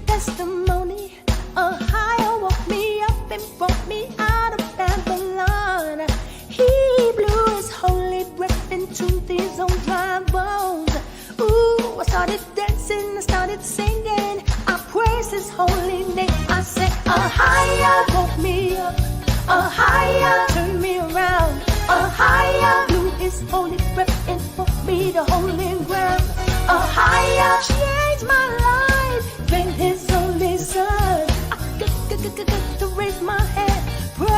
Testimony, AHAYAH woke me up and brought me out of Babylon. He blew his holy breath into these old dry bones. Ooh, I started dancing, I started singing, I praise his holy name. I said, AHAYAH woke me up, AHAYAH turned me around, AHAYAH blew his holy breath and brought me to holy ground. AHAYAH changed my life, gave his only son. I got to raise my hand, praise,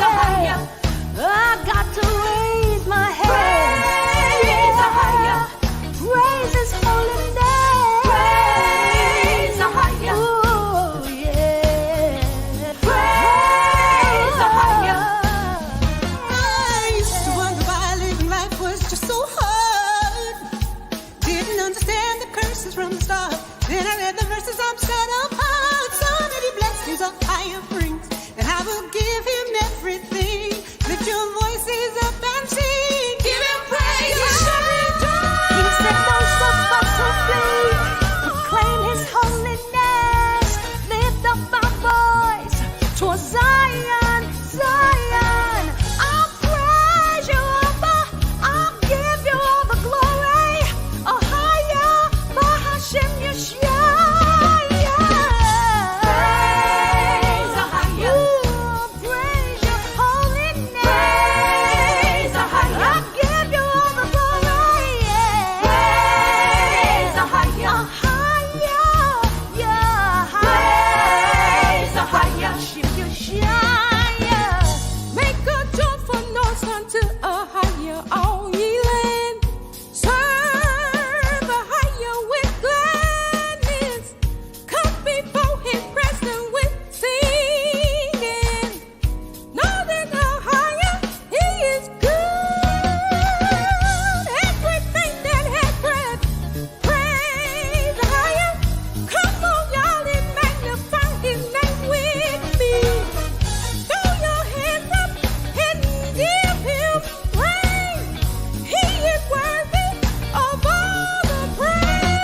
AHAYAH. I got to raise my hand, praise, AHAYAH. Praise his holy name, praise, AHAYAH. Ooh, yeah, praise, AHAYAH. I used to wonder why living life was just so hard. Didn't understand the curses from the start. Then I read the verses I'm set apart. So many blessings AHAYAH brings, and I will give him everything. Lift your voices up and sing. Give him praise. He said, don't suffer to flee. Proclaim his holiness. Lift up our voice towards Zion, Zion. I'll praise you, Abba. I'll give you all the glory. AHAYAH, Bahashem Yashaya. Praise AHAYAH. Ooh, praise your holy name. Praise AHAYAH. I'll give you all the glory. Praise AHAYAH. AHAYAH, yeah. Praise AHAYAH. Shimesani. Make a joyful noise unto AHAYAH, all ye land. Serve AHAYAH with gladness. Come before his presence with singing. Know that AHAYAH, he is good. Everything that has breath, praise AHAYAH. Come on, y'all, and magnify his name with me. Throw your hands up and give him praise. He is worthy of all the praise.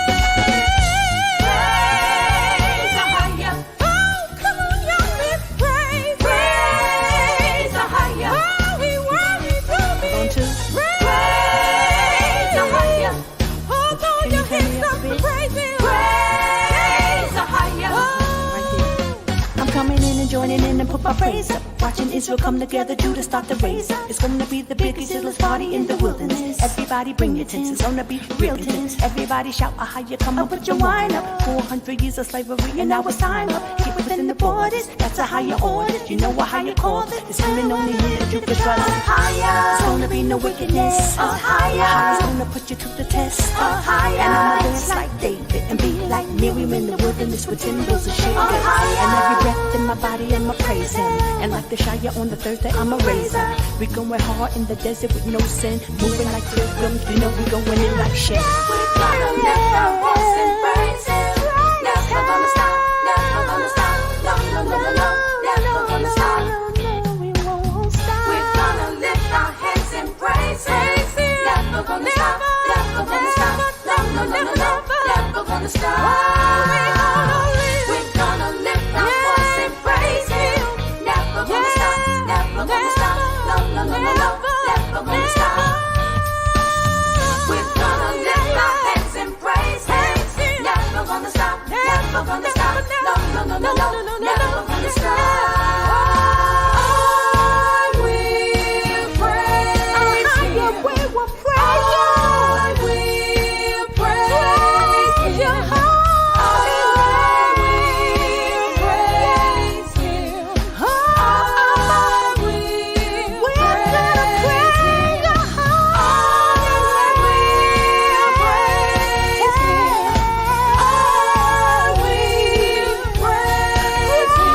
Praise AHAYAH. Oh, come on, y'all, let's praise. Praise AHAYAH. Oh, he worthy to be Praise AHAYAH. Oh, throw your hands up and praise him. Praise AHAYAH. I'm coming in and joining in and put my praise up. Watching Israel come together to start the raise up. It's gonna be the biggest, illest party in the wilderness. Everybody bring your tents, it's gonna be real tense. Everybody shout, AHAYAH, come on, put your wine up. 400 years of slavery and now it's time up. Get within the borders, that's AHAYAH orders. You know AHAYAH called it. It's coming only here if you can trust. AHAYAH. It's gonna be no wickedness. AHAYAH. It's gonna put you to the test. AHAYAH. And I'ma dance like David and be like Miriam in the wilderness with timbrels and shakers. AHAYAH. And every breath in my body, I'ma praise him. And like the Yashaya on the Thursday, I'ma raise him. We going hard in the desert with no sin. Moving like pilgrims, you know we going in like shit. We're gonna lift our voice and praise him. Never gonna stop, never gonna stop. No, no, no, no, no, never gonna stop. We're gonna lift our hands and praise him. Never gonna stop, never gonna stop. No, no, no, no, no, never gonna stop. We're gonna lift our voice and praise him. Never gonna stop, never gonna stop. No, no, no, no, no, never gonna stop. We're gonna lift our hands and praise him. Never gonna stop, never gonna stop. No, no, no, no, no, never gonna stop. I will praise him. I will praise him. I will praise him. I will praise him. I will praise him.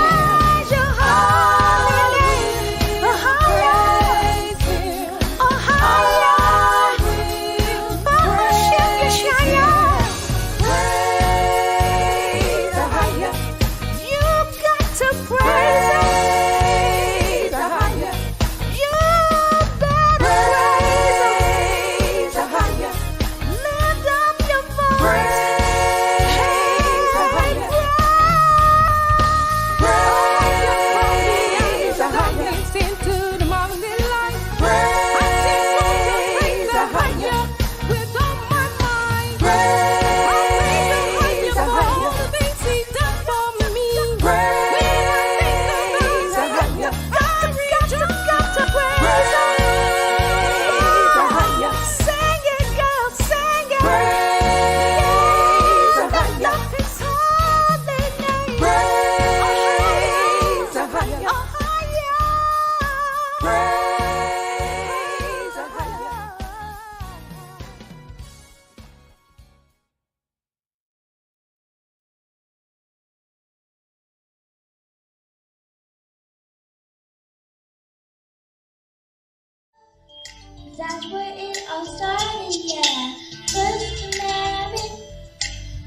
That's where it all started, yeah. First commandment,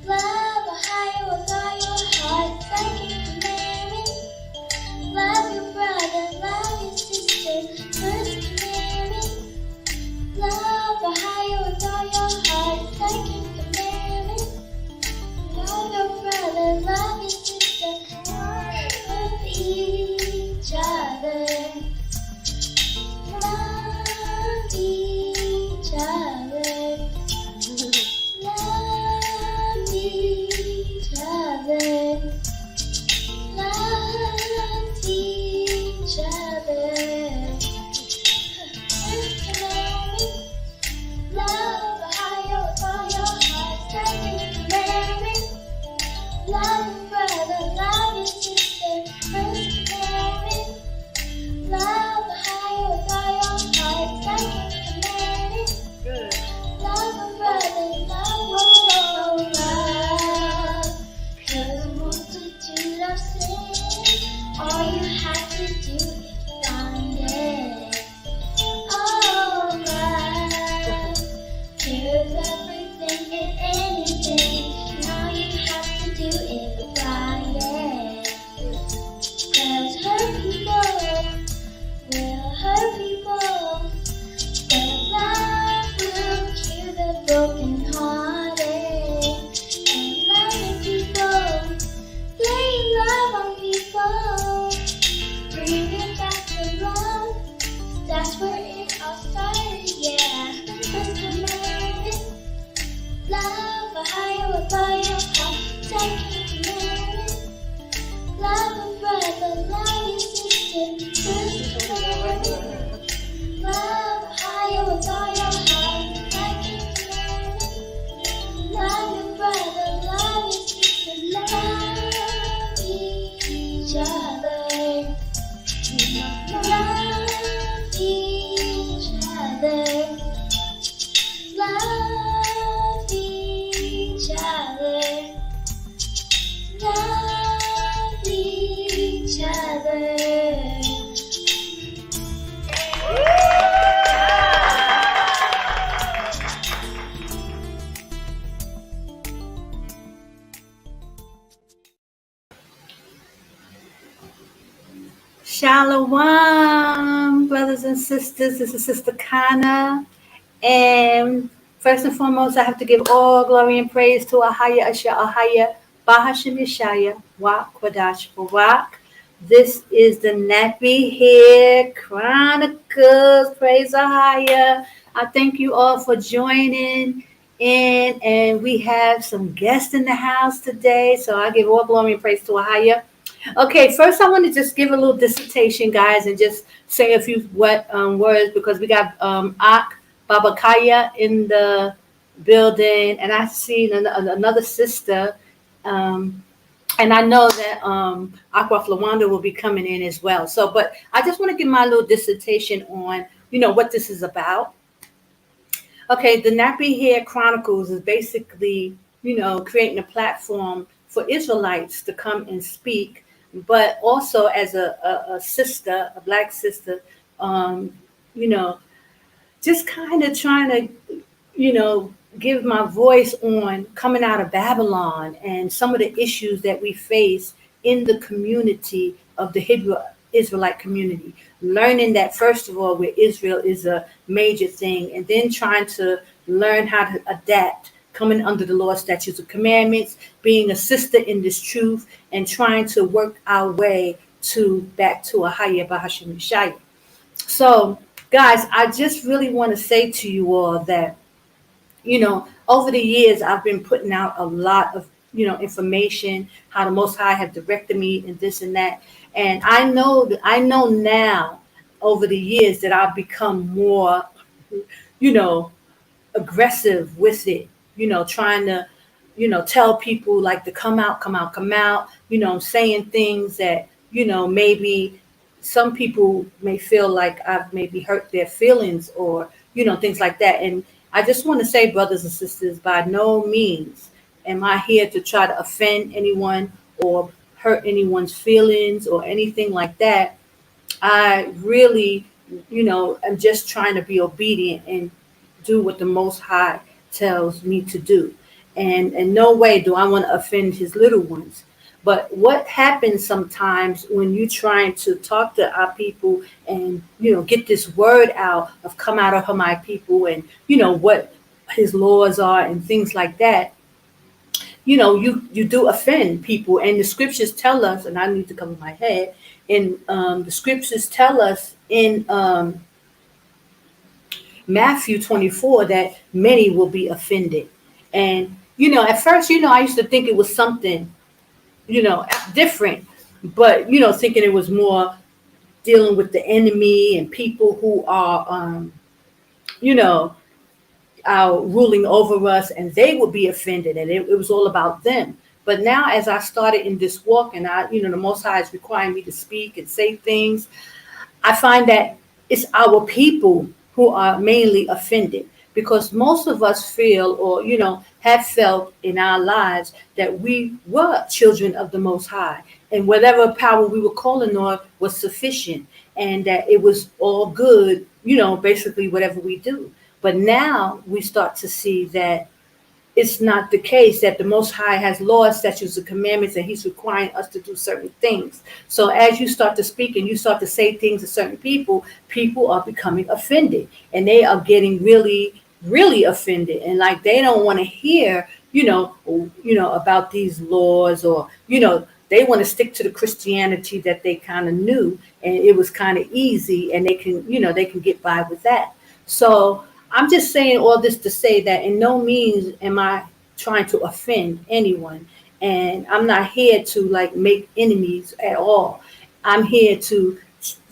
love AHAYAH with all your heart. Second commandment, love your brother, love your sister. First commandment, love AHAYAH with all your heart. Second commandment, love your brother, love your sister. Love each other. Love each other. Love each other. Love each other. First commandment, love AHAYAH with all your heart. Second commandment, love your brother, love your sister. First commandment, love AHAYAH with all your heart. Second commandment, love your brother, love your love. 'Cause a multitude of sins, all you have to do is find it. Oh, love cures everything and anything, and all you have to do is apply it. 'Cause hurt people will hurt people, but love will cure the brokenhearted. And loving people, laying love on people, bring it back to love. That's where it all started, yeah. First commandment, love AHAYAH with all your heart. Second commandment, love a brother, love your sister. First commandment, love AHAYAH with all your heart. Second commandment, love your brother, love your sister. Love each other. Love each other. Love each other. Love each other. Shalom, brothers and sisters. This is Sister Kana. And first and foremost, I have to give all glory and praise to AHAYAH, Bahashim Yashaya, Rawach, Qadash, Rawach. This is the Nappy Hair Chronicles. Praise AHAYAH. I thank you all for joining in. And we have some guests in the house today. So I give all glory and praise to AHAYAH. Okay, first I want to just give a little dissertation, guys, and just say a few words, because we got Ak Babakaya in the building, and I see another sister, and I know that Aqua Flawanda will be coming in as well. So, but I just want to give my little dissertation on, what this is about. Okay, the Nappy Hair Chronicles is basically, creating a platform for Israelites to come and speak, but also as a sister, a Black sister, just kind of trying to, give my voice on coming out of Babylon and some of the issues that we face in the community of the Hebrew Israelite community. Learning that, first of all, where Israel is a major thing, and then trying to learn how to adapt, coming under the law, statutes, and commandments, being a sister in this truth, and trying to work our way back to AHAYAH Bahashim Yashaya. So, guys, I just really want to say to you all that, over the years, I've been putting out a lot of, information, how the Most High have directed me and this and that. And I know now over the years that I've become more, aggressive with it, trying to, tell people like to come out, saying things that, maybe some people may feel like I've maybe hurt their feelings or, things like that. And I just want to say, brothers and sisters, by no means am I here to try to offend anyone or hurt anyone's feelings or anything like that. I really I'm just trying to be obedient and do what the Most High tells me to do. And in no way do I want to offend his little ones. But what happens sometimes when you're trying to talk to our people and, get this word out of come out of my people and, what his laws are and things like that, you do offend people. And the scriptures tell us, and I need to cover my head, and the scriptures tell us in Matthew 24 that many will be offended. And, at first, I used to think it was something, different, but, thinking it was more dealing with the enemy and people who are, are ruling over us, and they would be offended, and it was all about them. But now, as I started in this walk, and the Most High is requiring me to speak and say things, I find that it's our people who are mainly offended, because most of us feel, or have felt in our lives, that we were children of the Most High, and whatever power we were calling on was sufficient, and that it was all good, basically whatever we do. But now we start to see that it's not the case, that the Most High has laws, statutes, and commandments, and he's requiring us to do certain things. So as you start to speak and you start to say things to certain people, people are becoming offended, and they are getting really, really offended. And like, they don't want to hear, about these laws, or, they want to stick to the Christianity that they kind of knew, and it was kind of easy, and they can get by with that. So I'm just saying all this to say that in no means am I trying to offend anyone. And I'm not here to make enemies at all. I'm here to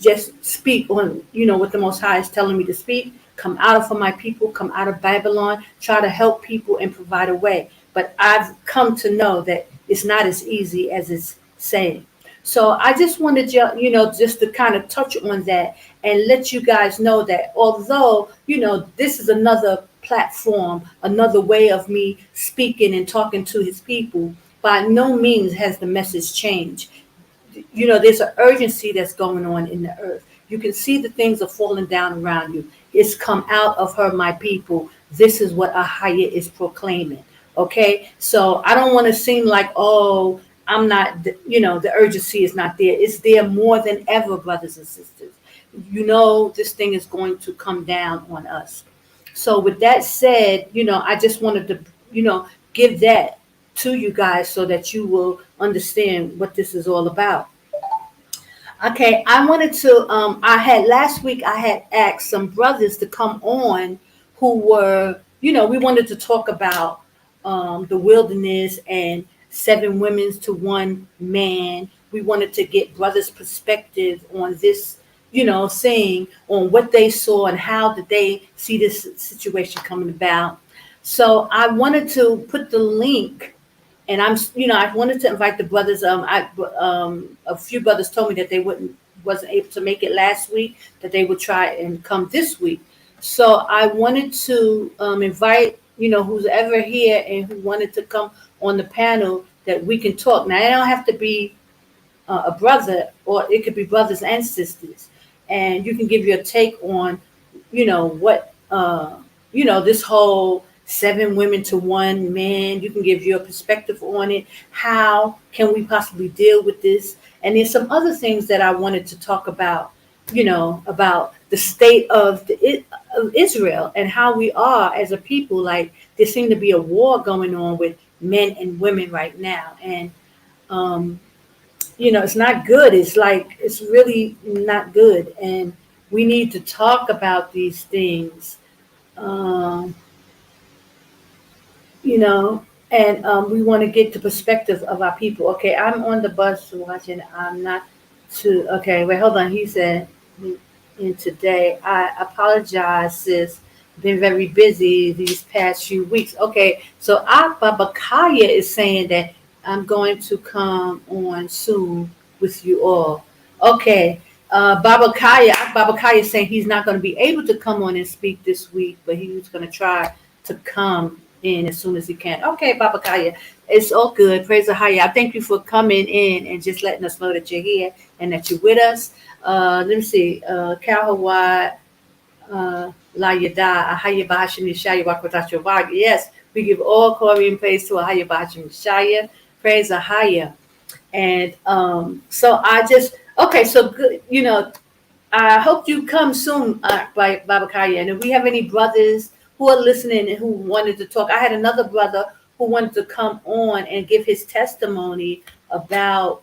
just speak on, what the Most High is telling me to speak. Come out of for my people, come out of Babylon, try to help people and provide a way. But I've come to know that it's not as easy as it's saying. So I just wanted just to kind of touch on that and let you guys know that although, this is another platform, another way of me speaking and talking to his people, by no means has the message changed. There's an urgency that's going on in the earth. You can see the things are falling down around you. It's come out of her, my people. This is what AHAYAH is proclaiming. Okay, so I don't want to seem like, oh, I'm not, the urgency is not there. It's there more than ever, brothers and sisters. This thing is going to come down on us. So with that said, I just wanted to, give that to you guys so that you will understand what this is all about. Okay, I wanted to, last week I had asked some brothers to come on who were, we wanted to talk about the wilderness and 7 women to 1 man. We wanted to get brothers' perspective on this, saying on what they saw and how did they see this situation coming about. So I wanted to put the link, and I wanted to invite the brothers. A few brothers told me that they wasn't able to make it last week, that they would try and come this week. So I wanted to invite, who's ever here and who wanted to come on the panel, that we can talk. Now, it don't have to be a brother, or it could be brothers and sisters, and you can give your take on, what, this whole 7 women to 1 man. You can give your perspective on it. How can we possibly deal with this? And there's some other things that I wanted to talk about, about the state of Israel and how we are as a people. Like, there seems to be a war going on with men and women right now, and it's not good. It's really not good, and we need to talk about these things, and we want to get the perspective of our people. Okay, I'm on the bus watching. I'm not too. Okay, wait, hold on. He said, "In today, I apologize, sis. Been very busy these past few weeks." Okay, so AHAYAH is saying that I'm going to come on soon with you all. Okay, AHAYAH is saying he's not going to be able to come on and speak this week, but he was going to try to come in as soon as he can. Okay, AHAYAH, it's all good. Praise AHAYAH. I thank you for coming in and just letting us know that you're here and that you're with us. Let me see. Kahawat, La Yada, AHAYAH Bahashim Yashaya, Wakwatacho Vag. Yes, we give all glory and praise to AHAYAH Bahashim Yashaya. Praise AHAYAH. And so I just, okay, so good, I hope you come soon, by Babakaya. And if we have any brothers who are listening and who wanted to talk, I had another brother who wanted to come on and give his testimony about,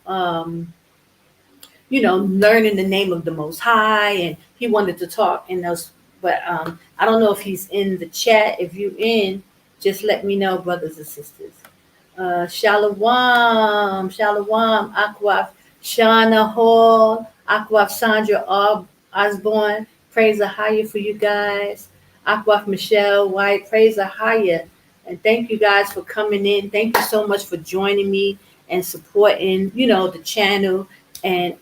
learning the name of the Most High, and he wanted to talk. And those, but I don't know if he's in the chat. If you in, just let me know, brothers and sisters. Shalom, Shalom, Akwaf, Shana Hall, Akwaf Sandra Osborne, praise AHAYAH for you guys. Akwaf Michelle White, praise AHAYAH. And thank you guys for coming in. Thank you so much for joining me and supporting, the channel. And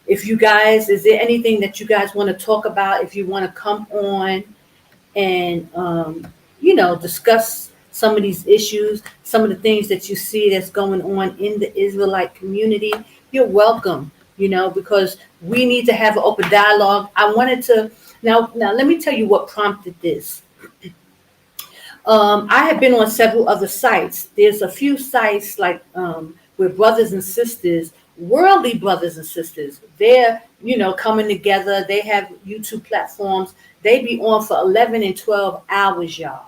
if you guys, is there anything that you guys want to talk about? If you want to come on and, discuss some of these issues, some of the things that you see that's going on in the Israelite community, you're welcome, because we need to have an open dialogue. I wanted to, now let me tell you what prompted this. I have been on several other sites. There's a few sites like where brothers and sisters, worldly brothers and sisters, they're, coming together. They have YouTube platforms. They be on for 11 and 12 hours, y'all,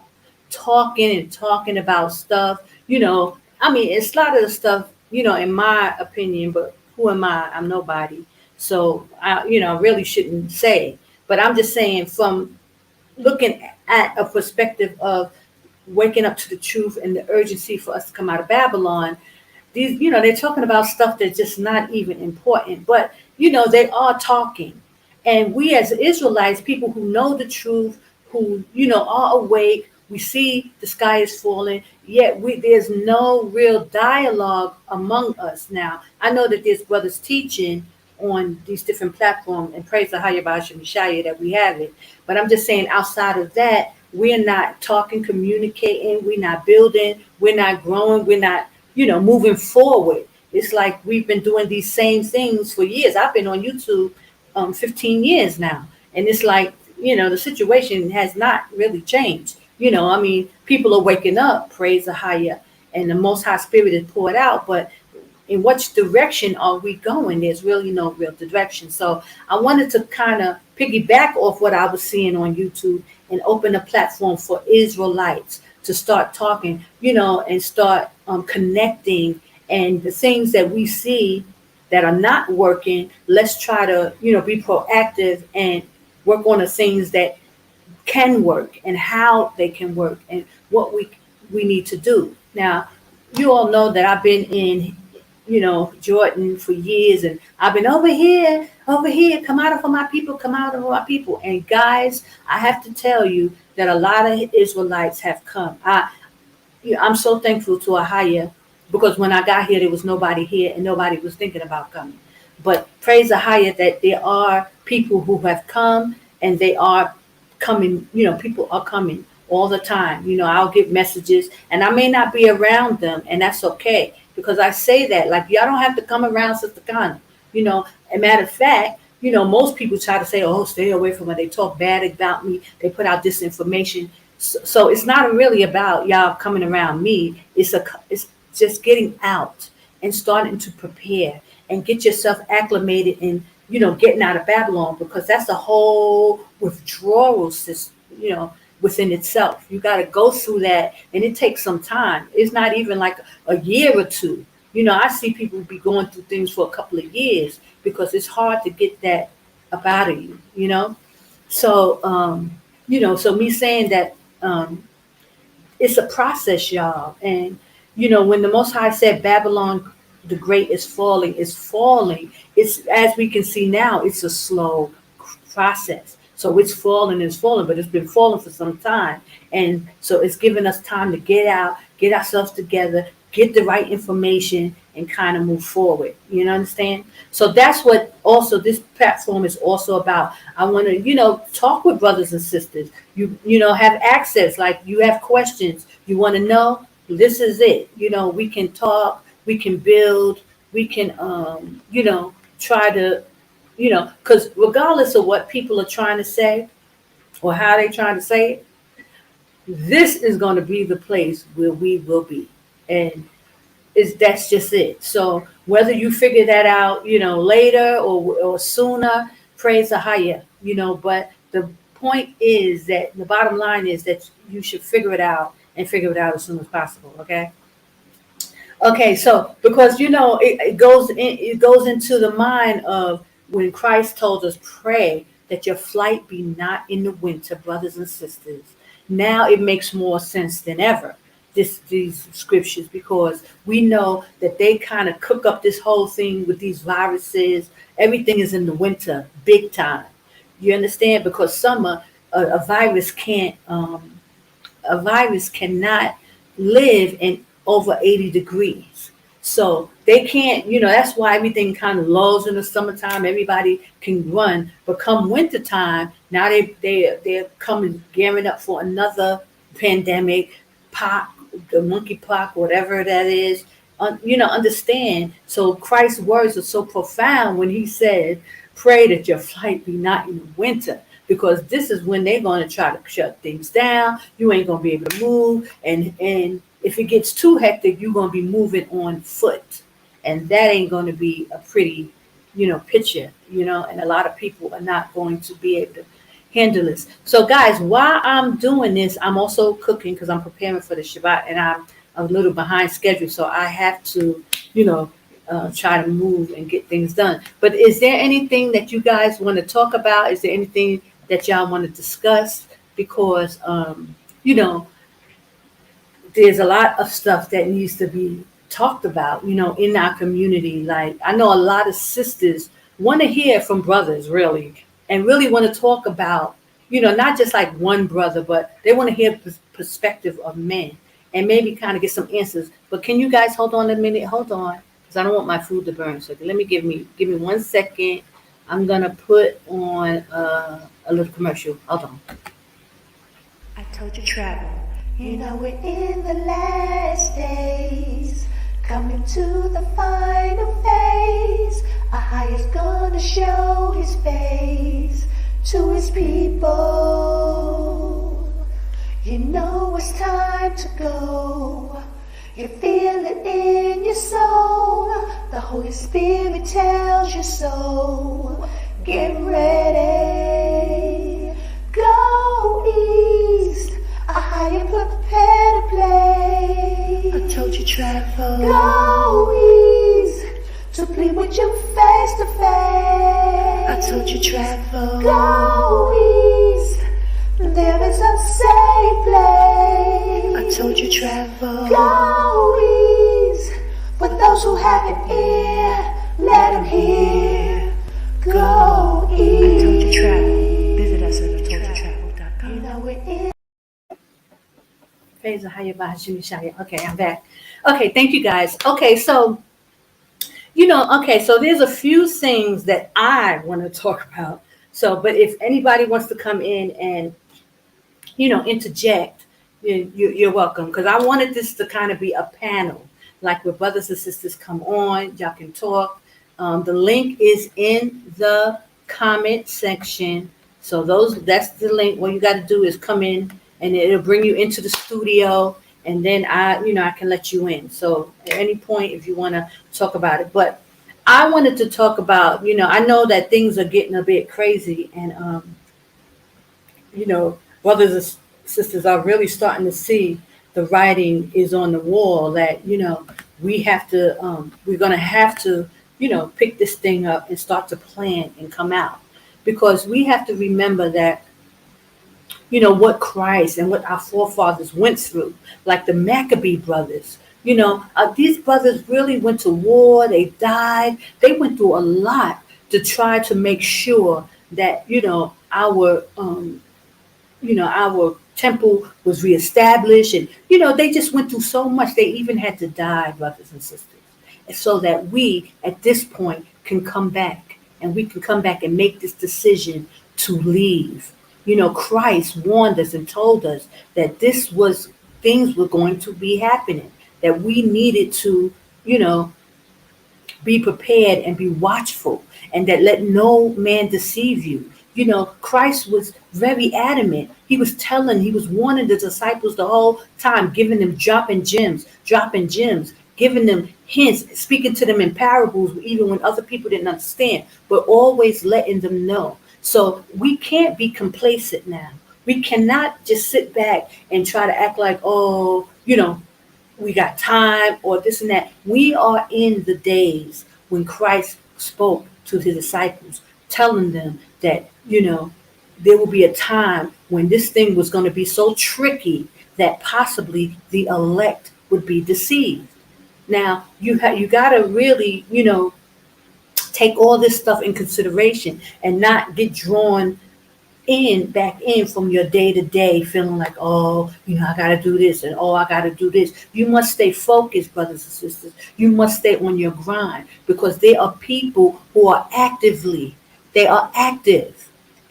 talking about stuff. It's a lot of the stuff, in my opinion, but who am I? I'm nobody. So I really shouldn't say, but I'm just saying from looking at a perspective of waking up to the truth and the urgency for us to come out of Babylon. These, they're talking about stuff that's just not even important, but they are talking. And we as Israelites, people who know the truth, who, are awake, we see the sky is falling, yet there's no real dialogue among us now. I know that there's brothers teaching on these different platforms, and praise the AHAYAH Bahashim Yashaya that we have it. But I'm just saying, outside of that, we're not talking, communicating, we're not building, we're not growing, we're not, moving forward. It's like we've been doing these same things for years. I've been on YouTube 15 years now. And it's like, the situation has not really changed. People are waking up, praise AHAYAH, and the Most High Spirit is poured out. But in which direction are we going? There's really no real direction. So I wanted to kind of piggyback off what I was seeing on YouTube and open a platform for Israelites to start talking, and start connecting. And the things that we see that are not working, let's try to, be proactive and work on the things that can work and how they can work and what we need to do. Now, you all know that I've been in, Jordan for years, and I've been over here, come out of my people, come out of my people. And guys, I have to tell you that a lot of Israelites have come. I'm so thankful to AHAYAH, because when I got here, there was nobody here and nobody was thinking about coming. But praise AHAYAH that there are people who have come, and they are coming, people are coming all the time. I'll get messages and I may not be around them, and that's okay, because I say that, like, y'all don't have to come around Sister Connie. A matter of fact, most people try to say, oh, stay away from her. They talk bad about me. They put out disinformation. So it's not really about y'all coming around me. It's just getting out and starting to prepare and get yourself acclimated and, getting out of Babylon, because that's a whole withdrawal system, within itself. You got to go through that, and it takes some time. It's not even like a year or two. I see people be going through things for a couple of years, because it's hard to get that up out of you, So, so me saying that it's a process, y'all. And, when the Most High said Babylon the Great is falling, it's, as we can see now, it's a slow process. So it's falling, but it's been falling for some time. And so it's giving us time to get out, get ourselves together, get the right information, and kind of move forward. You understand? So that's what also this platform is also about. I want to, talk with brothers and sisters. You have access, like you have questions. You want to know, this is it. We can talk, we can build, we can, try to because regardless of what people are trying to say or how they're trying to say it, this is going to be the place where we will be. And that's just it. So whether you figure that out, later or sooner, praise AHAYAH, but the point is that the bottom line is that you should figure it out and figure it out as soon as possible. Okay, so because it goes into the mind of when Christ told us, pray that your flight be not in the winter, brothers and sisters. Now it makes more sense than ever, these scriptures, because we know that they kind of cook up this whole thing with these viruses. Everything is in the winter, big time. You understand? Because summer, a virus cannot live in over 80 degrees. So they can't, that's why everything kind of lulls in the summertime. Everybody can run, but come wintertime, now they're coming, gearing up for another pandemic, the monkeypox, whatever that is. Understand. So Christ's words are so profound when he said, pray that your flight be not in the winter, because this is when they're going to try to shut things down. You ain't going to be able to move. And if it gets too hectic, you're going to be moving on foot. And that ain't going to be a pretty, picture, and a lot of people are not going to be able to handle this. So guys, while I'm doing this, I'm also cooking because I'm preparing for the Shabbat, and I'm a little behind schedule. So I have to, try to move and get things done. But is there anything that you guys want to talk about? Is there anything that y'all want to discuss? Because, there's a lot of stuff that needs to be talked about, in our community. Like, I know a lot of sisters want to hear from brothers, really, and really want to talk about, not just like one brother, but they want to hear perspective of men and maybe kind of get some answers. But can you guys hold on a minute? Hold on, because I don't want my food to burn. So let me give me 1 second. I'm gonna put on a little commercial. Hold on. I told you travel. We're in the last days, coming to the final phase. AHAYAH's gonna show his face to his people. It's time to go. You feel it in your soul. The Holy Spirit tells you so. Get ready. Go east. AHAYAH prepare to play. I told you travel. Go east to plead with you face to face. I told you travel. Go east. There is a safe place. I told you travel. Go east. For those who have an ear, let them hear. Go east. I told you travel. Visit us at AToldYouTravel.com. We're in. Shimesani. Okay, I'm back. Okay, thank you guys. Okay, so so there's a few things that I want to talk about. So, but if anybody wants to come in and interject, you're welcome, because I wanted this to kind of be a panel, like where brothers and sisters come on, y'all can talk. The link is in the comment section. So that's the link. What you got to do is come in, and it'll bring you into the studio, and then I can let you in. So at any point, if you want to talk about it, but I wanted to talk about, I know that things are getting a bit crazy, and brothers and sisters are really starting to see the writing is on the wall that we're gonna have to pick this thing up and start to plan and come out, because we have to remember that what Christ and what our forefathers went through, like the Maccabee brothers. These brothers really went to war. They died. They went through a lot to try to make sure that our temple was reestablished, and they just went through so much. They even had to die, brothers and sisters, and so that we at this point can come back, and we can come back and make this decision to leave. Christ warned us and told us that things were going to be happening, that we needed to be prepared and be watchful, and that let no man deceive you. You know, Christ was very adamant. He was warning the disciples the whole time, giving them dropping gems, giving them hints, speaking to them in parables, even when other people didn't understand, but always letting them know. So we can't be complacent now. We cannot just sit back and try to act like, oh, we got time or this and that. We are in the days when Christ spoke to his disciples, telling them that, there will be a time when this thing was going to be so tricky that possibly the elect would be deceived. Now, you got to really, take all this stuff in consideration and not get drawn back in from your day to day, feeling like, oh, I got to do this and oh, I got to do this. You must stay focused, brothers and sisters. You must stay on your grind, because there are people who are active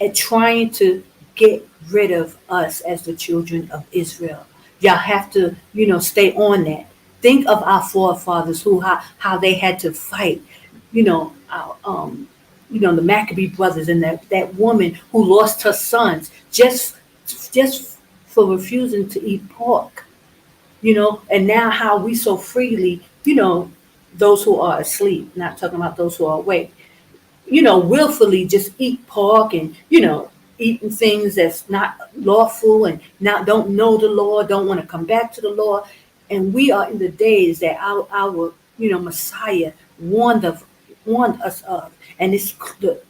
at trying to get rid of us as the children of Israel. Y'all have to, stay on that. Think of our forefathers how they had to fight, the Maccabee brothers and that woman who lost her sons just for refusing to eat pork, and now how we so freely, those who are asleep, not talking about those who are awake, willfully just eat pork and, eating things that's not lawful and now don't know the Lord, don't want to come back to the Lord. And we are in the days that our Messiah warned us of. And it's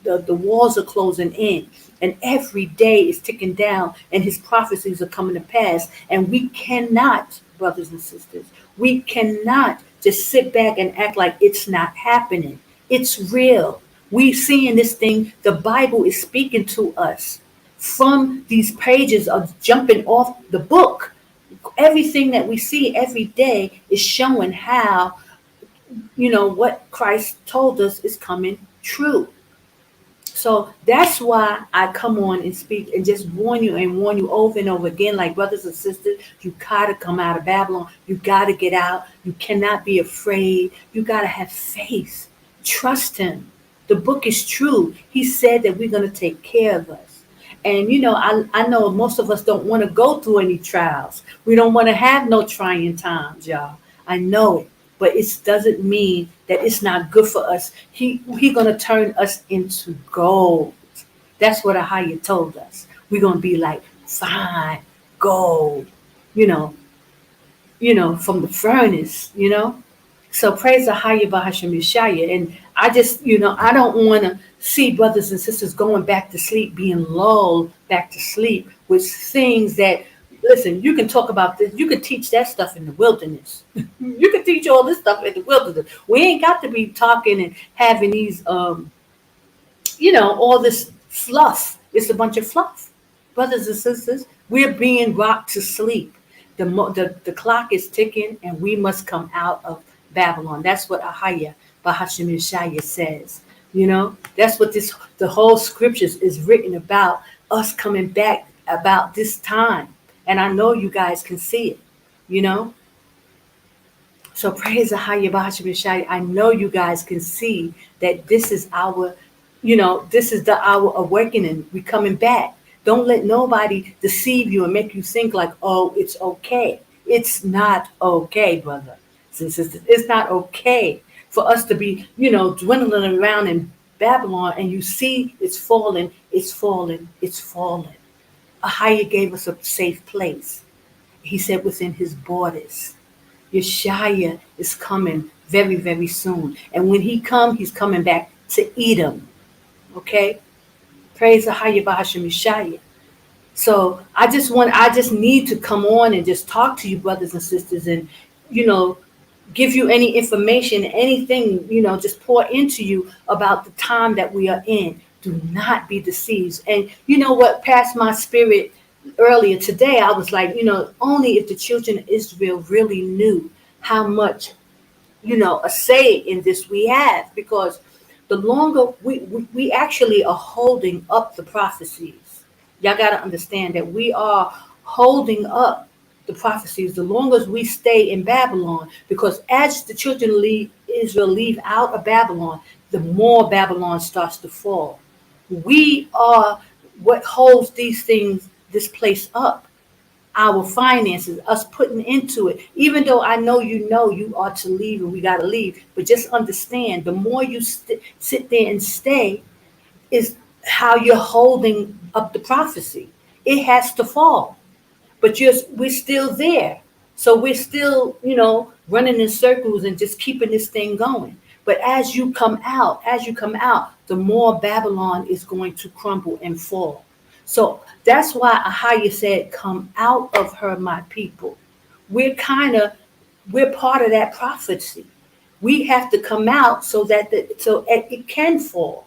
the walls are closing in, and every day is ticking down, and his prophecies are coming to pass. And we cannot, brothers and sisters, we cannot just sit back and act like it's not happening. It's real. We seeing this thing. The Bible is speaking to us from these pages of jumping off the book. Everything that we see every day is showing how, what Christ told us is coming true. So that's why I come on and speak and just warn you over and over again, like, brothers and sisters, you gotta come out of Babylon. You gotta get out. You cannot be afraid. You gotta have faith. Trust him. The book is true. He said that we're going to take care of us. And, I know most of us don't want to go through any trials. We don't want to have no trying times, y'all. I know it. But it doesn't mean that it's not good for us. He's going to turn us into gold. That's what AHAYAH told us. We're going to be like fine gold, from the furnace, So praise AHAYAH Bahasham Yashaya. And I just, I don't want to see brothers and sisters going back to sleep, being lulled back to sleep with things that, listen, you can talk about this. You can teach that stuff in the wilderness. You can teach all this stuff in the wilderness. We ain't got to be talking and having these, all this fluff. It's a bunch of fluff. Brothers and sisters, we're being rocked to sleep. The clock is ticking, and we must come out of Babylon. That's what AHAYAH Bahasham Yashaya says. That's what the whole scriptures is written about, us coming back about this time. And I know you guys can see it, So praise AHAYAH Bahasham Yashaya. I know you guys can see that this is our, this is our awakening. We coming back. Don't let nobody deceive you and make you think like, oh, it's okay. It's not okay, brother. Sisters, it's not okay for us to be, dwindling around in Babylon, and you see it's falling. AHAYAH gave us a safe place. He said within his borders. Yashaya is coming very, very soon. And when he comes, he's coming back to Edom. Okay? Praise AHAYAH Bahasham Yashaya. So I just need to come on and just talk to you, brothers and sisters, and, give you any information, anything, just pour into you about the time that we are in. Do not be deceived. And you know what passed my spirit earlier today? I was like, only if the children of Israel really knew how much, a say in this we have, because the longer we actually are holding up the prophecies. Y'all got to understand that we are holding up the prophecies the longer as we stay in Babylon, because as the children of Israel leave out of Babylon, the more Babylon starts to fall. We are what holds these things, this place up. Our finances, us putting into it. Even though I know you are to leave and we got to leave, but just understand, the more you sit there and stay is how you're holding up the prophecy. It has to fall, but we're still there. So we're still, running in circles and just keeping this thing going. But as you come out, the more Babylon is going to crumble and fall. So that's why AHAYAH said, come out of her, my people. We're part of that prophecy. We have to come out so that it can fall.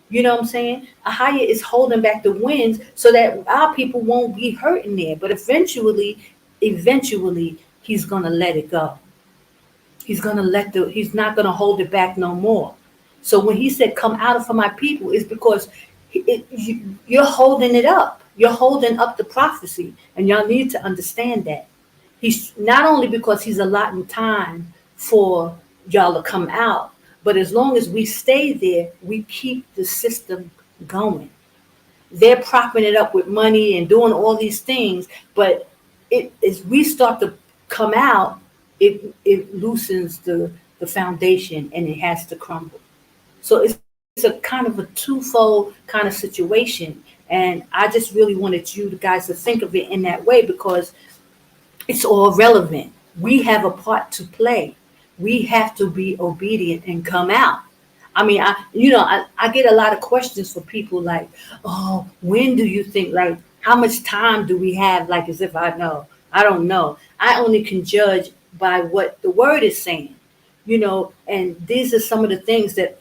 You know what I'm saying? AHAYAH is holding back the winds so that our people won't be hurting there. But eventually, he's going to let it go. He's not going to hold it back no more. So when he said, come out of for my people, it's because you're holding it up. You're holding up the prophecy. And y'all need to understand that. He's not only because he's allotting time for y'all to come out, but as long as we stay there, we keep the system going. They're propping it up with money and doing all these things, but as we start to come out, it loosens the foundation and it has to crumble. So it's a kind of a twofold kind of situation. And I just really wanted you guys to think of it in that way because it's all relevant. We have a part to play. We have to be obedient and come out. I mean, I get a lot of questions for people like, oh, when do you think, like, how much time do we have? Like, as if I know. I don't know. I only can judge by what the word is saying, and these are some of the things that,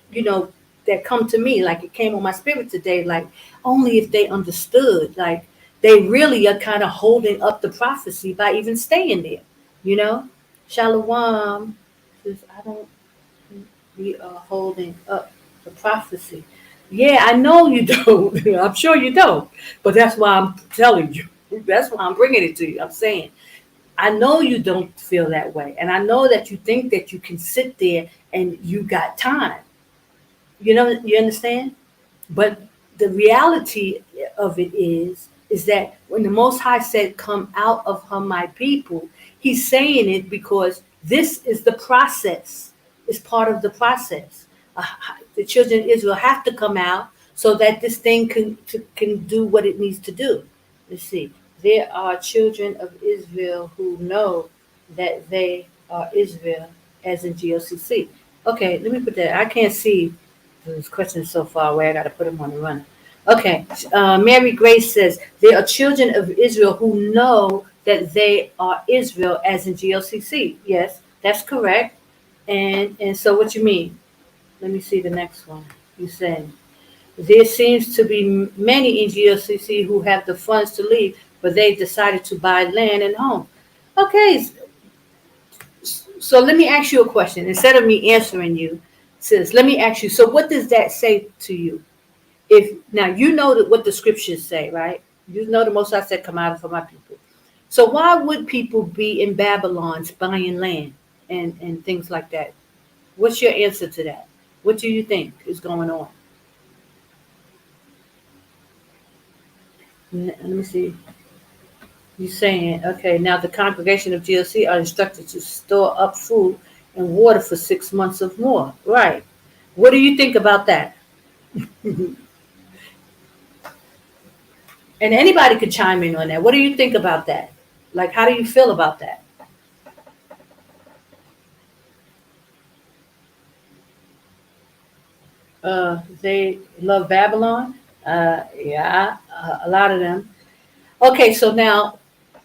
that come to me. Like it came on my spirit today, like only if they understood, like they really are kind of holding up the prophecy by even staying there, Shalom. We are holding up the prophecy. Yeah, I know you don't. I'm sure you don't. But that's why I'm telling you. That's why I'm bringing it to you. I'm saying, I know you don't feel that way. And I know that you think that you can sit there and you got time. You understand? But the reality of it is that when the Most High said, come out of her, my people, he's saying it because this is the process. It's part of the process. The children of Israel have to come out so that this thing can do what it needs to do. Let's see. There are children of Israel who know that they are Israel, as in GOCC. Okay, let me put that. I can't see. This question is so far away. I got to put them on the runner. Okay. Mary Grace says, there are children of Israel who know that they are Israel, as in GOCC. Yes, that's correct. And so what you mean? Let me see the next one. You say, there seems to be many in GOCC who have the funds to leave, but they decided to buy land and home. Okay. So let me ask you a question. Instead of me answering you, sis, let me ask you, so what does that say to you? Now you know that what the scriptures say, right? You know the Most High said, come out for my people. So why would people be in Babylon buying land and things like that? What's your answer to that? What do you think is going on? Let me see. You're saying, okay, now the congregation of GLC are instructed to store up food and water for 6 months or more. Right. What do you think about that? And anybody could chime in on that. What do you think about that? Like, how do you feel about that? They love Babylon. Yeah, a lot of them. Okay, so now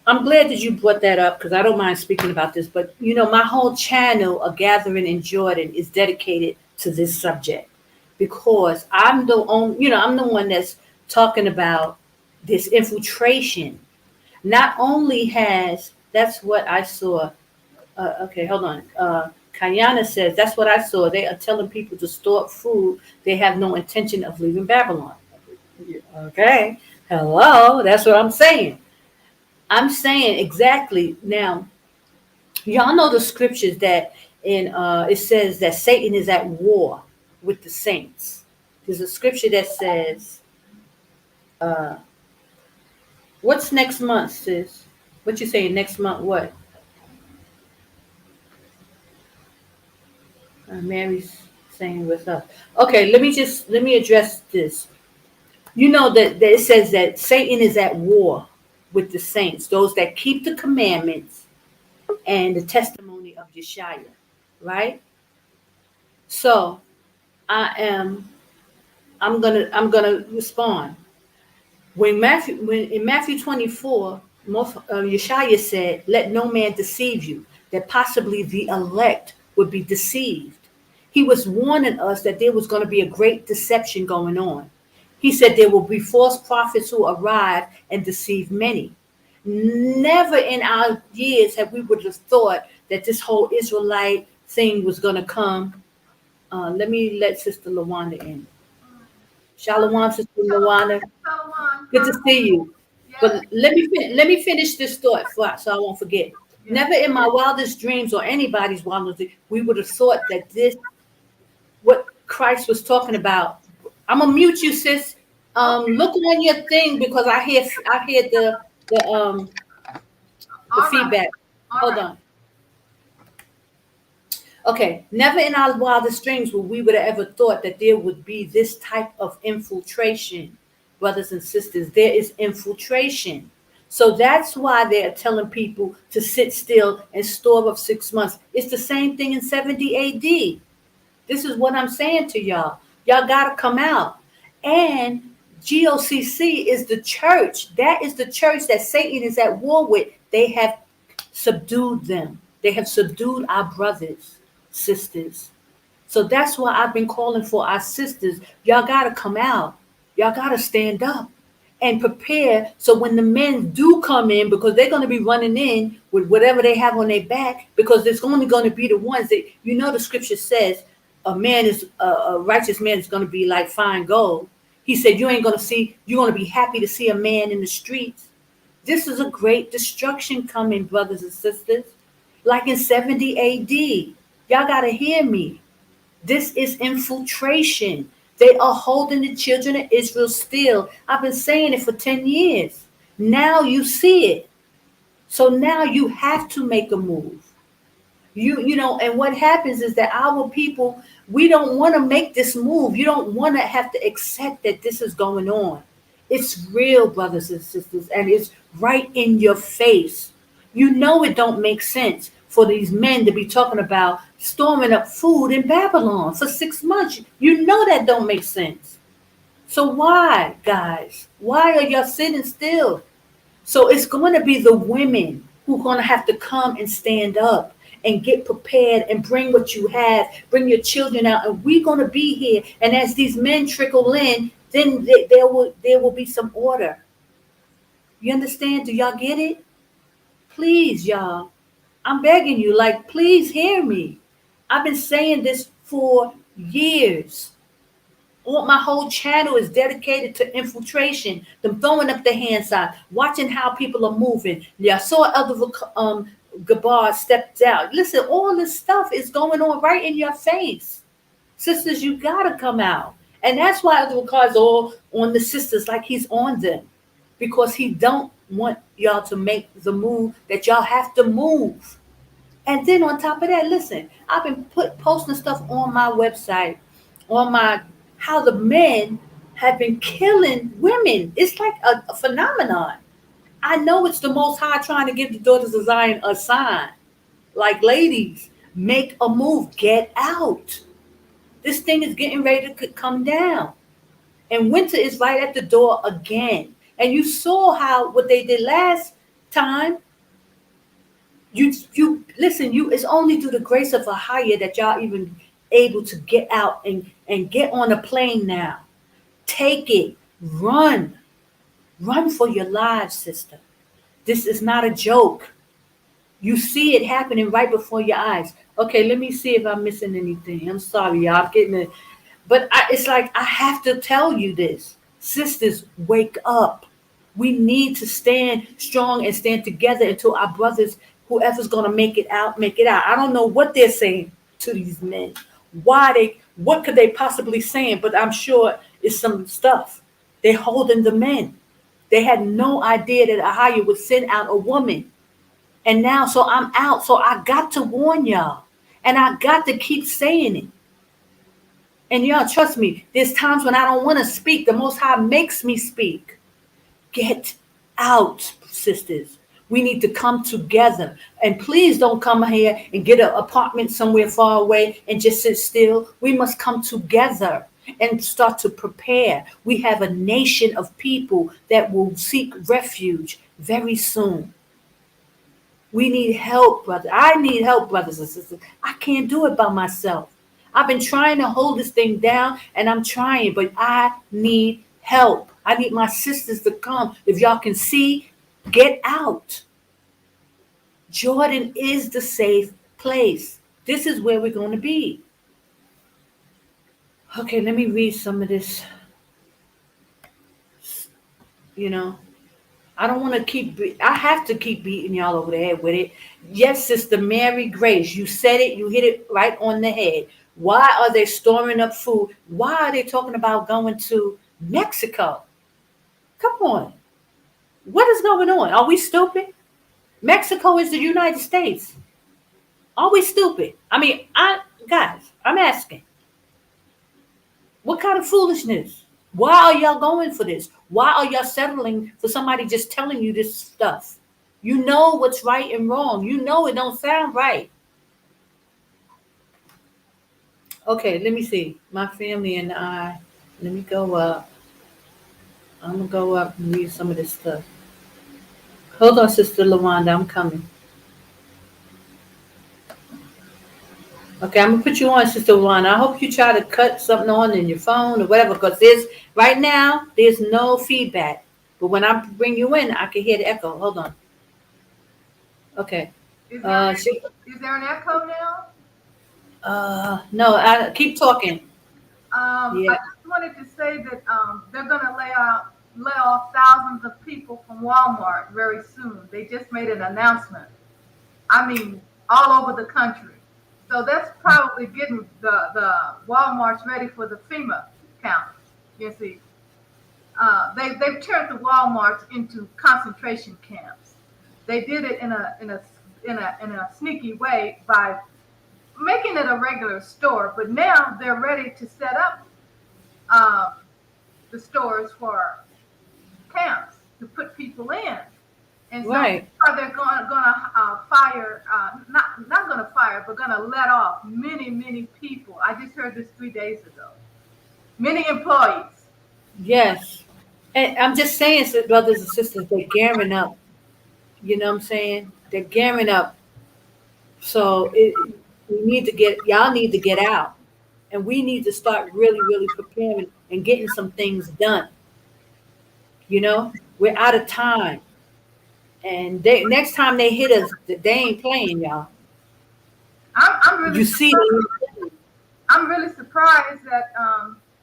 I'm glad that you brought that up because I don't mind speaking about this. But, my whole channel, A Gathering in Jordan, is dedicated to this subject because I'm the one that's talking about this infiltration. Not only that's what I saw. Okay, hold on. Kayana says, that's what I saw. They are telling people to store up food. They have no intention of leaving Babylon. Okay. Hello. That's what I'm saying. I'm saying exactly. Now, y'all know the scriptures that And it says that Satan is at war with the saints. There's a scripture that says, what's next month, sis? What you saying next month? What? Mary's saying what's up. Okay, let me address this. You know that it says that Satan is at war with the saints, those that keep the commandments and the testimony of Yashaya, right? So I'm gonna respond. When in Matthew 24, Yashaya said, "Let no man deceive you," that possibly the elect would be deceived. He was warning us that there was going to be a great deception going on. He said there will be false prophets who arrive and deceive many. Never in our years have we would have thought that this whole Israelite thing was going to come. Let me let Sister Lawanda in. Shalom, Sister Lawanda. Good to see you. But let me finish this thought so I won't forget. Never in my wildest dreams or anybody's wildest dreams we would have thought that this, what Christ was talking about. I'm gonna mute you, sis. Look on your thing because I hear the feedback. Hold on. Okay, never in our wildest dreams would we have ever thought that there would be this type of infiltration, brothers and sisters. There is infiltration. So that's why they're telling people to sit still and store up 6 months. It's the same thing in 70 AD. This is what I'm saying to y'all. Y'all got to come out. And GOCC is the church. That is the church that Satan is at war with. They have subdued them. They have subdued our brothers, sisters. So that's why I've been calling for our sisters. Y'all got to come out. Y'all got to stand up and prepare so when the men do come in, because they're going to be running in with whatever they have on their back, because there's only going to be the ones that, you know, the scripture says a righteous man is going to be like fine gold. He said, you're going to be happy to see a man in the streets. This is a great destruction coming, brothers and sisters. Like in 70 AD. Y'all got to hear me. This is infiltration. They are holding the children of Israel still. I've been saying it for 10 years. Now you see it. So now you have to make a move. You know, and what happens is that our people, we don't want to make this move. You don't want to have to accept that this is going on. It's real, brothers and sisters, and it's right in your face. You know it don't make sense for these men to be talking about storming up food in Babylon for 6 months. You know that don't make sense. So why, guys? Why are y'all sitting still? So it's going to be the women who are going to have to come and stand up and get prepared and bring what you have, bring your children out, and we're going to be here. And as these men trickle in, then there will be some order. You understand? Do y'all get it? Please, y'all. I'm begging you, like, please hear me. I've been saying this for years. My whole channel is dedicated to infiltration, them throwing up the hand sign, watching how people are moving. Yeah, I saw Elder Gabar stepped out. Listen, all this stuff is going on right in your face. Sisters, you got to come out. And that's why Elder Gabar is all on the sisters like he's on them. Because he don't want y'all to make the move that y'all have to move. And then on top of that, listen, I've been posting stuff on my website, on how the men have been killing women. It's like a phenomenon. I know it's the Most High trying to give the daughters of Zion a sign. Like, ladies, make a move. Get out. This thing is getting ready to come down. And winter is right at the door again. And you saw what they did last time. You listen, it's only through the grace of AHAYAH that y'all even able to get out and get on a plane now. Take it. Run. Run for your lives, sister. This is not a joke. You see it happening right before your eyes. Okay, let me see if I'm missing anything. I'm sorry, y'all. I'm getting it. But it's like I have to tell you this. Sisters, wake up. We need to stand strong and stand together until our brothers whoever's going to make it out, make it out. I don't know what they're saying to these men. What could they possibly saying? But I'm sure it's some stuff. They're holding the men. They had no idea that AHAYAH would send out a woman. And now, so I'm out. So I got to warn y'all. And I got to keep saying it. And y'all, trust me, there's times when I don't want to speak. The Most High makes me speak. Get out, sisters. We need to come together. And please don't come here and get an apartment somewhere far away and just sit still. We must come together and start to prepare. We have a nation of people that will seek refuge very soon. We need help, brother. I need help, brothers and sisters. I can't do it by myself. I've been trying to hold this thing down, and I'm trying, but I need help. I need my sisters to come. If y'all can see, get out. Jordan is the safe place. This is where we're going to be. Okay, let me read some of this. I don't want to I have to keep beating y'all over the head with it. Yes, Sister Mary Grace, you said it, you hit it right on the head. Why are they storing up food? Why are they talking about going to Mexico? Come on. What is going on? Are we stupid? Mexico is the United States. Are we stupid? Guys, I'm asking. What kind of foolishness? Why are y'all going for this? Why are y'all settling for somebody just telling you this stuff? You know what's right and wrong. You know it don't sound right. Okay, let me see. My family and I, let me go up. I'm going to go up and read some of this stuff. Hold on, Sister LaWanda, I'm coming. Okay, I'm going to put you on, Sister LaWanda. I hope you try to cut something on in your phone or whatever, because right now, there's no feedback. But when I bring you in, I can hear the echo. Hold on. Okay. Is there an echo now? No, I keep talking. Yeah. I just wanted to say that they're going to lay off thousands of people from Walmart very soon. They just made an announcement. All over the country. So that's probably getting the Walmarts ready for the FEMA count. You see, they've turned the Walmarts into concentration camps. They did it in a sneaky way by making it a regular store, but now they're ready to set up the stores for camps to put people in. And so they're going to fire, not going to fire, but going to let off many people. I just heard this 3 days ago. Many employees. Yes. And I'm just saying, brothers and sisters, they're gearing up. You know what I'm saying? They're gearing up. So y'all need to get out. And we need to start really preparing and getting some things done. We're out of time. And next time they hit us, they ain't playing, y'all. I'm really surprised that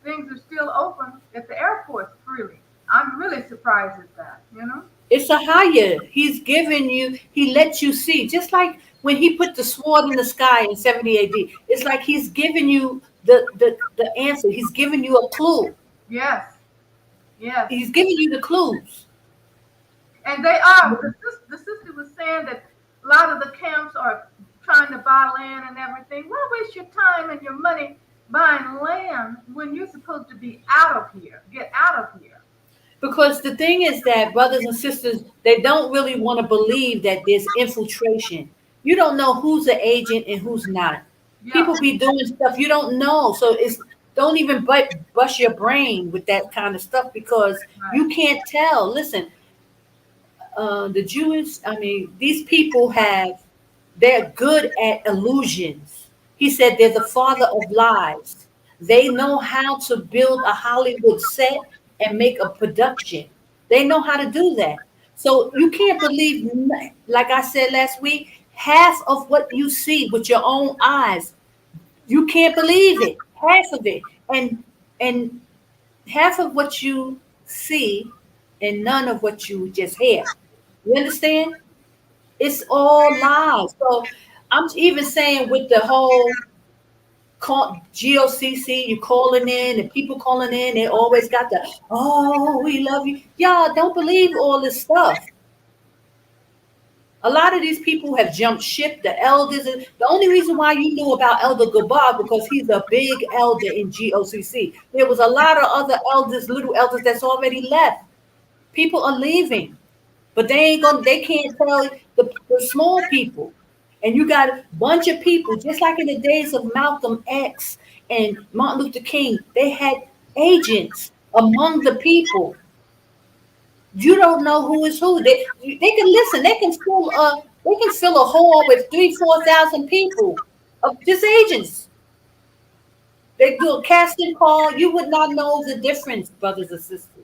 things are still open at the airports freely. I'm really surprised at that, It's AHAYAH. He's giving you, he lets you see. Just like when he put the sword in the sky in 70 AD. It's like he's giving you the answer. He's giving you a clue. Yes. He's giving you the clues. And they are. The sister was saying that a lot of the camps are trying to buy land and everything. Why waste your time and your money buying land when you're supposed to be out of here? Get out of here. Because the thing is that brothers and sisters, they don't really want to believe that there's infiltration. You don't know who's an agent and who's not. Yeah. People be doing stuff you don't know. So don't even bust your brain with that kind of stuff because you can't tell. Listen. The Jewish, these people they're good at illusions. He said they're the father of lies. They know how to build a Hollywood set and make a production. They know how to do that. So you can't believe, like I said last week, half of what you see with your own eyes. You can't believe it. Half of it. And half of what you see and none of what you just hear. You understand? It's all lies. So I'm even saying with the whole GOCC, you calling in and people calling in, they always got the, oh, we love you. Y'all don't believe all this stuff. A lot of these people have jumped ship. The elders, the only reason why you knew about Elder Gabar because he's a big elder in GOCC. There was a lot of other elders, little elders that's already left. People are leaving, but they can't tell the small people. And you got a bunch of people, just like in the days of Malcolm X and Martin Luther King, they had agents among the people. You don't know who is who. They can listen. They can fill a hall with 3,000-4,000 people of just agents. They do a casting call. You would not know the difference, brothers and sisters.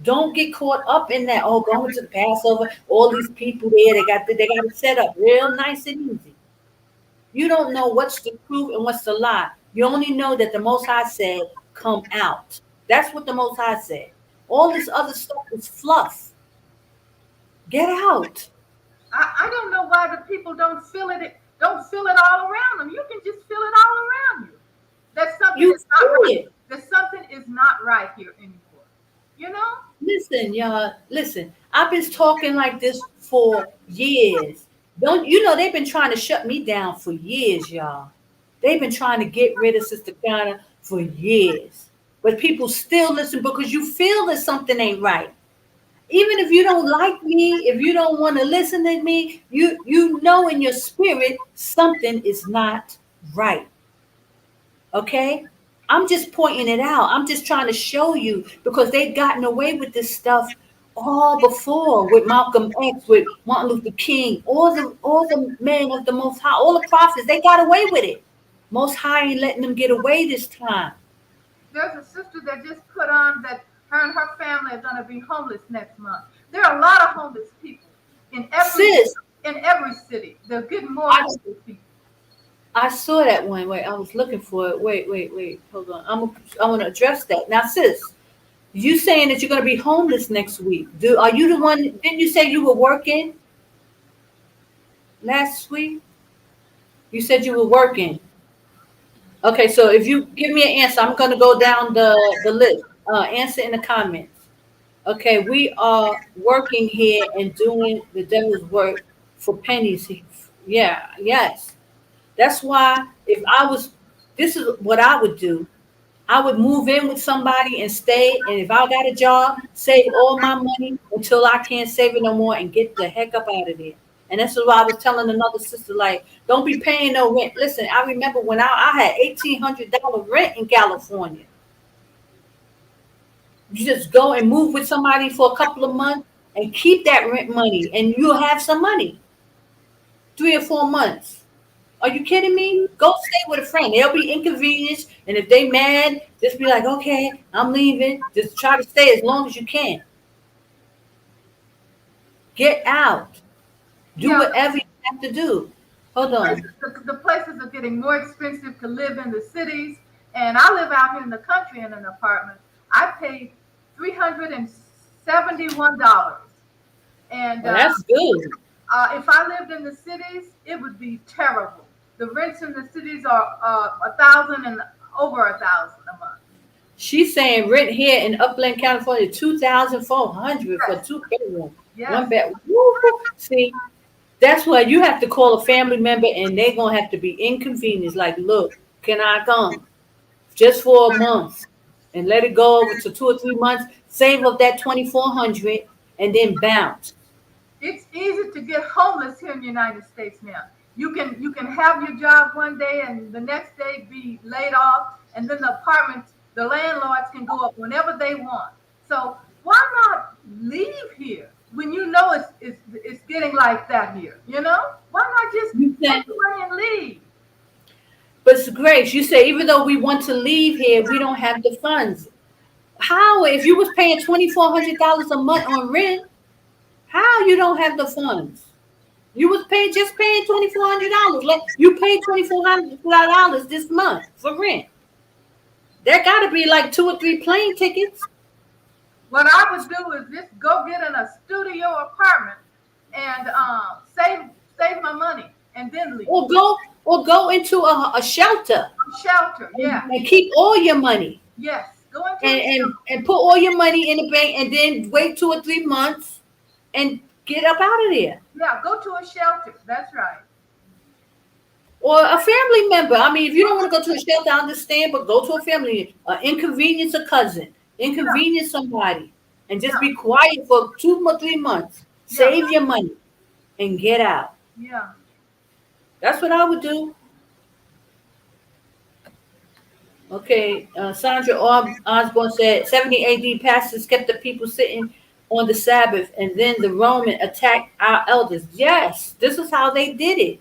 Don't get caught up in that. Oh, going to the Passover, all these people there, they got it set up real nice and easy. You don't know what's the truth and what's the lie. You only know that the Most High said, "Come out." That's what the Most High said. All this other stuff is fluff. Get out. I don't know why the people don't feel it all around them. You can just feel it all around you. That something is not right. That something is not right here anymore. You know? Listen, y'all. Listen, I've been talking like this for years. Don't you know they've been trying to shut me down for years, y'all. They've been trying to get rid of Sister Ghana for years. But people still listen because you feel that something ain't right. Even if you don't like me, if you don't want to listen to me, you know in your spirit something is not right. Okay? I'm just pointing it out. I'm just trying to show you because they've gotten away with this stuff all before with Malcolm X, with Martin Luther King, all the men of the Most High, all the prophets, they got away with it. Most High ain't letting them get away this time. There's a sister that just put on that her and her family are going to be homeless next month. There are a lot of homeless people in every city. They're getting more homeless people. I saw that one. Wait, I was looking for it. Wait. Hold on. I want to address that. Now, sis, you saying that you're going to be homeless next week. Are you the one? Didn't you say you were working last week? You said you were working. Okay, so if you give me an answer, I'm going to go down the list. Answer in the comments. Okay, we are working here and doing the devil's work for pennies. Yeah, yes. That's why this is what I would do. I would move in with somebody and stay. And if I got a job, save all my money until I can't save it no more and get the heck up out of there. And that's what I was telling another sister, like, don't be paying no rent. Listen, I remember when I had $1,800 rent in California. You just go and move with somebody for a couple of months and keep that rent money and you'll have some money. 3 or 4 months. Are you kidding me? Go stay with a friend. They'll be inconvenienced. And if they mad, just be like, okay, I'm leaving. Just try to stay as long as you can. Get out. Do whatever you have to do. Hold on. The places are getting more expensive to live in the cities. And I live out here in the country in an apartment. I paid $371. And that's good. If I lived in the cities, it would be terrible. The rents in the cities are $1,000 and over $1,000 a month. She's saying rent here in Upland, California, $2,400 for 2 bedrooms. Yes. 1 bed. See, that's why you have to call a family member and they're gonna have to be inconvenienced. Like, look, can I come just for a month and let it go over to 2 or 3 months? Save up that $2,400 and then bounce. It's easy to get homeless here in the United States now. You can have your job one day and the next day be laid off, and then the landlords can go up whenever they want. So why not leave here when you know it's getting like that here? You know, why not just take away and leave? But it's Grace, you say even though we want to leave here, we don't have the funds. How if you was paying $2,400 a month on rent? How you don't have the funds? You was paying $2,400. Like you paid $2,400 this month for rent. There got to be like 2 or 3 plane tickets. What I would do is just go get in a studio apartment and save my money and then leave. Or go into a shelter. Shelter, yeah. And keep all your money. Yes. Go into and put all your money in the bank and then wait 2 or 3 months and get up out of there. Yeah, go to a shelter. That's right. Or a family member. I mean, if you don't want to go to a shelter, I understand, but go to a family. Inconvenience a cousin. Inconvenience somebody. And just be quiet for 2 or 3 months. Save your money and get out. Yeah. That's what I would do. Okay, Sandra Osborne said 70 AD pastors kept the people sitting on the Sabbath, and then the Roman attacked our elders. Yes, this is how they did it.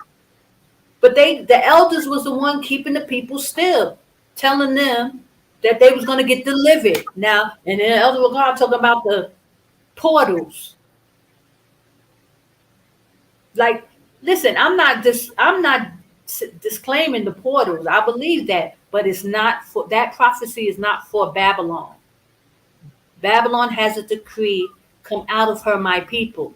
But the elders was the one keeping the people still, telling them that they was going to get delivered. Now, and then Elder Regard talking about the portals. Like, listen, I'm not disclaiming the portals. I believe that, but it's not for that prophecy is not for Babylon. Babylon has a decree, come out of her, my people.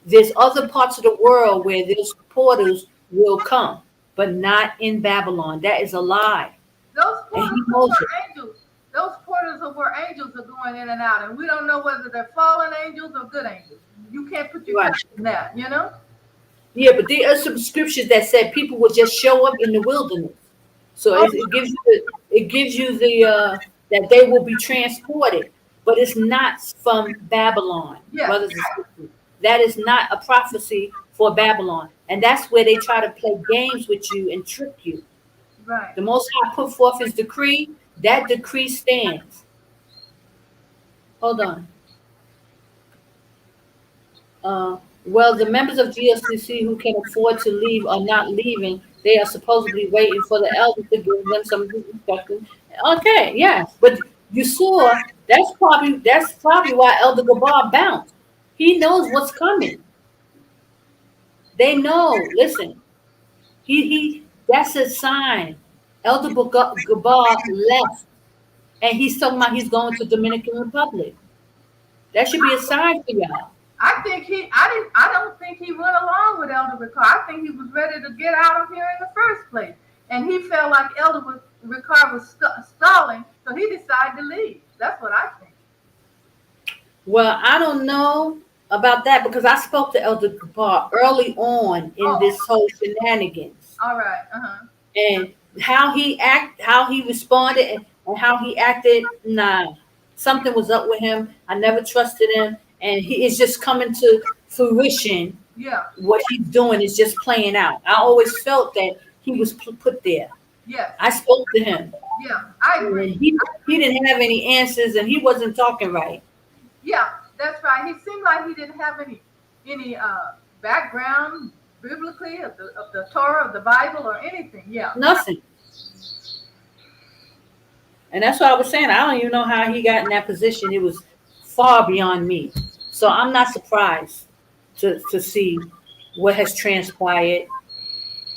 There's other parts of the world where those portals will come, but not in Babylon. That is a lie. Those portals are angels. Those portals are where angels are going in and out, and we don't know whether they're fallen angels or good angels. You can't put your trust in that, you know? Yeah, but there are some scriptures that said people will just show up in the wilderness. So it gives you the that they will be transported, but it's not from Babylon, brothers and sisters. That is not a prophecy for Babylon, and that's where they try to play games with you and trick you. Right. The Most High put forth His decree. That decree stands. Hold on. Well, the members of GLCC who can afford to leave are not leaving. They are supposedly waiting for the elders to give them some instructions. Okay, yes, but you saw that's probably why Elder Gabar bounced. He knows what's coming. They know. Listen, he that's a sign. Elder Gabar left, and he's talking about he's going to Dominican Republic. That should be a sign for y'all. I don't think he went along with Elder Ricard. I think he was ready to get out of here in the first place. And he felt like Elder Ricard was stalling, so he decided to leave. That's what I think. Well, I don't know about that because I spoke to Elder Gabar early on in this whole shenanigans. All right. And how he responded and how he acted, nah. Something was up with him. I never trusted him. And he is just coming to fruition. Yeah. What he's doing is just playing out. I always felt that he was put there. Yeah. I spoke to him. Yeah, I agree. He didn't have any answers, and he wasn't talking right. Yeah, that's right. He seemed like he didn't have any background biblically of the Torah, of the Bible, or anything. Yeah. Nothing. And that's what I was saying. I don't even know how he got in that position. It was far beyond me. So I'm not surprised to see what has transpired.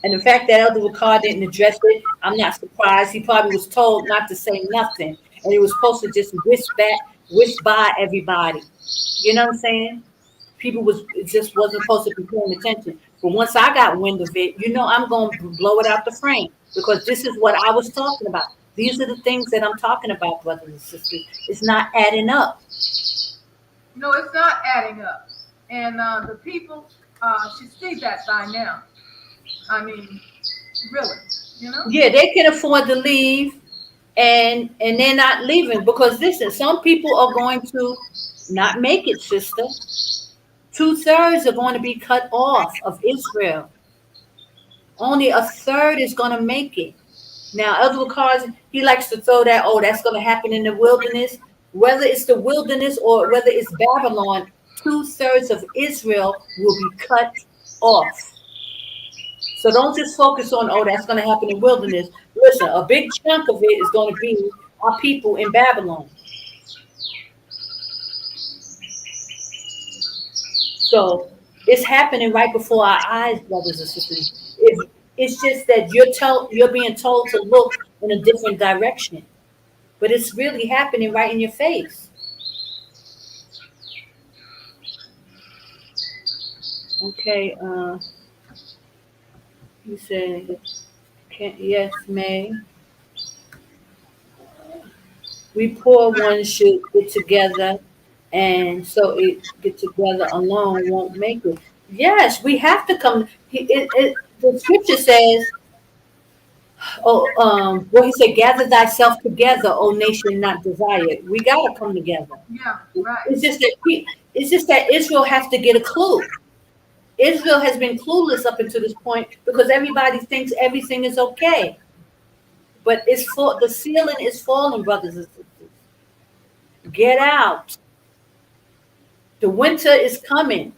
And the fact that Elder Ricard didn't address it, I'm not surprised. He probably was told not to say nothing. And he was supposed to just whisk by everybody. You know what I'm saying? People just wasn't supposed to be paying attention. But once I got wind of it, I'm going to blow it out the frame. Because this is what I was talking about. These are the things that I'm talking about, brothers and sisters. It's not adding up. No, it's not adding up. And the people should see that by now. I mean, really, Yeah, they can afford to leave, and they're not leaving because listen, some people are going to not make it, sister. 2/3 are going to be cut off of Israel. Only 1/3 is going to make it. Now, Elder Ricard, he likes to throw that, that's going to happen in the wilderness. Whether it's the wilderness or whether it's Babylon, 2/3 of Israel will be cut off. So don't just focus on, that's going to happen in wilderness. Listen, a big chunk of it is going to be our people in Babylon. So it's happening right before our eyes, brothers and sisters. It's just that you're being told to look in a different direction. But it's really happening right in your face. Okay. You said, yes, May. We poor ones should get together, and so it get together alone won't make it. Yes, we have to come. The scripture says, "Oh, well, he said, gather thyself together, O nation not desired." We gotta come together. Yeah, right. It's just that Israel has to get a clue. Israel has been clueless up until this point because everybody thinks everything is okay. But the ceiling is falling, brothers and sisters. Get out. The winter is coming.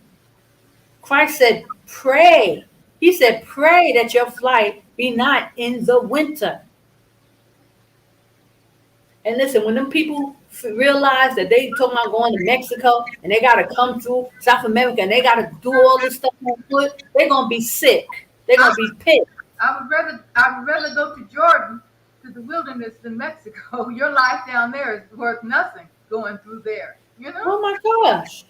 Christ said, pray. He said, pray that your flight be not in the winter. And listen, when them people realize that they talking about going to Mexico and they got to come through South America and they got to do all this stuff on foot, they're going to be sick. They're going to be pissed. I would rather go to Jordan, to the wilderness, than Mexico. Your life down there is worth nothing going through there. You know? Oh my gosh.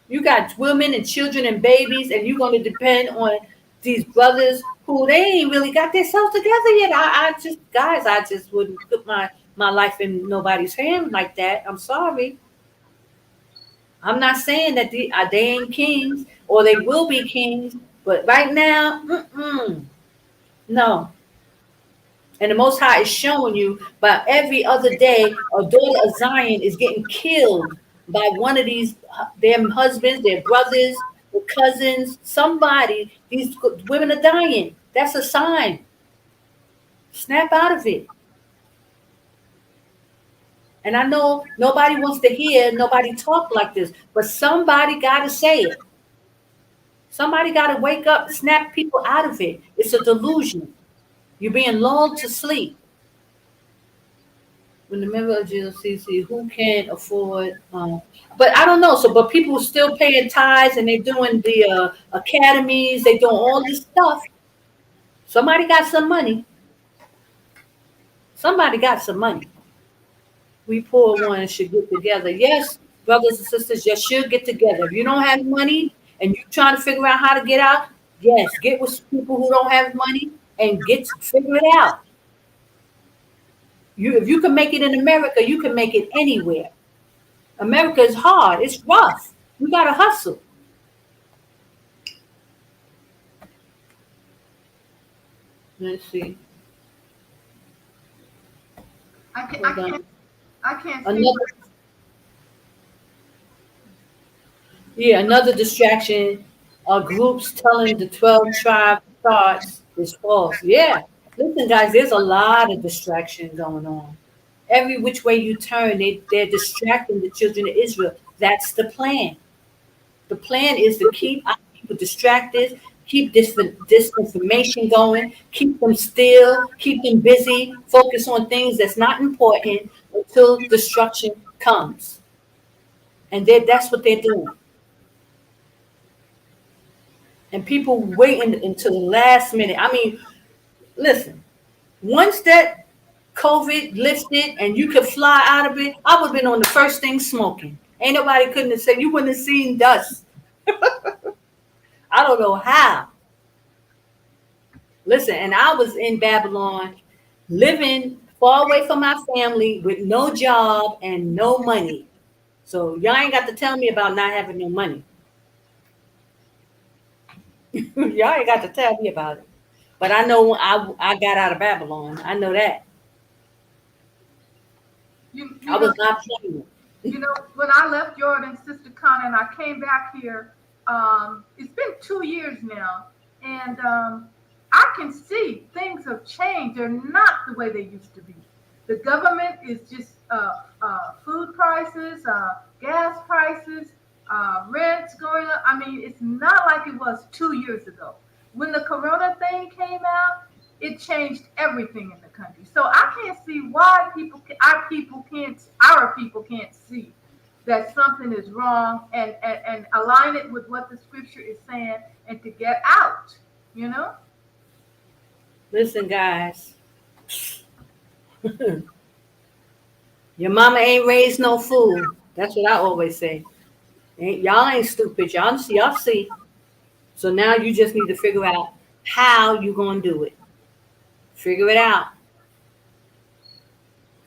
You got women and children and babies, and you're going to depend on these brothers who they ain't really got themselves together yet. I just wouldn't put my life in nobody's hand like that. I'm sorry. I'm not saying that they ain't kings or they will be kings, but right now, no. And the Most High is showing you by every other day, a daughter of Zion is getting killed by one of these, their husbands, their brothers, their cousins, somebody. These women are dying. That's a sign. Snap out of it. And I know nobody wants to hear nobody talk like this, but somebody got to say it. Somebody got to wake up, snap people out of it. It's a delusion. You're being lulled to sleep. When the member of GLCC, who can afford? But I don't know. But people are still paying tithes, and they're doing the academies. They're doing all this stuff. Somebody got some money. Somebody got some money. We poor ones should get together. Yes, brothers and sisters, you should get together. If you don't have money and you're trying to figure out how to get out, yes, get with people who don't have money and figure it out. If you can make it in America, you can make it anywhere. America is hard. It's rough. We got to hustle. Let's see. I can't see. Another distraction. Groups telling the 12 tribe thoughts is false. Yeah. Listen, guys, there's a lot of distraction going on. Every which way you turn, they're distracting the children of Israel. That's the plan. The plan is to keep our people distracted, keep this disinformation going, keep them still, keep them busy, focus on things that's not important until destruction comes. And that's what they're doing. And people waiting until the last minute. I mean, listen, once that COVID lifted and you could fly out of it, I would have been on the first thing smoking. Ain't nobody couldn't have said, you wouldn't have seen dust. I don't know how. Listen, and I was in Babylon, living far away from my family with no job and no money. So y'all ain't got to tell me about not having no money. Y'all ain't got to tell me about it. But I know I got out of Babylon. I know that. I was not playing. When I left Jordan, Sister Connor, and I came back here, it's been 2 years now, and I can see things have changed. They're not the way they used to be. The government is just food prices, gas prices, rents going up. I mean, it's not like it was 2 years ago. When the corona thing came out, it changed everything in the country. So I can't see why our people can't see that something is wrong and align it with what the scripture is saying and to get out, Listen, guys. Your mama ain't raised no fool. That's what I always say. Y'all ain't stupid. Y'all see. So now you just need to figure out how you're going to do it. Figure it out.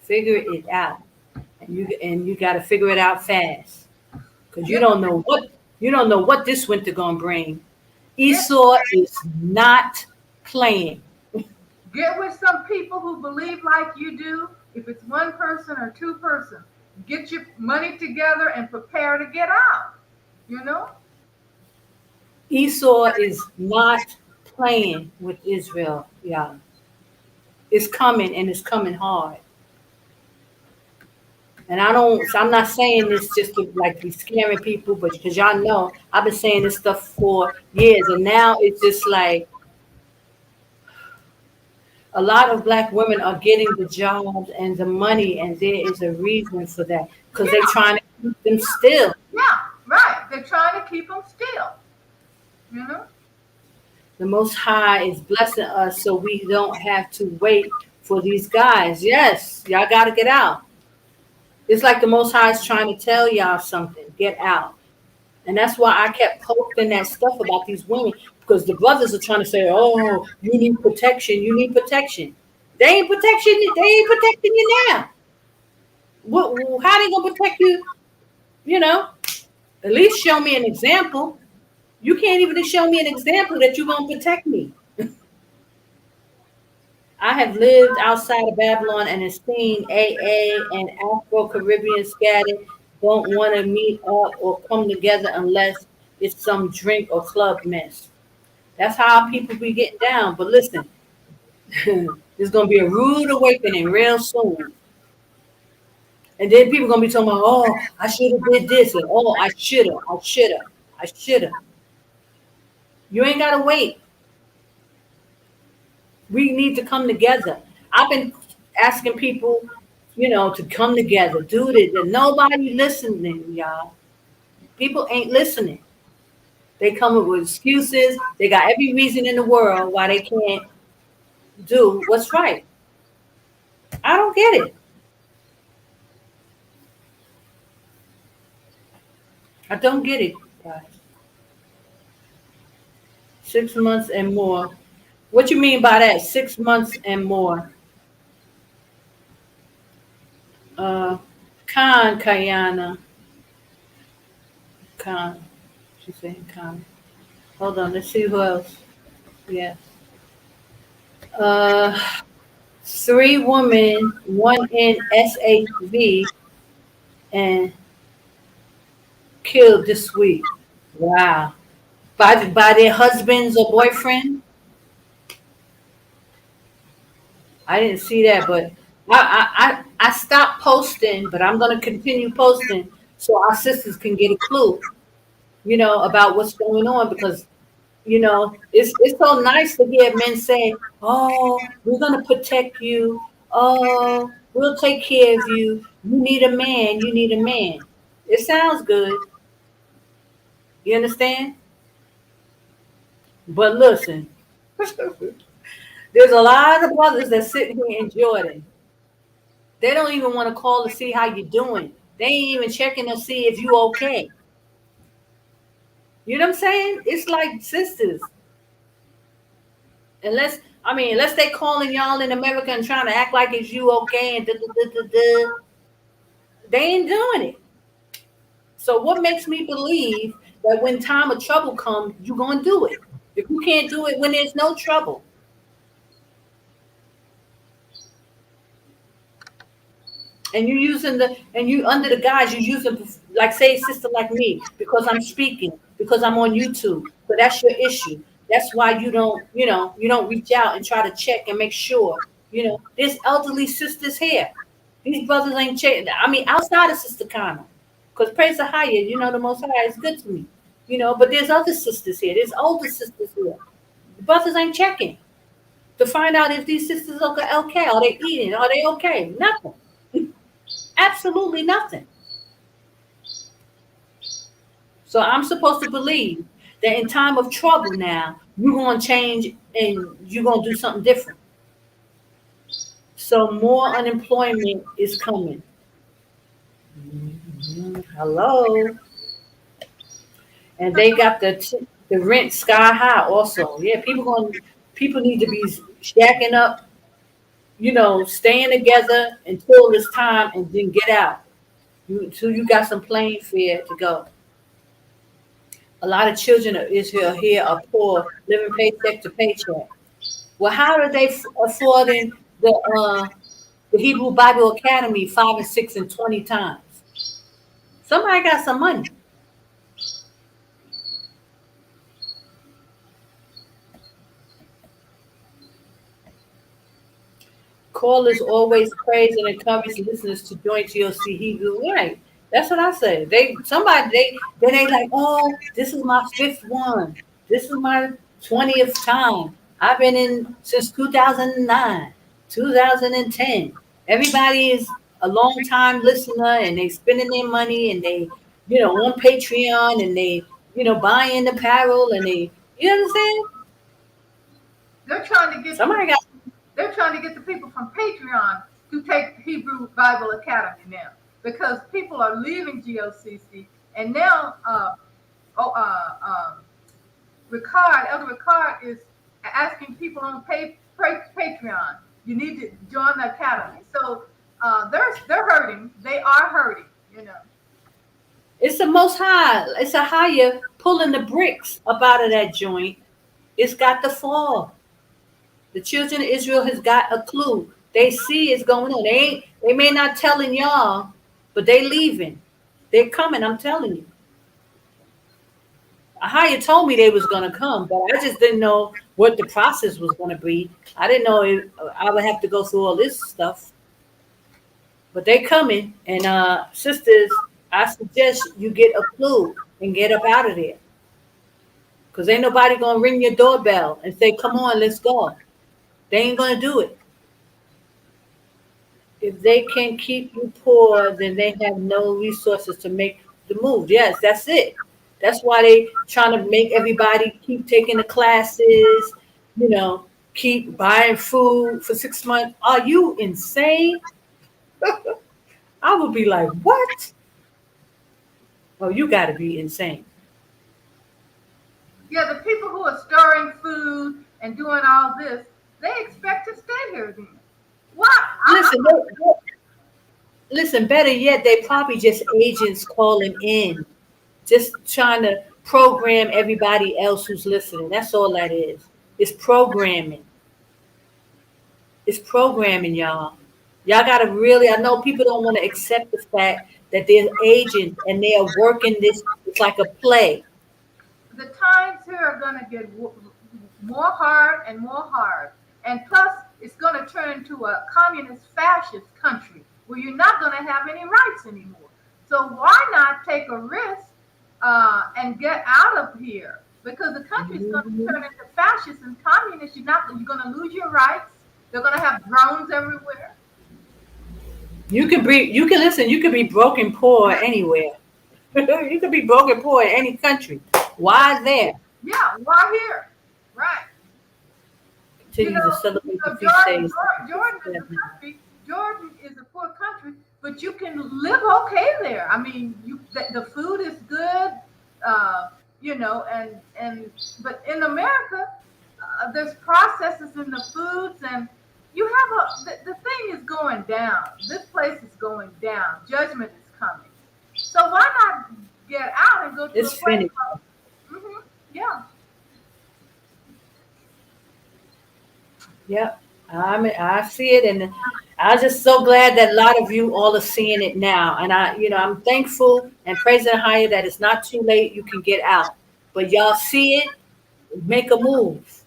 Figure it out. And you got to figure it out fast. Because you don't know what this winter going to bring. Esau is not playing. Get with some people who believe like you do. If it's one person or two persons, get your money together and prepare to get out. You know? Esau is not playing with Israel, y'all. It's coming, and it's coming hard. And I'm not saying this just to like be scaring people, but because y'all know I've been saying this stuff for years, and now it's just like a lot of black women are getting the jobs and the money, and there is a reason for that because they're trying to keep them still. Yeah, right. They're trying to keep them still. You know? The Most High is blessing us so we don't have to wait for these guys. Yes, y'all got to get out. It's like the Most High is trying to tell y'all something. Get out. And that's why I kept posting that stuff about these women, because the brothers are trying to say, oh, you need protection. You need protection. They ain't protecting you now. How they going to protect you? You know, at least show me an example. You can't even show me an example that you're going to protect me. I have lived outside of Babylon and have seen AA and Afro-Caribbean scattered don't want to meet up or come together unless it's some drink or club mess. That's how people be getting down. But listen, there's going to be a rude awakening real soon. And then people going to be talking about, oh, I should have did this. And, oh, I should have. You ain't got to wait. We need to come together. I've been asking people, to come together, do this. And nobody listening, y'all. People ain't listening. They come up with excuses. They got every reason in the world why they can't do what's right. I don't get it. I don't get it, guys. 6 months and more. What you mean by that? 6 months and more. Kayana. She's saying Khan. Hold on, let's see who else. Yes. 3 women, 1 in SAV, and killed this week. Wow. By their husbands or boyfriend? I didn't see that, but I stopped posting, but I'm going to continue posting so our sisters can get a clue, about what's going on, because, it's so nice to hear men say, oh, we're going to protect you. Oh, we'll take care of you. You need a man. You need a man. It sounds good. You understand? But listen, there's a lot of brothers that sit here in Jordan. They don't even want to call to see how you're doing. They ain't even checking to see if you okay. You know what I'm saying? It's like sisters. Unless they calling y'all in America and trying to act like it's you okay and they ain't doing it. So what makes me believe that when time of trouble comes, you're going to do it? If you can't do it when there's no trouble. And you under the guise, you're using, like, say, sister like me, because I'm speaking, because I'm on YouTube. So that's your issue. That's why you don't reach out and try to check and make sure, there's elderly sisters here. These brothers ain't checking. Outside of Sister Connor, because praise the AHAYAH, the Most High is good to me, but there's other sisters here. There's older sisters here. The brothers ain't checking to find out if these sisters are okay. Are they eating? Are they okay? Nothing. Absolutely nothing. So I'm supposed to believe that in time of trouble now, you're going to change and you're going to do something different. So more unemployment is coming. Hello. And they got the the rent sky high also. Yeah, people need to be shacking up, staying together until it's time and then get out. Until you got some plane fare to go. A lot of children of Israel here are poor, living paycheck to paycheck. Well, how are they affording the Hebrew Bible Academy 5 and 6 and 20 times? Somebody got some money. Callers always praise and encourage listeners to join GOC Hebrew. Right. That's what I say. They like, oh, this is my fifth one. This is my 20th time. I've been in since 2009, 2010. Everybody is a long time listener and they spending their money and they, on Patreon and they, buying apparel and they, you understand? They're trying to get Somebody got they're trying to get the people from Patreon to take Hebrew Bible Academy now because people are leaving GOCC and now Elder Ricard is asking people on Patreon. You need to join the academy. So they're hurting. They are hurting. It's the Most High. It's AHAYAH pulling the bricks up out of that joint. It's got to fall. The children of Israel has got a clue. They see it's going on. They may not telling y'all, but they leaving. They're coming. I'm telling you. AHAYAH told me they was gonna come, but I just didn't know what the process was gonna be. I didn't know I would have to go through all this stuff. But they coming, and sisters, I suggest you get a clue and get up out of there. Because ain't nobody going to ring your doorbell and say, come on, let's go. They ain't going to do it. If they can keep you poor, then they have no resources to make the move. Yes, that's it. That's why they trying to make everybody keep taking the classes, keep buying food for 6 months. Are you insane? I would be like, what? Oh, you got to be insane. Yeah, the people who are storing food and doing all this, they expect to stay here then. What? Listen, better yet, they probably just agents calling in, just trying to program everybody else who's listening. That's all that is. It's programming. It's programming, y'all. Y'all got to really, I know people don't want to accept the fact that they're agents and they are working this, it's like a play. The times here are going to get more hard and more hard. And plus, it's going to turn into a communist fascist country where you're not going to have any rights anymore. So why not take a risk and get out of here? Because the country is going to turn into fascist and communist. You're going to lose your rights. They're going to have drones everywhere. You can be broken poor anywhere. You could be broken poor in any country. Why there? Yeah, why here? Right. Continue to celebrate the feast days. Jordan is a country. Jordan is a poor country, but you can live okay there. I mean, the food is good, but in America, there's processes in the foods, and you have the thing is going down. This place is going down. Judgment is coming. So why not get out and go to it's a place? Finished. Yeah. Yep. I see it, and I'm just so glad that a lot of you all are seeing it now. And I'm thankful and praising AHAYAH that it's not too late. You can get out, but y'all see it, make a move,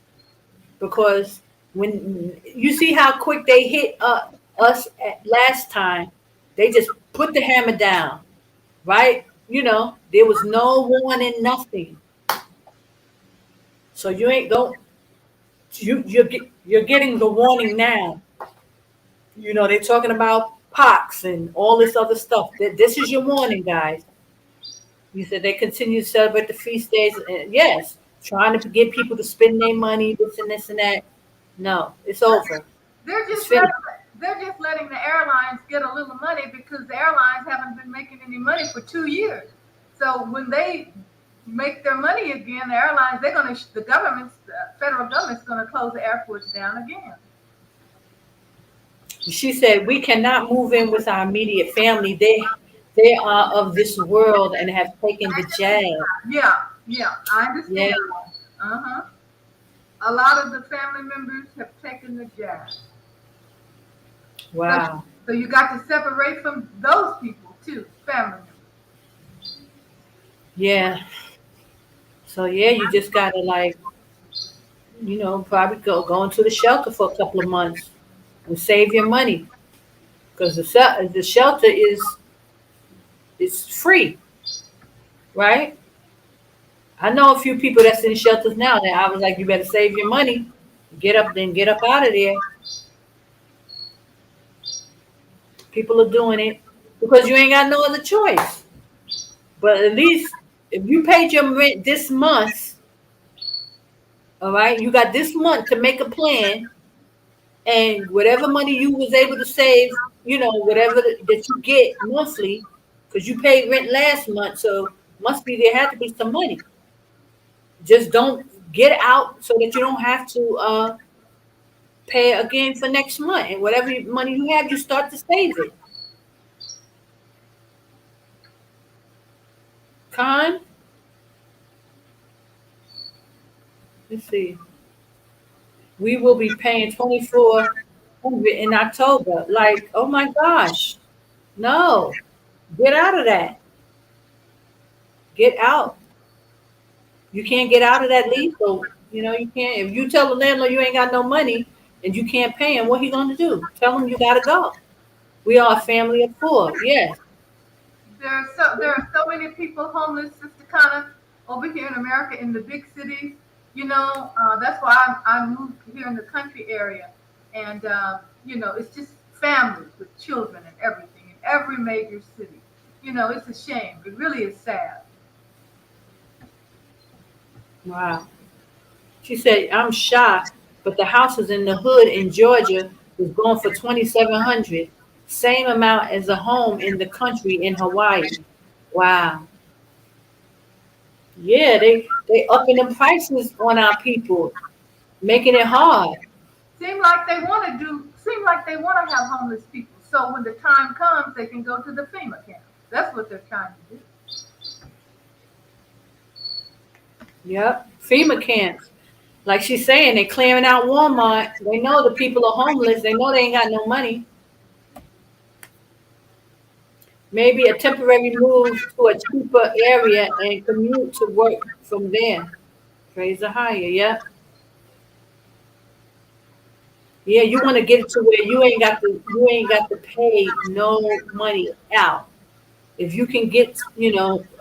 because when you see how quick they hit us last time, they just put the hammer down, right? There was no warning, nothing. So you're getting the warning now. They're talking about pox and all this other stuff. This is your warning, guys. You said they continue to celebrate the feast days. And yes, trying to get people to spend their money, this and this and that. No, it's over. They're just letting the airlines get a little money because the airlines haven't been making any money for 2 years. So when they make their money again, the airlines, the federal government's going to close the airports down again. She said, we cannot move in with our immediate family. They are of this world and have taken the jab. Yeah, I understand. Yeah. Uh-huh. A lot of the family members have taken the jab. Wow. So you got to separate from those people too, family members. Yeah. So yeah, you just gotta probably go into the shelter for a couple of months and save your money, because the shelter is free, right? I know a few people that's in shelters now that I was like, you better save your money, get up out of there. People are doing it because you ain't got no other choice. But at least if you paid your rent this month, all right, you got this month to make a plan, and whatever money you was able to save, whatever that you get monthly, because you paid rent last month, so there had to be some money. Just don't get out so that you don't have to pay again for next month. And whatever money you have, you start to save it. Con? Let's see. We will be paying $2,400 in October. Like, oh my gosh. No. Get out of that. Get out. You can't get out of that lease. So, you can't. If you tell the landlord you ain't got no money and you can't pay him, what he going to do? Tell him you got to go. We are a family of 4. Yes. There are so many people homeless, Sister Connor, over here in America, in the big cities. That's why I moved here in the country area. And, it's just families with children and everything in every major city. It's a shame. It really is sad. Wow. She said, I'm shocked, but the houses in the hood in Georgia was going for $2,700, same amount as a home in the country in Hawaii. Wow. Yeah, they upping the prices on our people, making it hard. Seem like they want to have homeless people. So when the time comes, they can go to the FEMA camp. That's what they're trying to do. Yep, FEMA camps. Like she's saying, they're clearing out Walmart. They know the people are homeless. They know they ain't got no money. Maybe a temporary move to a cheaper area and commute to work from there. Praise AHAYAH, yeah. Yeah, you want to get it to where you ain't got to pay no money out. If you can get,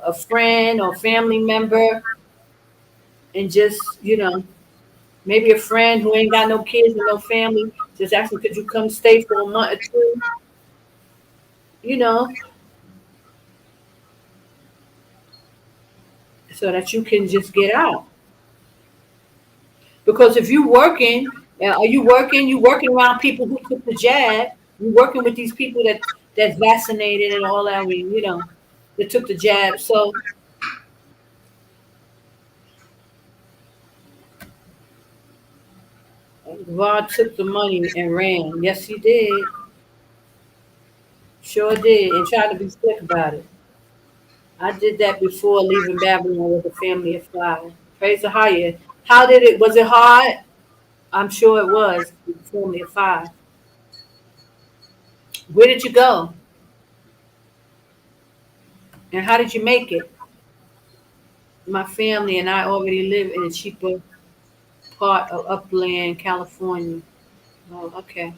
a friend or family member, and just, maybe a friend who ain't got no kids and no family, just ask them, could you come stay for a month or two? So that you can just get out. Because if you working, you working around people who took the jab, you working with these people that's vaccinated and all that, that took the jab. So God took the money and ran. Yes, he did. Sure did. And tried to be slick about it. I did that before leaving Babylon with a family of 5. Praise AHAYAH. How did it? Was it hard? I'm sure it was. With a family of 5. Where did you go? And how did you make it? My family and I already live in a cheaper part of Upland, California. Oh, okay.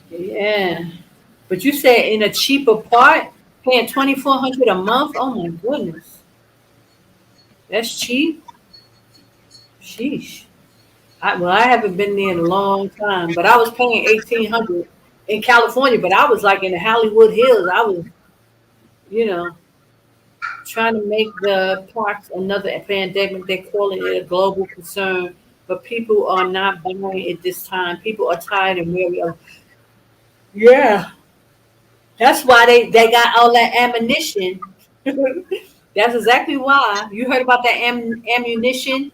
Yeah. But you said in a cheaper part, paying $2,400 a month? Oh my goodness. That's cheap. Sheesh. I haven't been there in a long time, but I was paying $1,800 in California, but I was like in the Hollywood Hills. I was, trying to make the parks another pandemic. They're calling it a global concern, but people are not buying it this time. People are tired and weary of, yeah. That's why they got all that ammunition. That's exactly why. You heard about that ammunition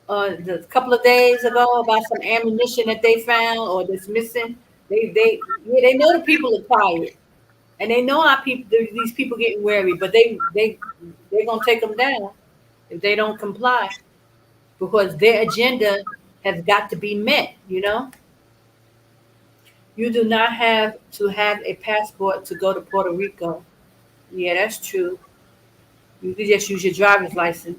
a couple of days ago about some ammunition that they found or that's missing. They know the people are tired and they know how these people getting wary, but they're gonna take them down if they don't comply because their agenda has got to be met. You do not have to have a passport to go to Puerto Rico. Yeah, that's true. You can just use your driver's license.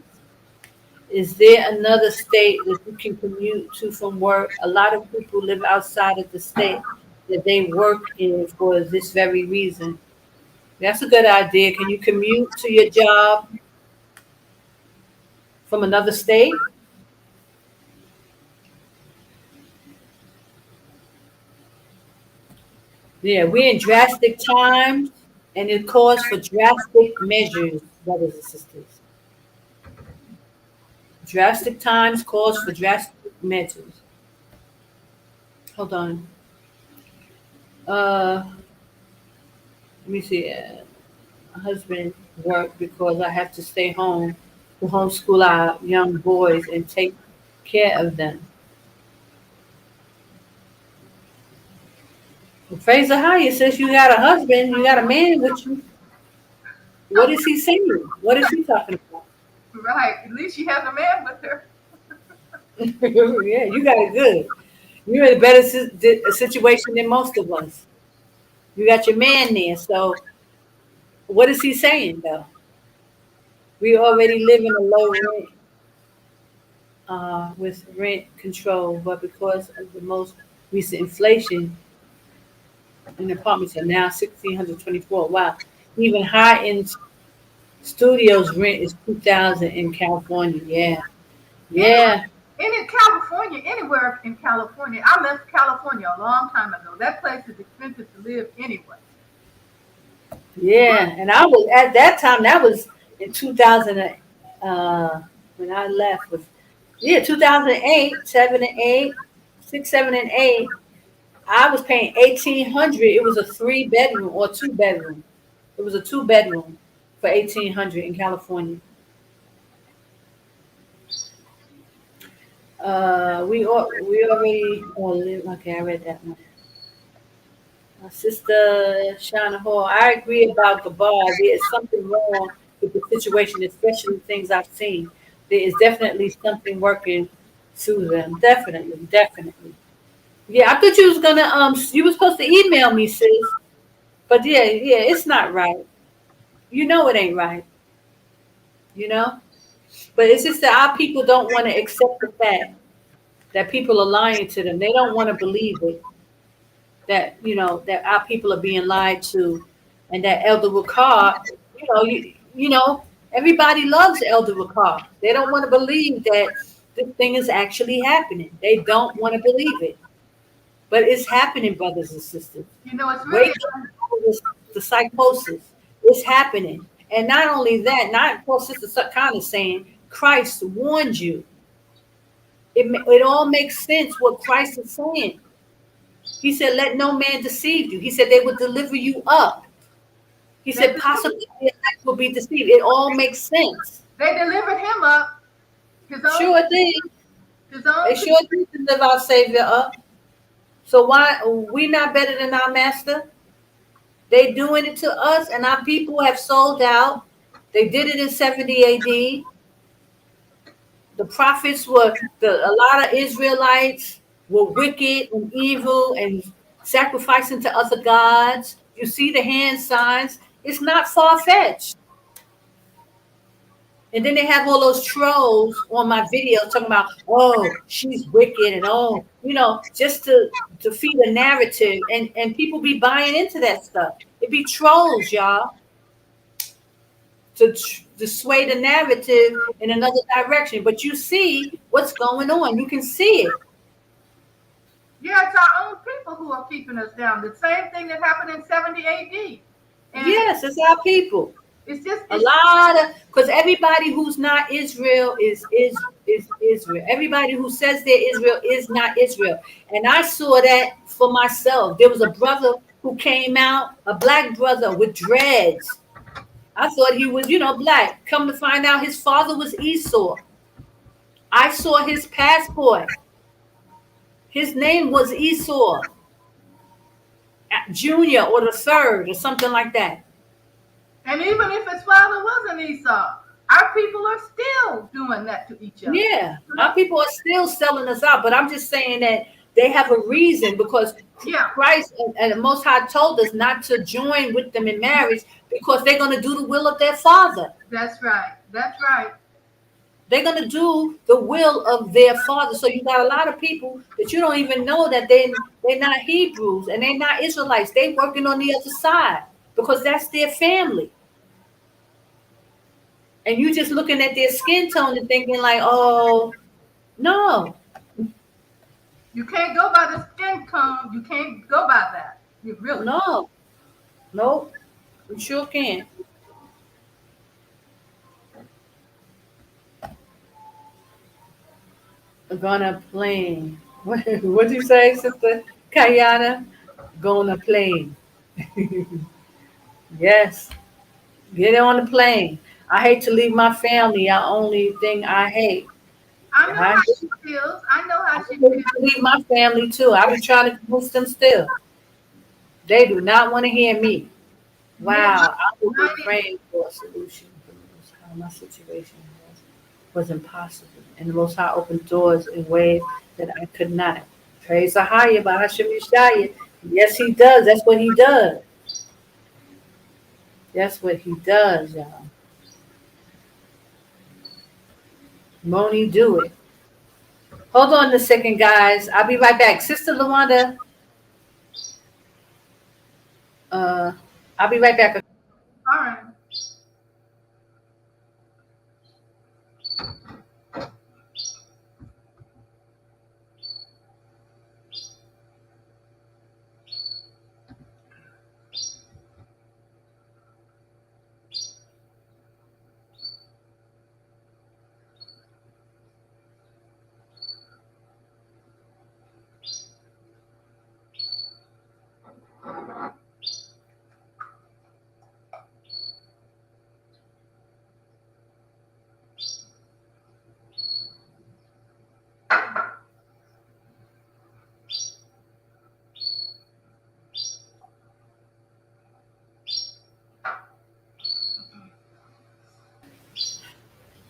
Is there another state that you can commute to from work? A lot of people live outside of the state that they work in for this very reason. That's a good idea. Can you commute to your job from another state? Yeah, we're in drastic times and it calls for drastic measures, brothers and sisters. Drastic times calls for drastic measures. Hold on. Let me see. My husband work because I have to stay home to homeschool our young boys and take care of them. Well, praise the highest. Says you got a husband, you got a man with you. What is he saying? What is he talking about? Right. At least she has a man with her. Yeah, you got it good. You're in a better situation than most of us. You got your man there. So what is he saying though? We already live in a low rent with rent control, but because of the most recent inflation, and apartments are now 1,624. Wow, even high end studios rent is 2,000 in California. Yeah, yeah, And in California, anywhere in California, I left California a long time ago. That place is expensive to live anyway. yeah. And I was at that time. That was in 2000. When I left was 2008, 7 and 8, 6, 7 and 8. I was paying 1,800. It was a 3-bedroom or 2-bedroom. It was a 2-bedroom for 1,800 in California. We already live. Okay, I read that one. My sister Shana Hall. I agree about Gabar. There is something wrong with the situation, especially things I've seen. There is definitely something working to them. Definitely, definitely. Yeah, I thought you was gonna you was supposed to email me, sis. But yeah, it's not right. You know it ain't right. You know? But it's just that our people don't want to accept the fact that people are lying to them. They don't want to believe it. That that our people are being lied to, and that Elder Ricard, everybody loves Elder Ricard. They don't want to believe that this thing is actually happening. They don't want to believe it, but it's happening, brothers and sisters. It's really Wake up to the psychosis. It's happening, and not only that, not poor sister kind of saying Christ warned you. It all makes sense what Christ is saying. He said, let no man deceive you. He said they would deliver you up. He said possibly the elect will be deceived. It all makes sense. They delivered him up. Sure did. They sure did deliver our Savior up. So why we not better than our master? They doing it to us, and our people have sold out. They did it in 70 AD. The prophets a lot of Israelites were wicked and evil and sacrificing to other gods. You see the hand signs. It's not far-fetched. And then they have all those trolls on my videos talking about, oh, she's wicked and just to feed a narrative. And people be buying into that stuff. It be trolls, y'all. To sway the narrative in another direction. But you see what's going on. You can see it. Yeah, it's our own people who are keeping us down. The same thing that happened in 70 AD. And yes, it's our people. It's just a lot of, because everybody who's not Israel is Israel. Everybody who says they're Israel is not Israel. And I saw that for myself. There was a brother who came out, a black brother with dreads. I thought he was, black. Come to find out his father was Esau. I saw his passport. His name was Esau Junior or the third or something like that. And even if his father wasn't Esau, our people are still doing that to each other. Yeah, our people are still selling us out. But I'm just saying that they have a reason, because Christ and the Most High told us not to join with them in marriage, because they're going to do the will of their father. That's right. That's right. They're going to do the will of their father. So you got a lot of people that you don't even know that they're not Hebrews and they're not Israelites. They're working on the other side because that's their family. And you just looking at their skin tone and thinking like, oh, no. You can't go by the skin tone. You can't go by that. You really No. Nope. You sure can. Gonna plane. What'd you say, Sister Kayana? Gonna plane. Yes. Get on the plane. I hate to leave my family. The only thing I hate. I know how she feels. I know how she feels. Leave my family too. I be trying to convince them still. They do not want to hear me. Wow. I will be praying for a solution. My situation was impossible. And the Most High opened doors in ways that I could not. Praise AHAYAH by Yashaya. Yes, he does. That's what he does. That's what he does, y'all. Moni, do it. Hold on a second, guys. I'll be right back. Sister Lawanda, I'll be right back. All right.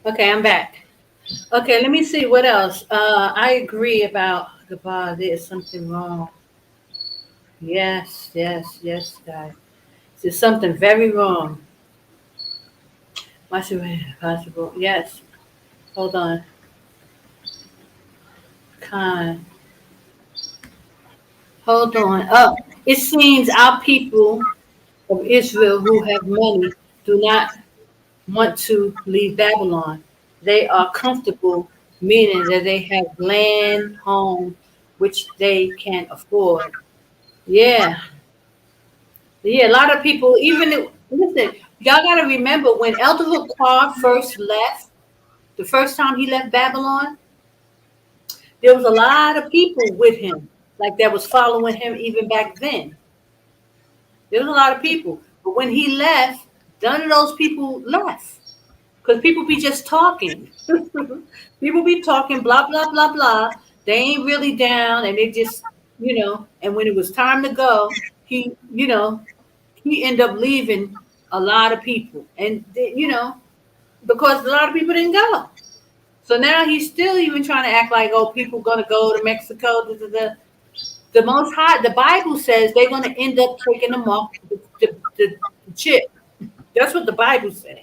Okay, I'm back. Okay, let me see what else. I agree about the bar. There's something wrong. Yes, guys. There's something very wrong. What's it possible? Yes. Hold on. Con. Hold on. Oh, it seems our people of Israel who have money do not want to leave Babylon. They are comfortable, meaning that they have land, home, which they can afford. Yeah. Yeah, a lot of people, listen, y'all got to remember when Elder Carb first left, the first time he left Babylon, there was a lot of people with him, like that was following him even back then. There was a lot of people. But when he left, none of those people left. Because people be just talking. People be talking, blah, blah, blah, blah. They ain't really down, and they just, and when it was time to go, he ended up leaving a lot of people. And, because a lot of people didn't go. So now he's still even trying to act like, oh, people going to go to Mexico. The Most High, the Bible says they're going to end up taking them off the chip. That's what the Bible says.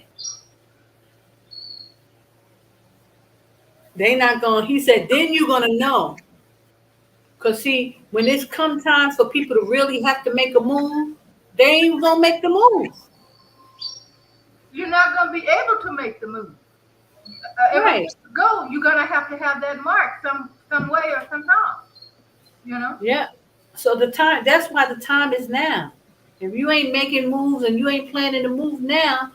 They not going, he said, then you're going to know. Because see, when it's come time for people to really have to make a move, they ain't going to make the move. You're not going to be able to make the move. Right. Go, you're going to have that mark some way or somehow. Yeah. So that's why the time is now. If you ain't making moves and you ain't planning to move now,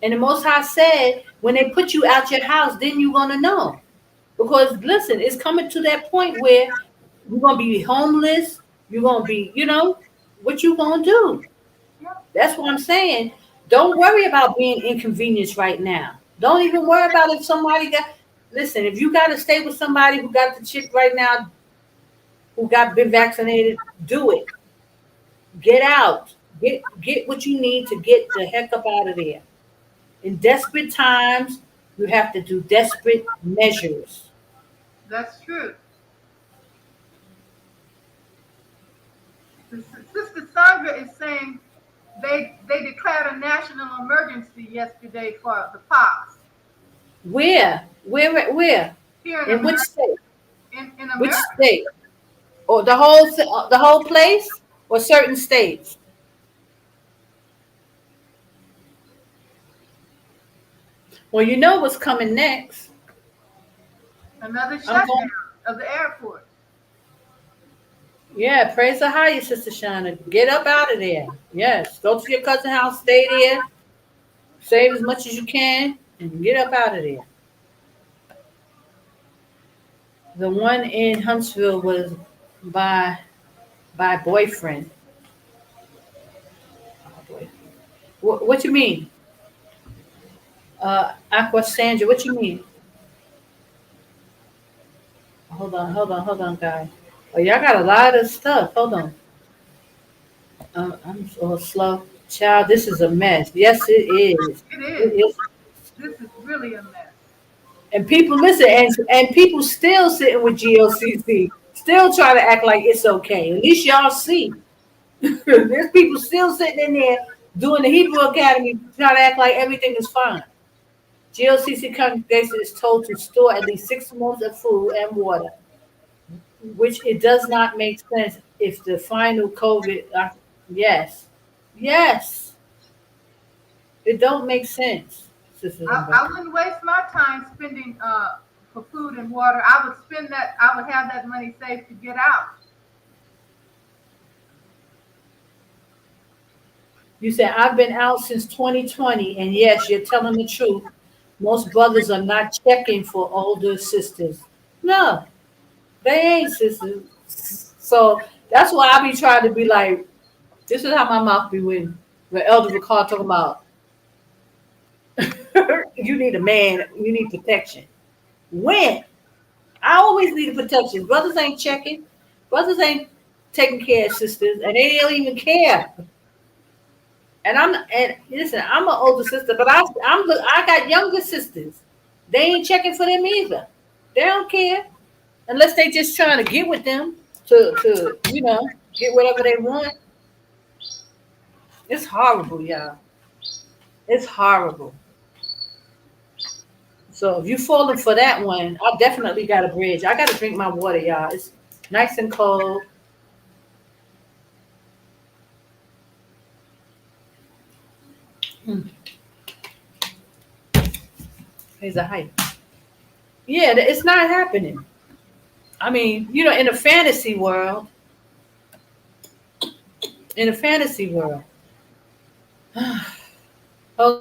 and the Most High said, when they put you out your house, then you're going to know. Because listen, it's coming to that point where you're going to be homeless. You're gonna be, what you gonna do? Yeah, That's what I'm saying. Don't worry about being inconvenienced right now. Don't even worry about if somebody got. Listen, if you got to stay with somebody who got the chip right now, who got been vaccinated, do it. Get out. Get what you need to get the heck up out of there. In desperate times, you have to do desperate measures. that's true. Sister Sandra is saying they declared a national emergency yesterday for the pox Where? Where? here in In which America. state? In Which America, state? Or the whole place? Or certain states? Well, you know what's coming next. another I'm shutdown going. of the airport. Yeah, praise the highest, Sister Shana. Get up out of there. Yes, go to your cousin's house, stay there, save as much as you can, and get up out of there. The one in Huntsville was by boyfriend. What you mean? Aqua Sandra, what you mean? Hold on, guys. Oh, y'all got a lot of stuff. Hold on. I'm so slow. Child, this is a mess. Yes, it is. It It is. is. This is really a mess. And people listen, and people still sitting with GOCC, still trying to act like it's okay. At least y'all see. There's people still sitting in there doing the Hebrew Academy, trying to act like everything is fine. GOCC congregation is told to store at least 6 months of food and water, which it does not make sense if the final COVID. Yes, yes, it don't make sense, sisters and I brothers. wouldn't waste my time spending for food and water. I would spend that. I would have that money saved to get out. You said I've been out since 2020, and yes, you're telling the truth. Most brothers are not checking for older sisters. No, they ain't sisters. So that's why I be trying to be like, this is how my mouth be when Elder Ricard talking about you need a man, you need protection. When? I always need protection. Brothers ain't checking. Brothers ain't taking care of sisters, and they don't even care. And listen, I'm an older sister, but I got younger sisters. They ain't checking for them either. They don't care unless they just trying to get with them to get whatever they want. It's horrible, y'all. It's horrible. So if you falling for that one, I definitely got a bridge. I got to drink my water, y'all. It's nice and cold. Mm, Here's a hype. Yeah, it's not happening. I mean, in a fantasy world, in a fantasy world. Oh,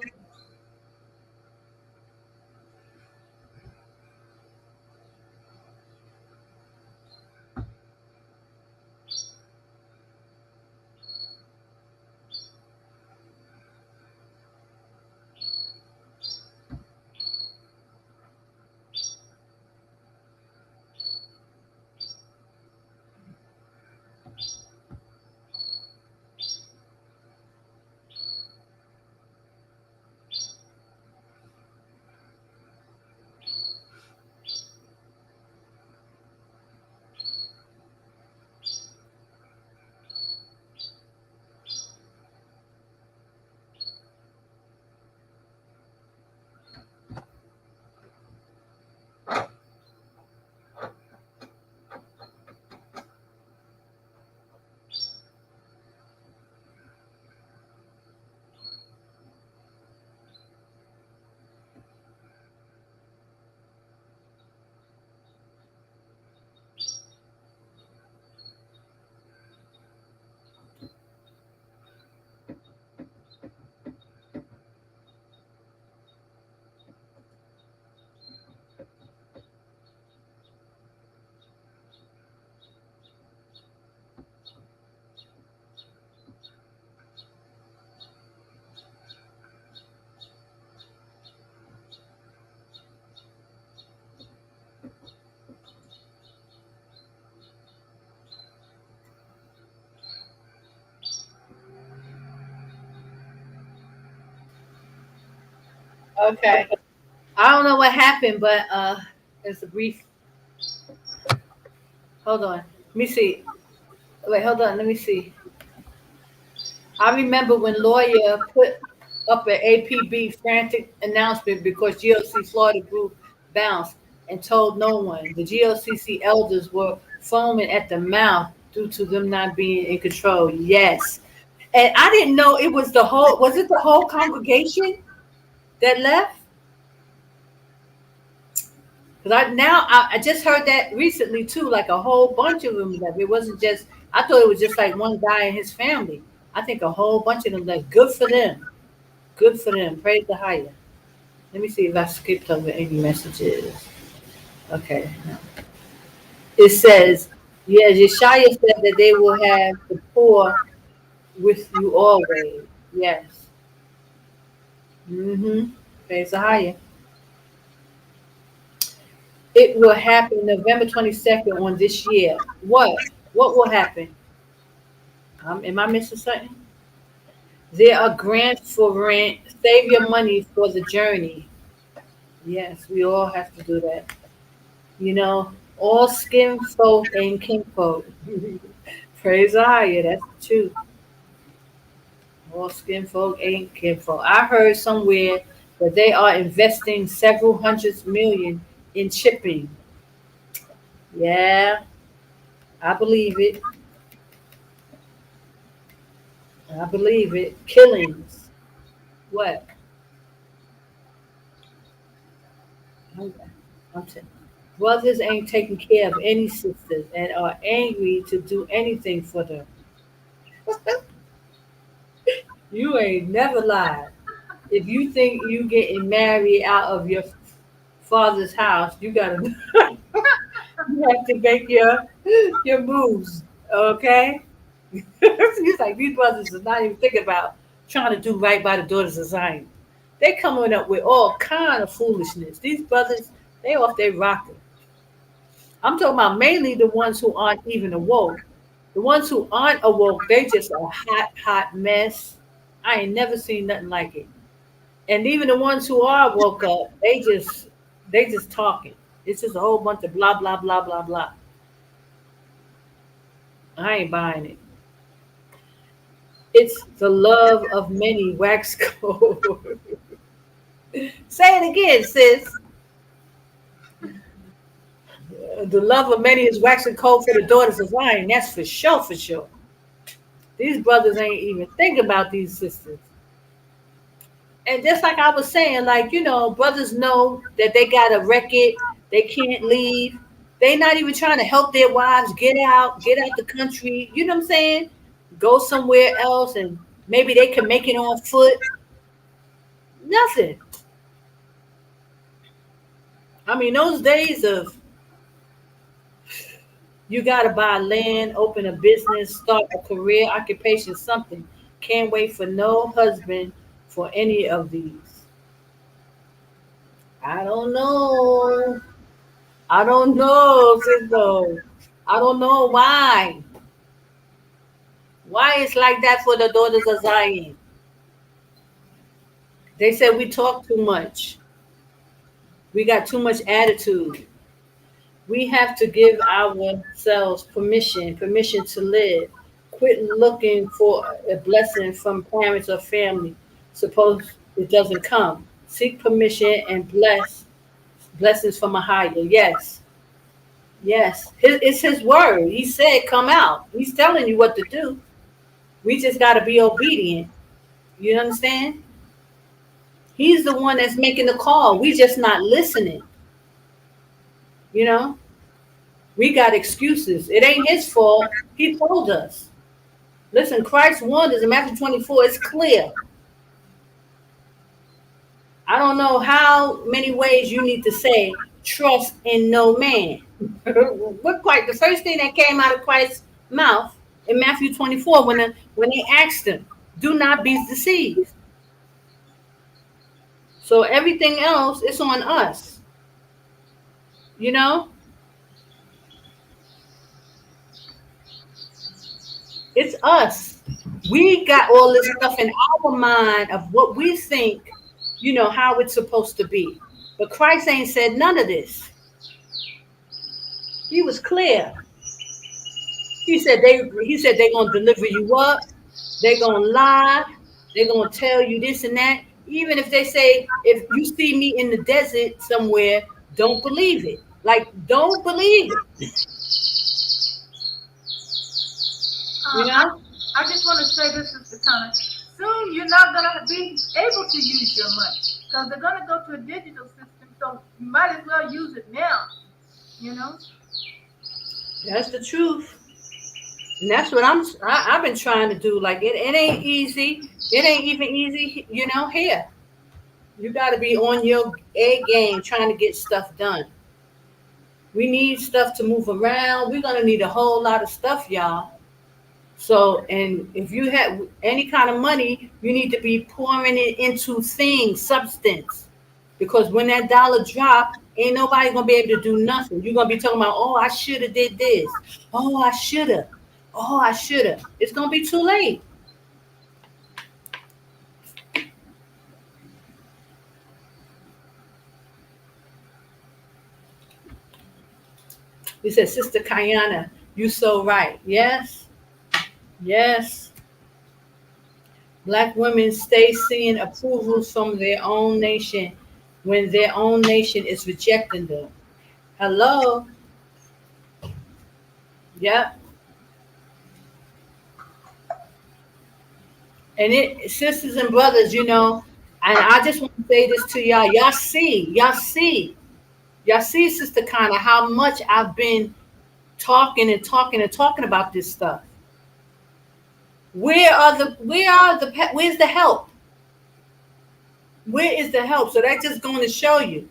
Okay. I don't know what happened, but it's a brief. Hold on. Let me see. Wait, hold on. Let me see. I remember when lawyer put up an APB frantic announcement because GOC Florida group bounced and told no one. The GOCC elders were foaming at the mouth due to them not being in control. Yes. And I didn't know it was the whole, was it the whole congregation that left? Because I just heard that recently too, like a whole bunch of them left. It wasn't just, I thought it was just like one guy and his family. I think a whole bunch of them left. Good for them. Good for them. Praise the higher. Let me see if I skipped over any messages. Okay. No. It says, yeah, Yashaya said that they will have the poor with you always. Yes. Mm-hmm. Praise the higher. It will happen November 22nd on this year. What? What will happen? Am I missing something? There are grants for rent. Save your money for the journey. Yes, we all have to do that. You know, all skin folk and kinfolk. Praise higher, that's the truth. All skin folk ain't kinfolk. I heard somewhere that they are investing several hundreds million in chipping. Yeah, I believe it. I believe it. Killings. What? I'm, I'm telling brothers ain't taking care of any sisters and are angry to do anything for them. You ain't never lied. If you think you getting married out of your father's house, you gotta you have to make your moves, okay? It's like these brothers is not even thinking about trying to do right by the daughters of Zion. They coming up with all kind of foolishness. These brothers, they off their rocker. I'm talking about mainly the ones who aren't even awoke. The ones who aren't awoke, they just a hot mess. I ain't never seen nothing like it. And even the ones who are woke up, they just talking. It's just a whole bunch of blah blah blah blah blah. I ain't buying it. It's the love of many wax cold. Say it again, sis. The love of many is waxing cold for the daughters of Zion. That's for sure, for sure. These brothers ain't even thinking about these sisters. And just like I was saying, like, brothers know that they got a record, they can't leave. They not even trying to help their wives get out the country. You know what I'm saying? Go somewhere else and maybe they can make it on foot. Nothing. I mean, those days of you got to buy land, open a business, start a career, occupation, something. Can't wait for no husband for any of these. I don't know. I don't know, Cisco. I don't know why. Why it's like that for the daughters of Zion? They said we talk too much. We got too much attitude. We have to give ourselves permission to live. Quit looking for a blessing from parents or family. Suppose it doesn't come. Seek permission and blessings from a higher. Yes. Yes. It's his word. He said, come out. He's telling you what to do. We just got to be obedient. You understand? He's the one that's making the call. We just not listening. You know? We got excuses. It ain't his fault. He told us. Listen, Christ warned us in Matthew 24. It's clear. I don't know how many ways you need to say trust in no man. The first thing that came out of Christ's mouth in Matthew 24 when they asked him, do not be deceived. So everything else is on us. You know? It's us. We got all this stuff in our mind of what we think how it's supposed to be. But Christ ain't said none of this. He was clear. He said they're gonna deliver you up, they're gonna lie, they're gonna tell you this and that. Even if they say, if you see me in the desert somewhere, don't believe it. Like, don't believe it. You know? I just want to say this, Sister Connor. Soon you're not going to be able to use your money because they're going to go to a digital system. So you might as well use it now. That's the truth. And that's what I've been trying to do. Like, it ain't easy. It ain't even easy, here. You got to be on your A game trying to get stuff done. We need stuff to move around. We're going to need a whole lot of stuff, y'all. So, and if you have any kind of money, you need to be pouring it into things, substance. Because when that dollar drop, ain't nobody going to be able to do nothing. You're going to be talking about, oh, I should have did this. Oh, I should have. Oh, I should have. It's going to be too late. He said, Sister Kayana, you so right. Yes. Yes. Black women stay seeing approvals from their own nation when their own nation is rejecting them. Hello? Yep. And sisters and brothers, and I just want to say this to y'all. Y'all see, Sister Connor, how much I've been talking about this stuff. Where's the help? Where is the help? So that's just going to show you.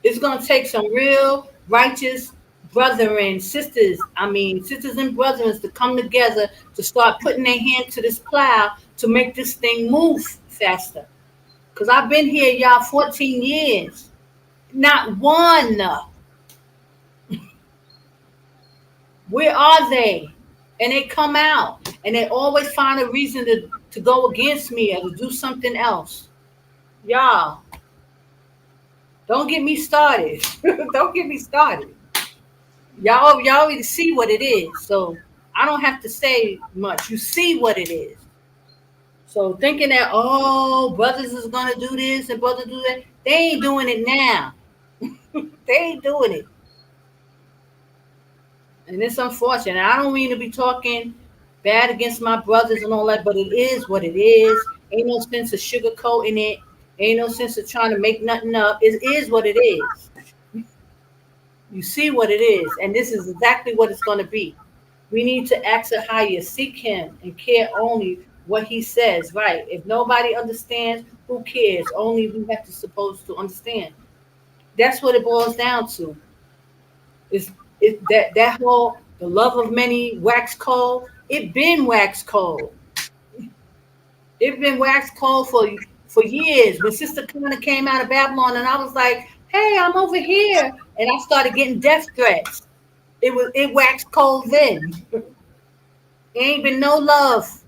It's going to take some real righteous sisters and brothers to come together to start putting their hand to this plow to make this thing move faster. Because I've been here, y'all, 14 years. Not one. Where are they? And they come out and they always find a reason to go against me or to do something else. Y'all, don't get me started. Don't get me started. Y'all already see what it is. So I don't have to say much. You see what it is. So thinking that, brothers is going to do this and brothers do that, they ain't doing it now. They ain't doing it. And it's unfortunate. I don't mean to be talking bad against my brothers and all that, but it is what it is. Ain't no sense of sugarcoating it. Ain't no sense of trying to make nothing up. It is what it is. You see what it is. And this is exactly what it's going to be. We need to ask AHAYAH, seek him, and care only what he says. Right. If nobody understands, who cares? Only we have to supposed to understand. That's what it boils down to. Is that whole the love of many wax cold? It been wax cold. It been wax cold for years. When Sister Connor came out of Babylon, and I was like, "Hey, I'm over here," and I started getting death threats. It waxed cold then. There ain't been no love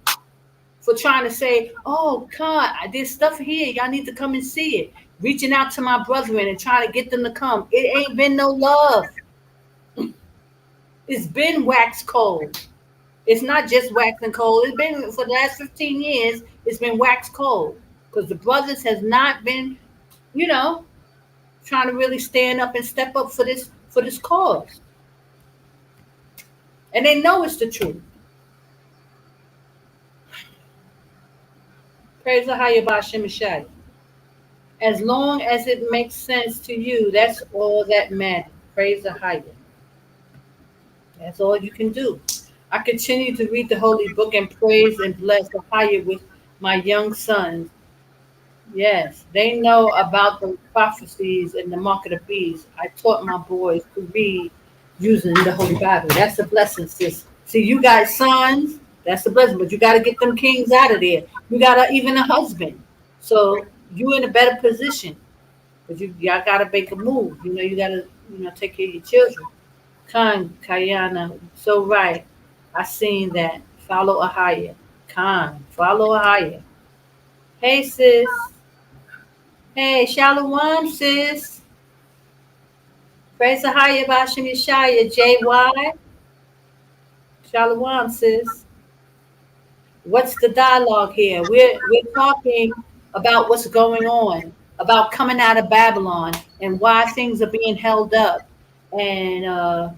for trying to say, "Oh God, there's stuff here. Y'all need to come and see it." Reaching out to my brethren and trying to get them to come. It ain't been no love. It's been wax cold. It's not just waxing cold. It's been for the last 15 years. It's been wax cold because the brothers has not been, trying to really stand up and step up for this cause. And they know it's the truth. Praise AHAYAH by Shimesani. As long as it makes sense to you, that's all that matters. Praise AHAYAH. That's all you can do. I continue to read the Holy Book and praise and bless AHAYAH with my young sons. Yes, they know about the prophecies and the mark of the beast. I taught my boys to read using the Holy Bible. That's a blessing, sis. See, you got sons, that's a blessing, but you got to get them kings out of there. You got even a husband. So you in a better position. But y'all got to make a move. You got to, take care of your children. Khan, Kayana, so right. I seen that. Follow AHAYAH. Khan, follow AHAYAH. Hey, sis. Hey, Shalom, sis. Praise the Hayah Bashim Yashaya, JY. Shalom, sis. What's the dialogue here? We're talking about what's going on, about coming out of Babylon and why things are being held up. And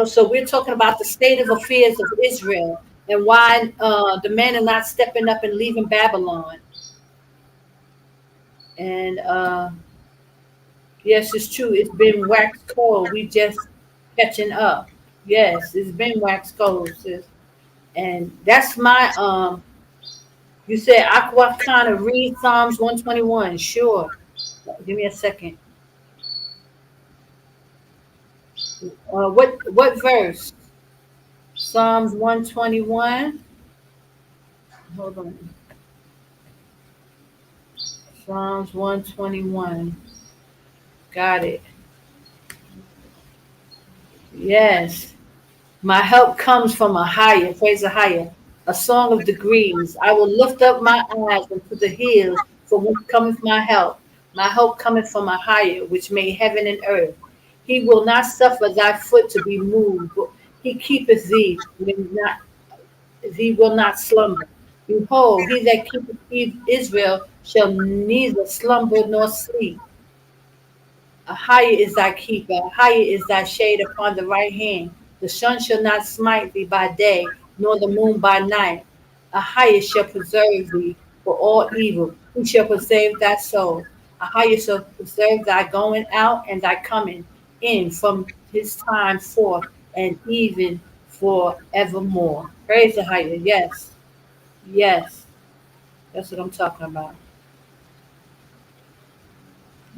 so we're talking about the state of affairs of Israel and why the men are not stepping up and leaving Babylon. And yes, it's true. It's been waxed cold. We just catching up. Yes, it's been waxed cold, sis. And that's my you said Aqua kind of read Psalms 121. Sure. Give me a second. What verse? Psalms 121. Hold on. Psalms 121. Got it. Yes. My help comes from AHAYAH. Praise AHAYAH. A song of degrees. I will lift up my eyes unto the hills, from whence cometh my help. My help cometh from AHAYAH, which made heaven and earth. He will not suffer thy foot to be moved. He keepeth thee when not he will not slumber. Behold, he that keepeth Israel shall neither slumber nor sleep. AHAYAH is thy keeper. AHAYAH is thy shade upon the right hand. The sun shall not smite thee by day, nor the moon by night. AHAYAH shall preserve thee for all evil. He shall preserve thy soul. AHAYAH shall preserve thy going out and thy coming in from his time forth and even forevermore. Praise AHAYAH. Yes. Yes. That's what I'm talking about.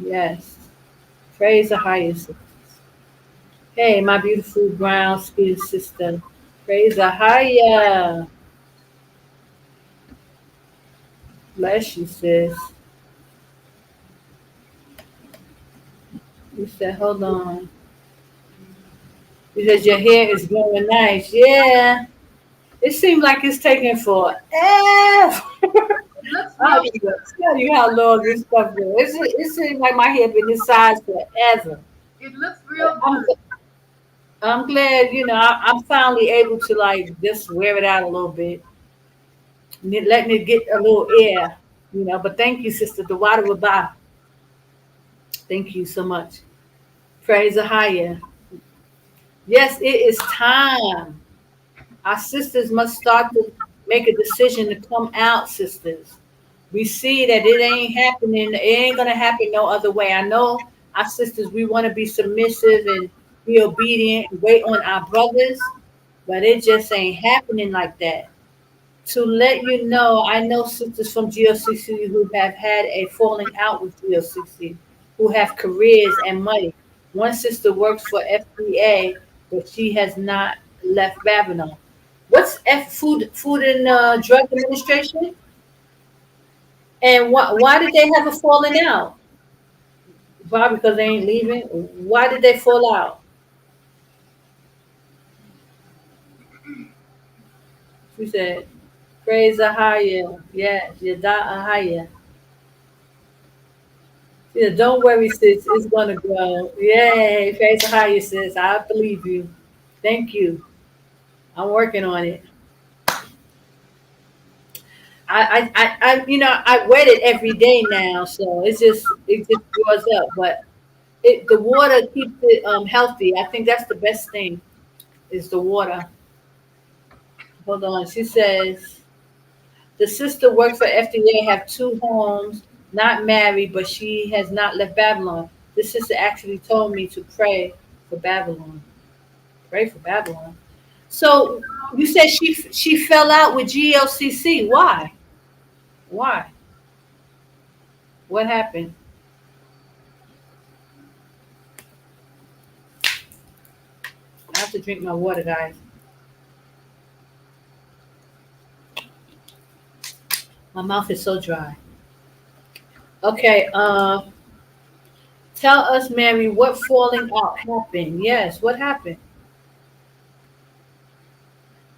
Yes. Praise AHAYAH. Hey, my beautiful brown skinned sister. Praise AHAYAH. Bless you, sis. You said, hold on. You said your hair is growing nice. Yeah. It seems like it's taking forever. It looks I'll real. tell you how long this stuff goes. It seems like my hair been this size forever. It looks But real good. I'm glad, I'm finally able to like just wear it out a little bit. Letting it get a little air. But thank you, sister. The water will buy. Thank you so much. Praise the higher. Yes, it is time. Our sisters must start to make a decision to come out, sisters. We see that it ain't happening. It ain't gonna happen no other way. I know our sisters. We want to be submissive and be obedient and wait on our brothers, but it just ain't happening like that. To let you know, I know sisters from GLCC who have had a falling out with GLCC, who have careers and money. One sister works for FDA, but she has not left Babylon. What's Food and Drug Administration? And why did they have a falling out? Why? Because they ain't leaving. Why did they fall out? She said, "Praise Ahaya." Yes, Yada Ahaya. Yeah, don't worry, sis. It's gonna grow. Yay! Praise Ahaya, sis. I believe you. Thank you. I'm working on it. I wet it every day now, so it just grows up. But the water keeps it healthy. I think that's the best thing is the water. Hold on. She says the sister works for FDA, have two homes, not married, but she has not left Babylon. This sister actually told me to pray for Babylon. Pray for Babylon. So you said she fell out with GLCC. Why? Why? What happened? I have to drink my water, guys. My mouth is so dry. Okay. Tell us, Mary, what falling out happened? Yes, what happened?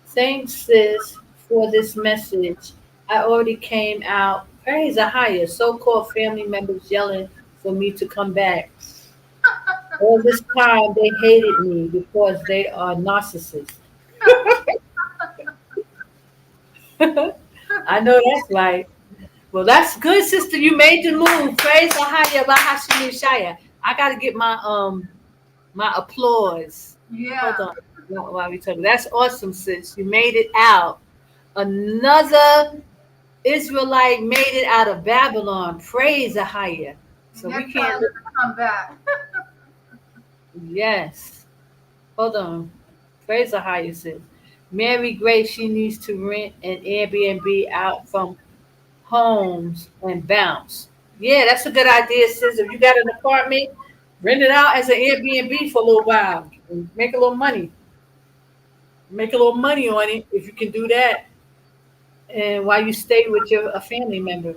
Thanks, sis, for this message. I already came out. Praise AHAYAH. So-called family members yelling for me to come back. All this time they hated me because they are narcissists. I know that's right. Well, that's good, sister. You made the move. Praise AHAYAH Yashaya. I gotta get my applause. Hold Yeah. on. While we talking. That's awesome, sis. You made it out. Another Israelite made it out of Babylon. Praise AHAYAH. So we They're can't telling look. them to come back. Yes. Hold on. Praise AHAYAH, sis. Mary Grace, she needs to rent an Airbnb out from homes and bounce. Yeah, that's a good idea, sis. If you got an apartment, rent it out as an Airbnb for a little while and make a little money. Make a little money on it if you can do that. And while you stay with your a family member.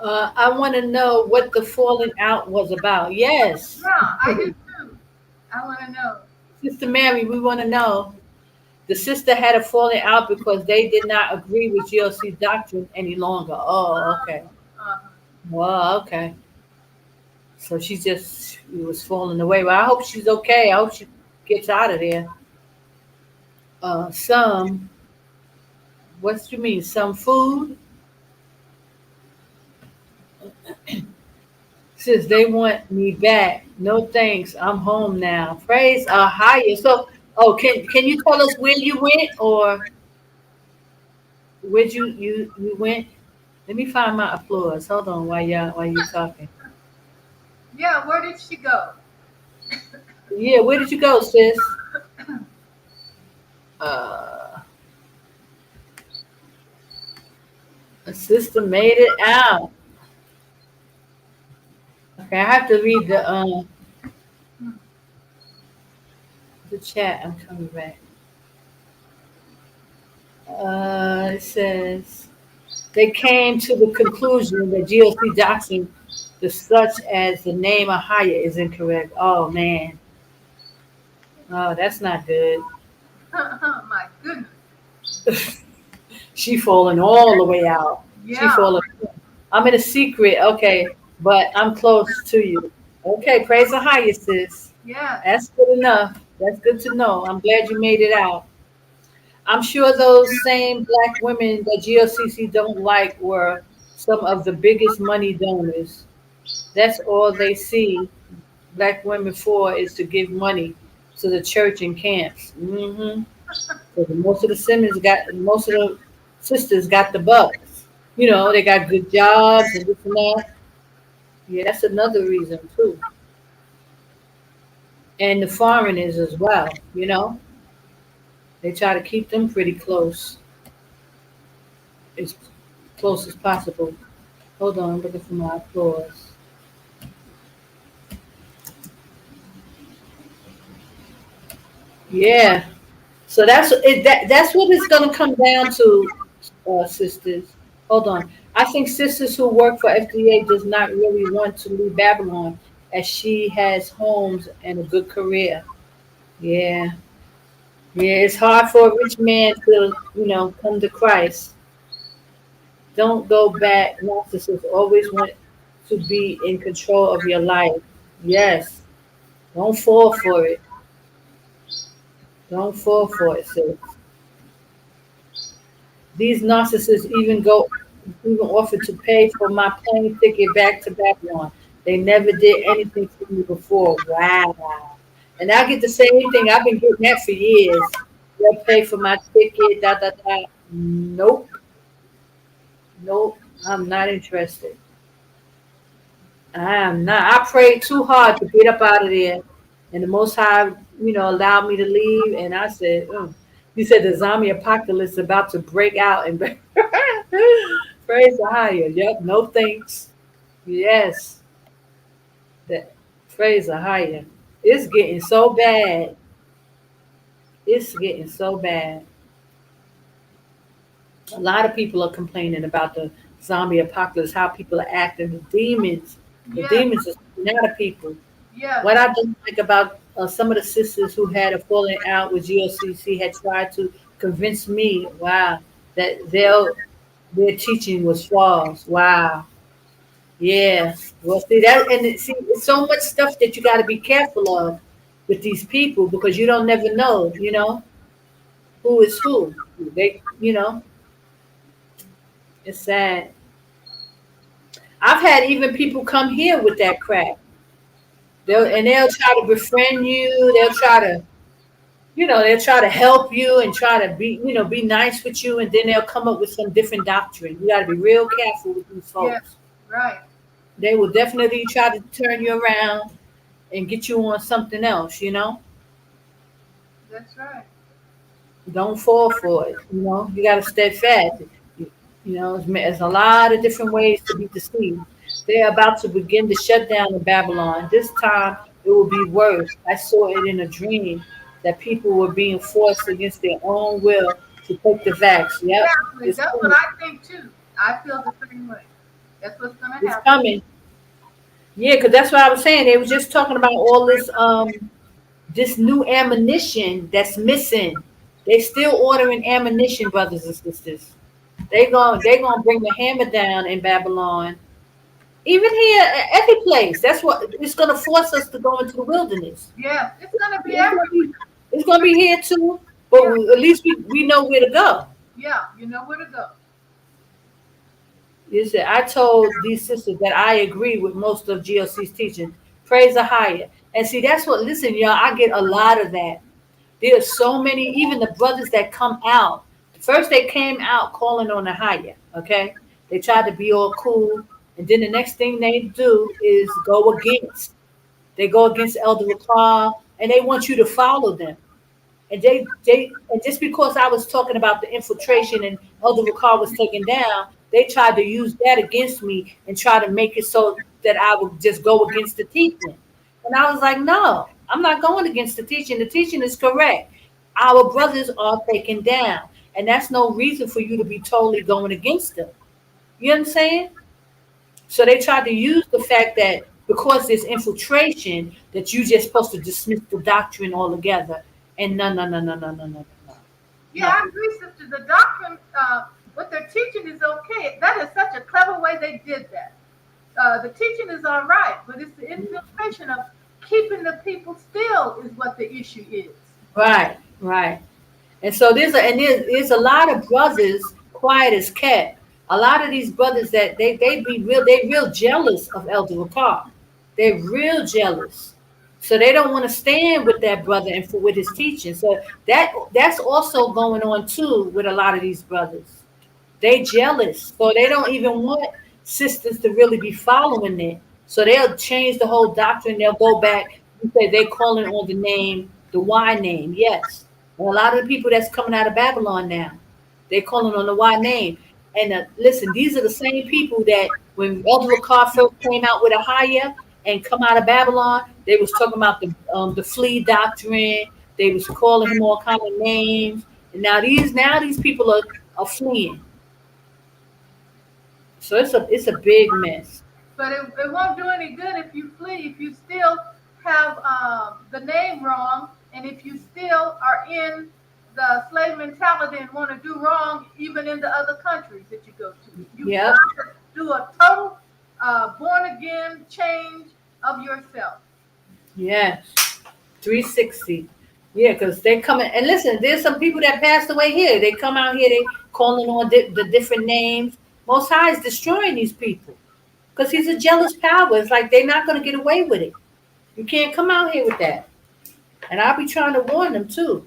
I want to know what the falling out was about. Yes, Yeah, I do too. I want to know. Sister Mary, we want to know. The sister had a falling out because they did not agree with GLC doctrine any longer. Oh, okay. Uh, Well, okay. So she just was falling away. Well, I hope she's okay. I hope she gets out of there. Some, what you mean? Some food? Says they want me back. No thanks. I'm home now. Praise higher. So, oh, can you tell us where you went or where you went? Let me find my applause. Hold on while you talking. yeah, where did she go? Yeah, where did you go, sis? Uh, a sister made it out. Okay, I have to read the chat. I'm coming back. It says they came to the conclusion that GOC doxing the such as the name Ahaya is incorrect. Oh man. Oh, that's not good. My goodness. She falling all the way out. She Yeah. falling. I'm in a secret, okay, but I'm close to you. Okay, praise the highest, sis. Yes. That's good enough. That's good to know. I'm glad you made it out. I'm sure those same black women that GLCC don't like were some of the biggest money donors. That's all they see black women for is to give money to the church and camps. Most of the Simmons got most of the sisters got the bucks. You know, they got good jobs and this and that. Yeah, that's another reason too. And the foreigners as well, you know. They try to keep them pretty close, as close as possible. Hold on, I'm looking for my applause. Yeah. So that's it. That's what it's gonna come down to, sisters. Hold on. I think sisters who work for FDA does not really want to leave Babylon, as she has homes and a good career. Yeah. Yeah. It's hard for a rich man to, come to Christ. Don't go back. Narcissists always want to be in control of your life. Yes. Don't fall for it. Don't fall for it, sis. These narcissists even offered to pay for my plane ticket back to Babylon. They never did anything for me before. Wow. And I get the same thing. I've been getting that for years. They'll pay for my ticket, da da da. Nope. Nope. I'm not interested. I am not. I prayed too hard to get up out of there. And the Most High, allowed me to leave. And I said, He said the zombie apocalypse is about to break out. And praise the higher. Yep. No thanks. Yes. That praise the higher. It's getting so bad. It's getting so bad. A lot of people are complaining about the zombie apocalypse, how people are acting. The Yes. demons are coming out of people. Yes. What I don't like about some of the sisters who had a falling out with GLCC had tried to convince me, wow, that their teaching was false. Wow. Yeah. Well, see that, and see, it's so much stuff that you got to be careful of with these people because you don't never know, who is who. It's sad. I've had even people come here with that crap. They'll try to befriend you. They'll try to help you and try to be nice with you, and then they'll come up with some different doctrine. You got to be real careful with these Yeah, folks. right. They will definitely try to turn you around and get you on something else. That's right. Don't fall for it. You got to stay fast. There's a lot of different ways to be deceived. They're about to begin to shut down in Babylon. This time it will be worse. I saw it in a dream that people were being forced against their own will to take the vax. Yep, Exactly. it's That's what coming. I think too. I feel the same way. That's what's going to It's happen. coming. Yeah, because that's what I was saying. They was just talking about all this new ammunition that's missing. They still ordering ammunition, brothers and sisters. They gonna bring the hammer down in Babylon. Even here, every place. That's what it's gonna force us to go into the wilderness. Yes, it's going to be It's gonna everywhere. be, it's gonna be here too, but Yeah, at least we know where to go. yeah. You know where to go. You see, I told these sisters that I agree with most of GLC's teaching. Praise the higher. And see, that's what, listen, y'all, I get a lot of that. There's so many, even the brothers that come out. First, they came out calling on the higher, okay? They tried to be all cool. And then the next thing they do is go against. They go against Elder Ricard, and they want you to follow them. And just because I was talking about the infiltration and Elder Ricard was taken down, they tried to use that against me and try to make it so that I would just go against the teaching. And I was like, no, I'm not going against the teaching. The teaching is correct. Our brothers are taken down, and that's no reason for you to be totally going against them. You know what I'm saying? So they tried to use the fact that because there's infiltration, that you just supposed to dismiss the doctrine altogether. And no, no, no, no, no, no, no, no, Yeah, no. I agree, sister. The doctrine, what they're teaching is okay. That is such a clever way they did that. The teaching is all right, but it's the infiltration of keeping the people still is what the issue is. Right, right. And so there's a lot of brothers quiet as kept. A lot of these brothers that they real jealous of Elder Ricard. They're real jealous. So they don't want to stand with that brother and with his teaching. So that's also going on too with a lot of these brothers. They jealous. So they don't even want sisters to really be following it. So they'll change the whole doctrine. They'll go back and say they calling on the name, the Y name. Yes. And a lot of the people that's coming out of Babylon now, they calling on the Y name. And listen, these are the same people that when Elder Ricard first came out with AHAYAH and come out of Babylon, they was talking about the flea doctrine. They was calling him all kind of names. And now these people are fleeing. So it's a big mess. But it won't do any good if you flee, if you still have the name wrong, and if you still are in the slave mentality and want to do wrong, even in the other countries that you go to. You Yep. got to do a total born again change of yourself. Yes. 360. Yeah, because they coming and listen, there's some people that passed away here. They come out here, they calling on the different names. Most High is destroying these people. Because he's a jealous power. It's like they're not going to get away with it. You can't come out here with that. And I'll be trying to warn them too.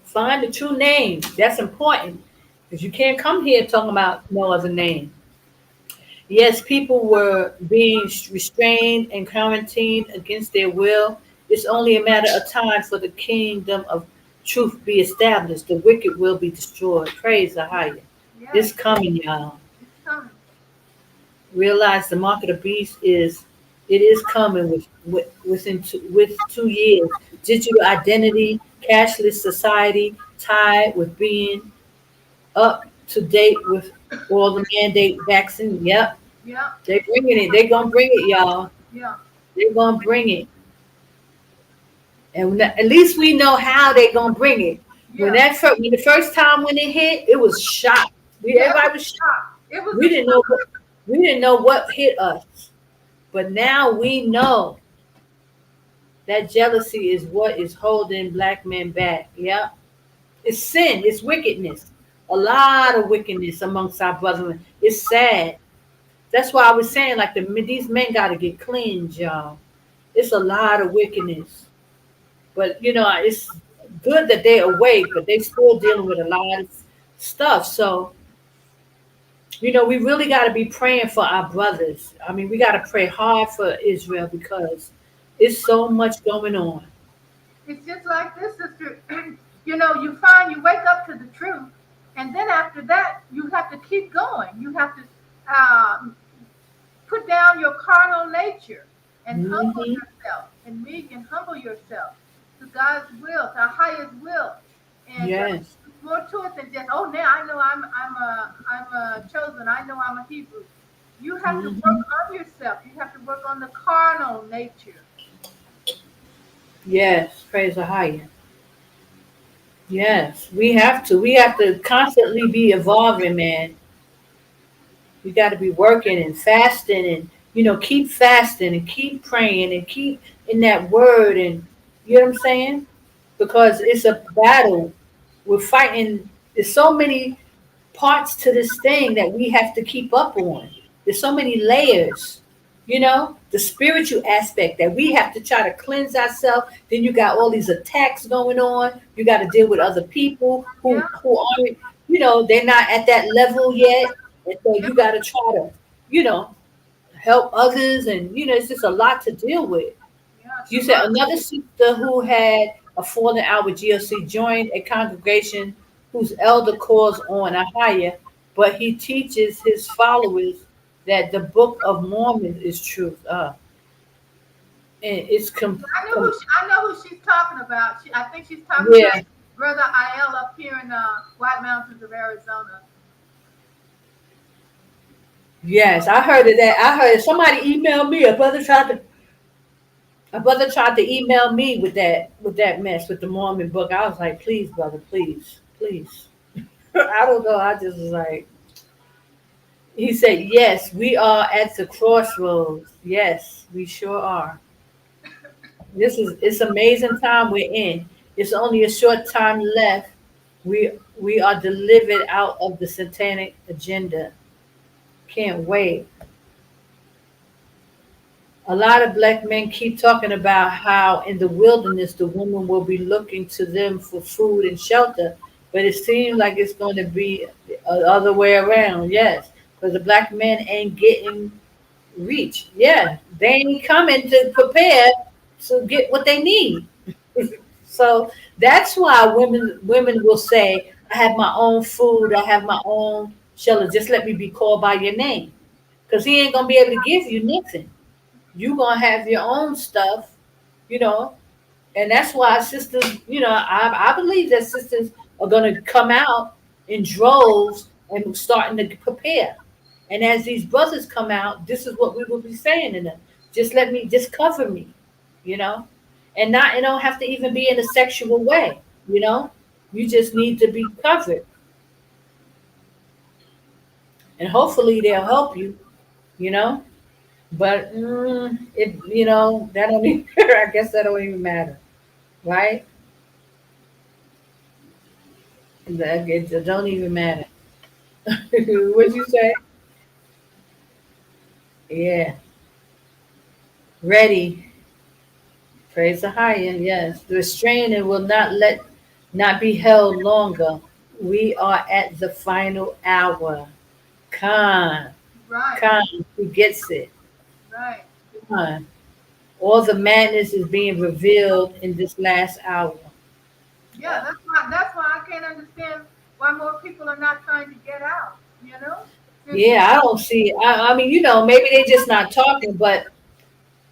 Find the true name. That's important. Because you can't come here talking about no other name. Yes, people were being restrained and quarantined against their will. It's only a matter of time for the kingdom of truth be established. The wicked will be destroyed. Praise the higher. Yes, It's coming, y'all. it's coming. Realize the mark of the beast is coming with 2 years. Digital identity, cashless society, tied with being up to date with all the mandate vaccine. Yep, Yeah, they bringing it. They gonna bring it, y'all. yeah. They gonna bring it. And at least we know how they gonna bring it. When Yeah. when the first time when it hit, it was shocked. Yeah, it Everybody was was a shocked. shock. It was We a didn't know shock. what hit us. But now we know that jealousy is what is holding black men back. Yeah. It's sin, it's wickedness. A lot of wickedness amongst our brethren. It's sad. That's why I was saying, like these men gotta get cleansed, y'all. It's a lot of wickedness. But it's good that they're awake, but they still dealing with a lot of stuff. So, we really got to be praying for our brothers. I mean, we got to pray hard for Israel because it's so much going on. It's just like this, sister. You wake up to the truth, and then after that, you have to keep going. You have to um, put down your carnal nature and humble Hmm. yourself and meek and humble yourself to God's will, to our highest will. And Yes. there's more to it than just, oh, now I know I'm a chosen. I know I'm a Hebrew. You have to Hmm. work on yourself. You have to work on the carnal nature. Yes. Praise the higher. Yes. We have to. We have to constantly be evolving, man. We got to be working and fasting and, keep fasting and keep praying and keep in that word. And, you know what I'm saying? Because it's a battle. We're fighting. There's so many parts to this thing that we have to keep up on. There's so many layers, the spiritual aspect that we have to try to cleanse ourselves. Then you got all these attacks going on. You got to deal with other people Yeah, who aren't, they're not at that level yet. And so yeah, you got to try to, you know, help others. And, it's just a lot to deal with. yeah. You said Shema. another sister who had a falling out with GLC joined a congregation whose elder calls on AHAYAH, but he teaches his followers that the Book of Mormon is truth. And it's I know who she's talking about. I think she's talking about yeah, Brother IL up here in White Mountains of Arizona. yes, I heard of that. I heard somebody emailed me. A brother tried to email me with that mess with the Mormon book. I was like, please, brother, please, please. I don't know. I just was like. He said, yes, we are at the crossroads. Yes, we sure are. It's amazing time we're in. It's only a short time left. We are delivered out of the satanic agenda. Can't wait. A lot of black men keep talking about how in the wilderness the woman will be looking to them for food and shelter, but it seems like it's going to be the other way around. Yes, because the black men ain't getting reach. Yeah, they ain't coming to prepare to get what they need. So that's why women will say, "I have my own food. I have my own shelter. Just let me be called by your name," because he ain't gonna be able to give you nothing. You gonna have your own stuff, you know. And that's why sisters, I believe that sisters are gonna come out in droves and starting to prepare. And as these brothers come out, this is what we will be saying to them. Just cover me, you know? And not it don't have to even be in a sexual way, you know? You just need to be covered. And hopefully they'll help you, you know? But that don't even I guess that don't even matter, right? It don't even matter. What'd you say? Yeah. Ready. Praise the higher. Yes. The restrainer will not be held longer. We are at the final hour. Khan. Right, Khan. Who gets it? right. Khan. All the madness is being revealed in this last hour. Yeah, that's why I can't understand why more people are not trying to get out. It's Yeah, I don't see. I mean, maybe they're just not talking, but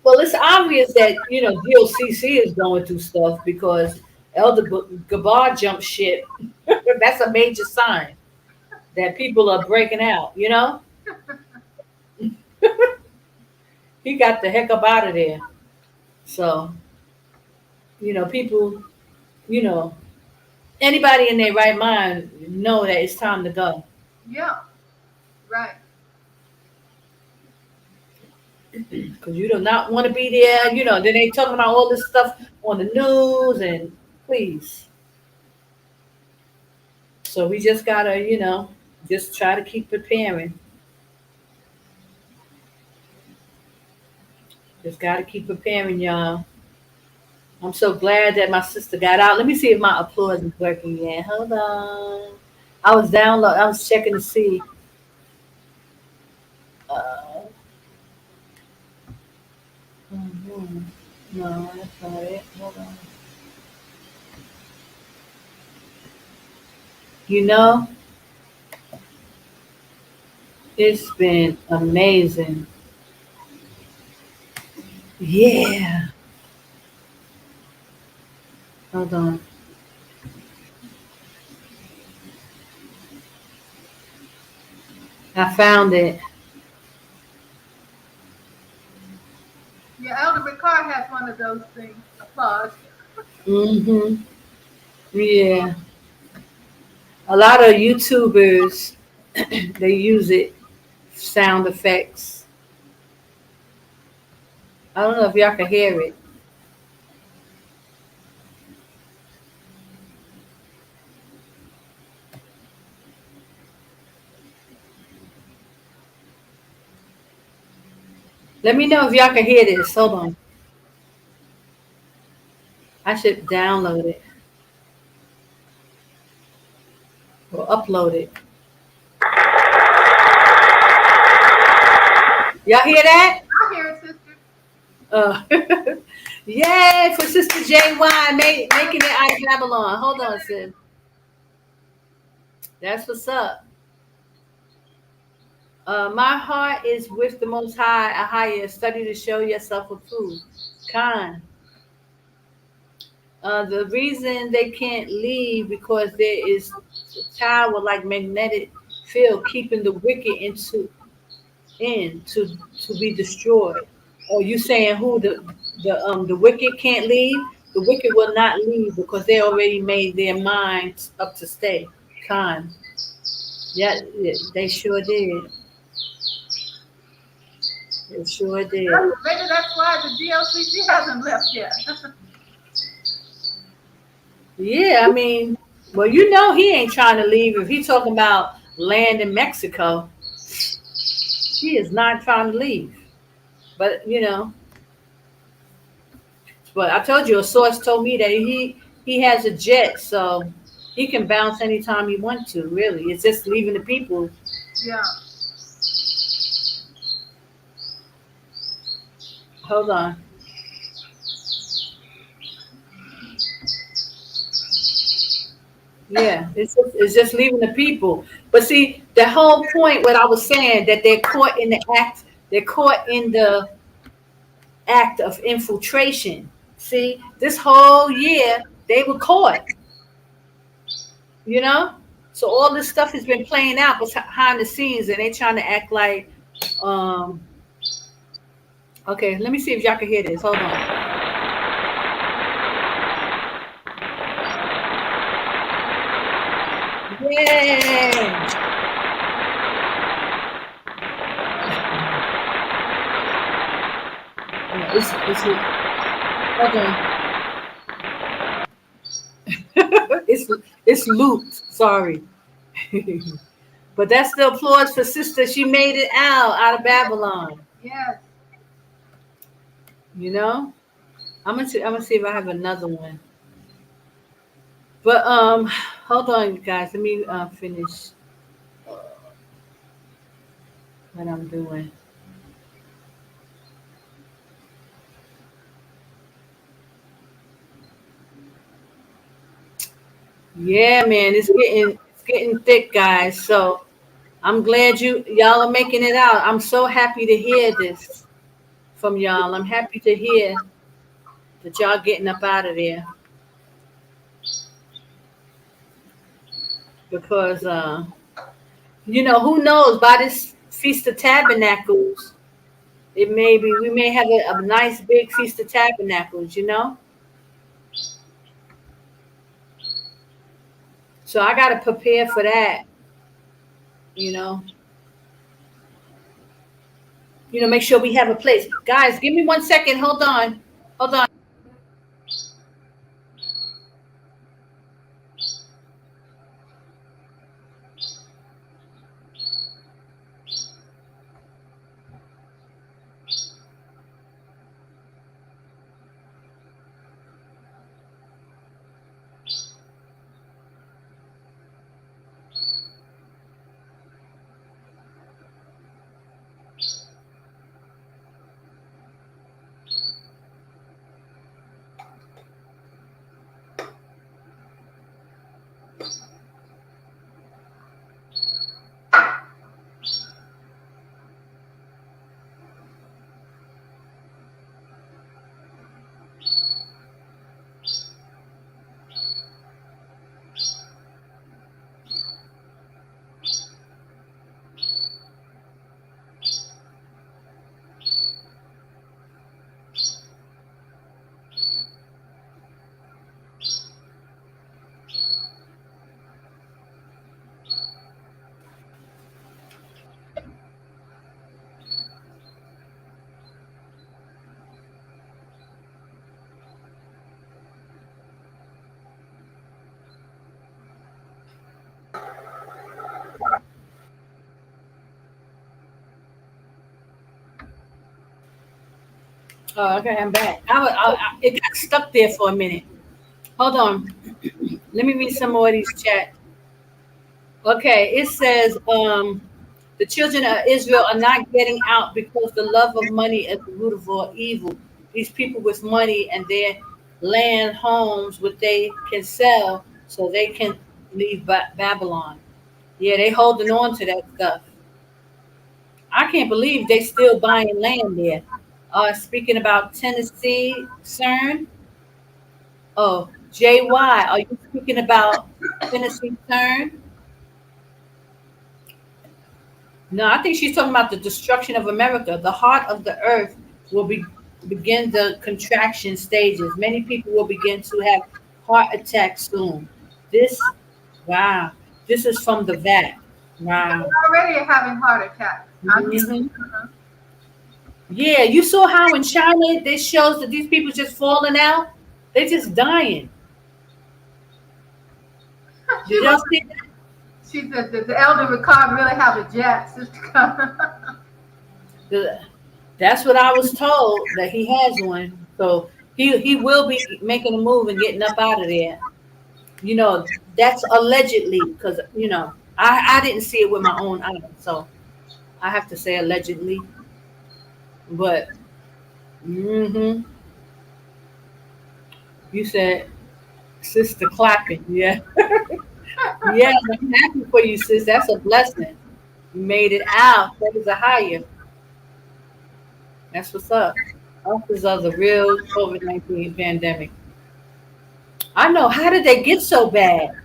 well, it's obvious that DOCC is going through stuff because Elder Gabar jumped ship. That's a major sign that people are breaking out. He got the heck up out of there. So People, you know, anybody in their right mind know that it's time to go. Yeah. Right. Because you do not want to be there. Then they talking about all this stuff on the news and please. So we just gotta, just try to keep preparing. Just gotta keep preparing, y'all. I'm so glad that my sister got out. Let me see if my applause is working yet. Hold on. I was checking to see. Uh, mhm. No, that's not it. Hold on. You know, it's been amazing. Yeah. Hold on. I found it. Yeah, Elder Ricard has one of those things. Applause. Mm-hmm. Yeah. A lot of YouTubers they use it, sound effects. I don't know if y'all can hear it. Let me know if y'all can hear this. Hold on. I should download it or upload it. Y'all hear that? I hear it, sister. Uh, yay for Sister JY making it out of Babylon. Hold on, sis. That's what's up. My heart is with the Most High, AHAYAH. Study to show yourself approved. Khan. The reason they can't leave because there is a tower like magnetic field keeping the wicked to be destroyed. Or you saying who the wicked can't leave? The wicked will not leave because they already made their minds up to stay. Khan. Yeah, they sure did. They sure did. Maybe that's why the GLCC hasn't left yet. Yeah, I mean, well, he ain't trying to leave. If he's talking about land in Mexico, he is not trying to leave. But but I told you a source told me that he has a jet, so he can bounce anytime he wants to. Really, it's just leaving the people. Yeah. Hold on. Yeah, it's just leaving the people. But see, the whole point, what I was saying, that they're caught in the act. They're caught in the act of infiltration. See, this whole year they were caught. You know, so all this stuff has been playing out behind the scenes, and they trying to act like. Um, okay, let me see if y'all can hear this. Hold on. Yeah. It's okay. it's looped. Sorry. But that's the applause for sister. She made it out of Babylon. Yes. I'm gonna see if I have another one. But hold on, guys. Let me finish what I'm doing. Yeah, man, it's getting thick, guys. So I'm glad y'all are making it out. I'm so happy to hear this from y'all. I'm happy to hear that y'all getting up out of there because who knows, by this Feast of Tabernacles, we may have a nice big Feast of Tabernacles. So I got to prepare for that, you know. Make sure we have a place. Guys, give me 1 second. Hold on. Hold on. Oh, okay, I'm back. It got stuck there for a minute. Hold on. Let me read some more of these chat. Okay, it says the children of Israel are not getting out because the love of money is the root of all evil. These people with money and their land, homes, what they can sell so they can leave Babylon. Yeah, they holding on to that stuff. I can't believe they still buying land there. Speaking about Tennessee, CERN. Oh, JY, are you speaking about Tennessee CERN? No, I think she's talking about the destruction of America. The heart of the earth will begin the contraction stages. Many people will begin to have heart attacks soon. This, wow, this is from the vat. Wow. They're already having heart attacks. Mhm. Yeah, you saw how in China they shows that these people just falling out. They just dying. She Did y'all was, see that? she said that the elder Ricard really have a jet, Sister Connor. The- That's what I was told that he has one. So he will be making a move and getting up out of there. That's allegedly because I didn't see it with my own eyes, so I have to say allegedly. But hmm you said sister clapping, yeah, yeah. I'm happy for you, sis. That's a blessing. You made it out. That is a higher. That's what's up. This of the real COVID-19 pandemic. I know. How did they get so bad?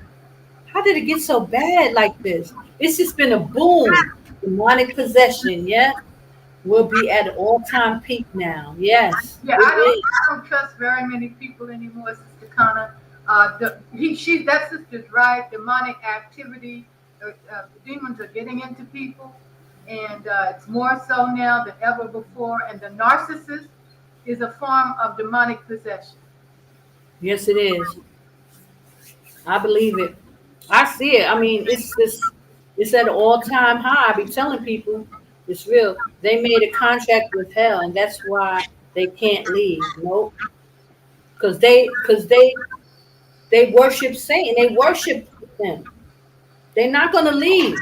How did it get so bad like this? It's just been a boom. Demonic possession, yeah, will be at an all-time peak now. Yes, Yeah, it is. I don't trust very many people anymore, Sister Connor. That sister's right. Demonic activity, demons are getting into people, and it's more so now than ever before. And the narcissist is a form of demonic possession. Yes, it is. I believe it. I see it. I mean, it's at an all-time high. I be telling people it's real. They made a contract with hell, and that's why they can't leave. Nope, because they worship Satan. They worship him. They're not gonna leave.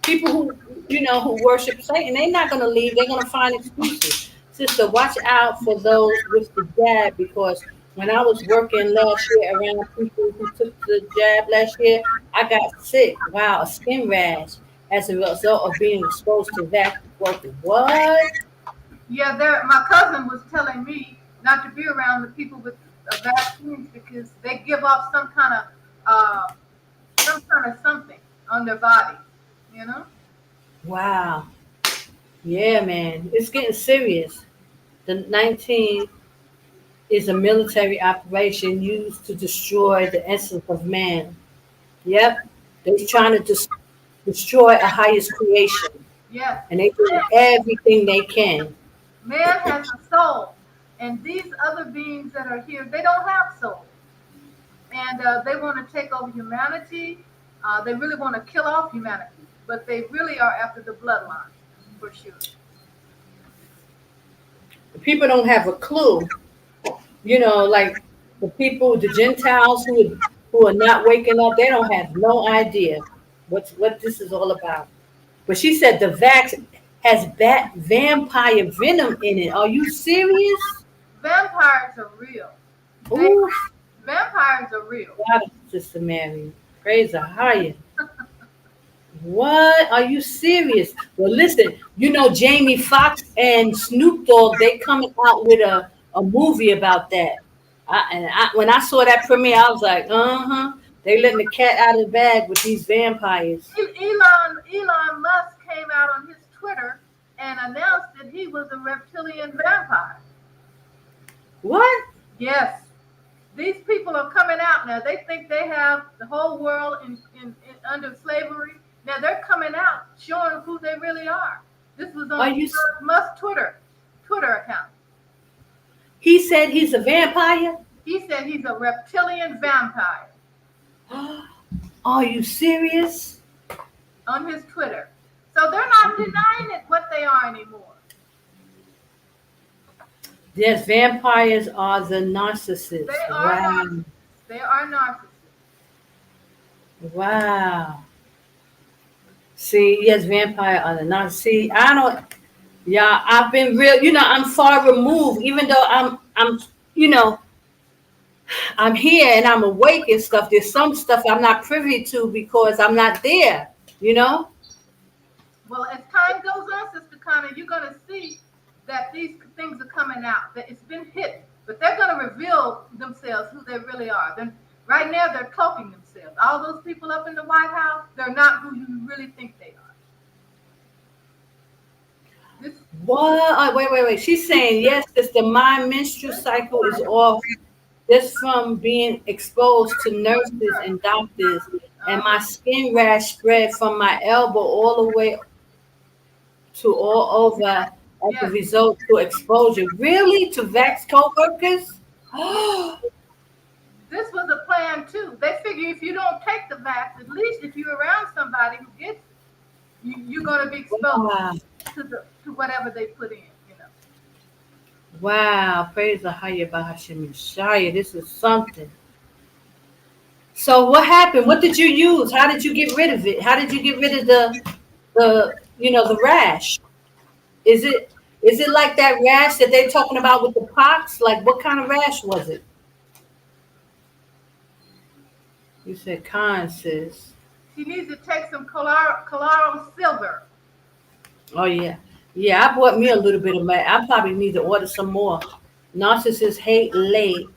People who worship Satan, they're not gonna leave. They're gonna find excuses. Sister, watch out for those with the jab because when I was working last year around people who took the jab last year, I got sick. Wow, a skin rash as a result of being exposed to vacuum working. What? Yeah, my cousin was telling me not to be around the people with vaccines because they give off some kind of something on their bodies. You know. Wow. Yeah, man. It's getting serious. The 19 is a military operation used to destroy the essence of man. Yep. They're trying to destroy a highest creation. Yes. And they do everything they can. Man has a soul, and these other beings that are here, they don't have soul, and they want to take over humanity. They really want to kill off humanity, but they really are after the bloodline, for sure. People don't have a clue. Like the people, the Gentiles who are not waking up, they don't have no idea what this is all about. But she said the vax has bat vampire venom in it. Are you serious? Vampires are real. Ooh, Vampires are real. God, Sister Mary, praise AHAYAH. What? Are you serious? Well, listen, Jamie Foxx and Snoop Dogg, they coming out with a movie about that. When I saw that premiere, I was like, they letting the cat out of the bag with these vampires. Elon Musk came out on his Twitter and announced that he was a reptilian vampire. What? Yes. These people are coming out now. They think they have the whole world in under slavery. Now they're coming out showing who they really are. This was on Elon Musk's Twitter account. He said he's a vampire? He said he's a reptilian vampire. Are you serious? On his Twitter. So they're not denying it what they are anymore. Yes, vampires are the narcissists. They are narcissists. They are narcissists. Wow. See, yes, vampire are the narcissists. See, I don't. Yeah, I've been real. I'm far removed, even though I'm here and I'm awake and stuff. There's some stuff I'm not privy to because I'm not there. Well, as time goes on, Sister Connie, you're going to see that these things are coming out, that it's been hidden, but they're going to reveal themselves, who they really are. Right now, they're cloaking themselves. All those people up in the White House, they're not who you really think they are. What? Wait. She's saying, yes, my menstrual cycle is off just from being exposed to nurses and doctors, and my skin rash spread from my elbow all the way to all over as a result to exposure. Really? To vax co-workers? This was a plan too. They figure if you don't take the vax, at least if you're around somebody who gets it, you're going to be exposed to whatever they put in. Wow, praise AHAYAH Shimesani. This is something. So what happened? What did you use? How did you get rid of it? How did you get rid of the rash? Is it like that rash that they're talking about with the pox? Like what kind of rash was it? You said sis. She needs to take some colloidal silver. Oh yeah. Yeah, I bought me a little bit of that. I probably need to order some more. Narcissists hate light.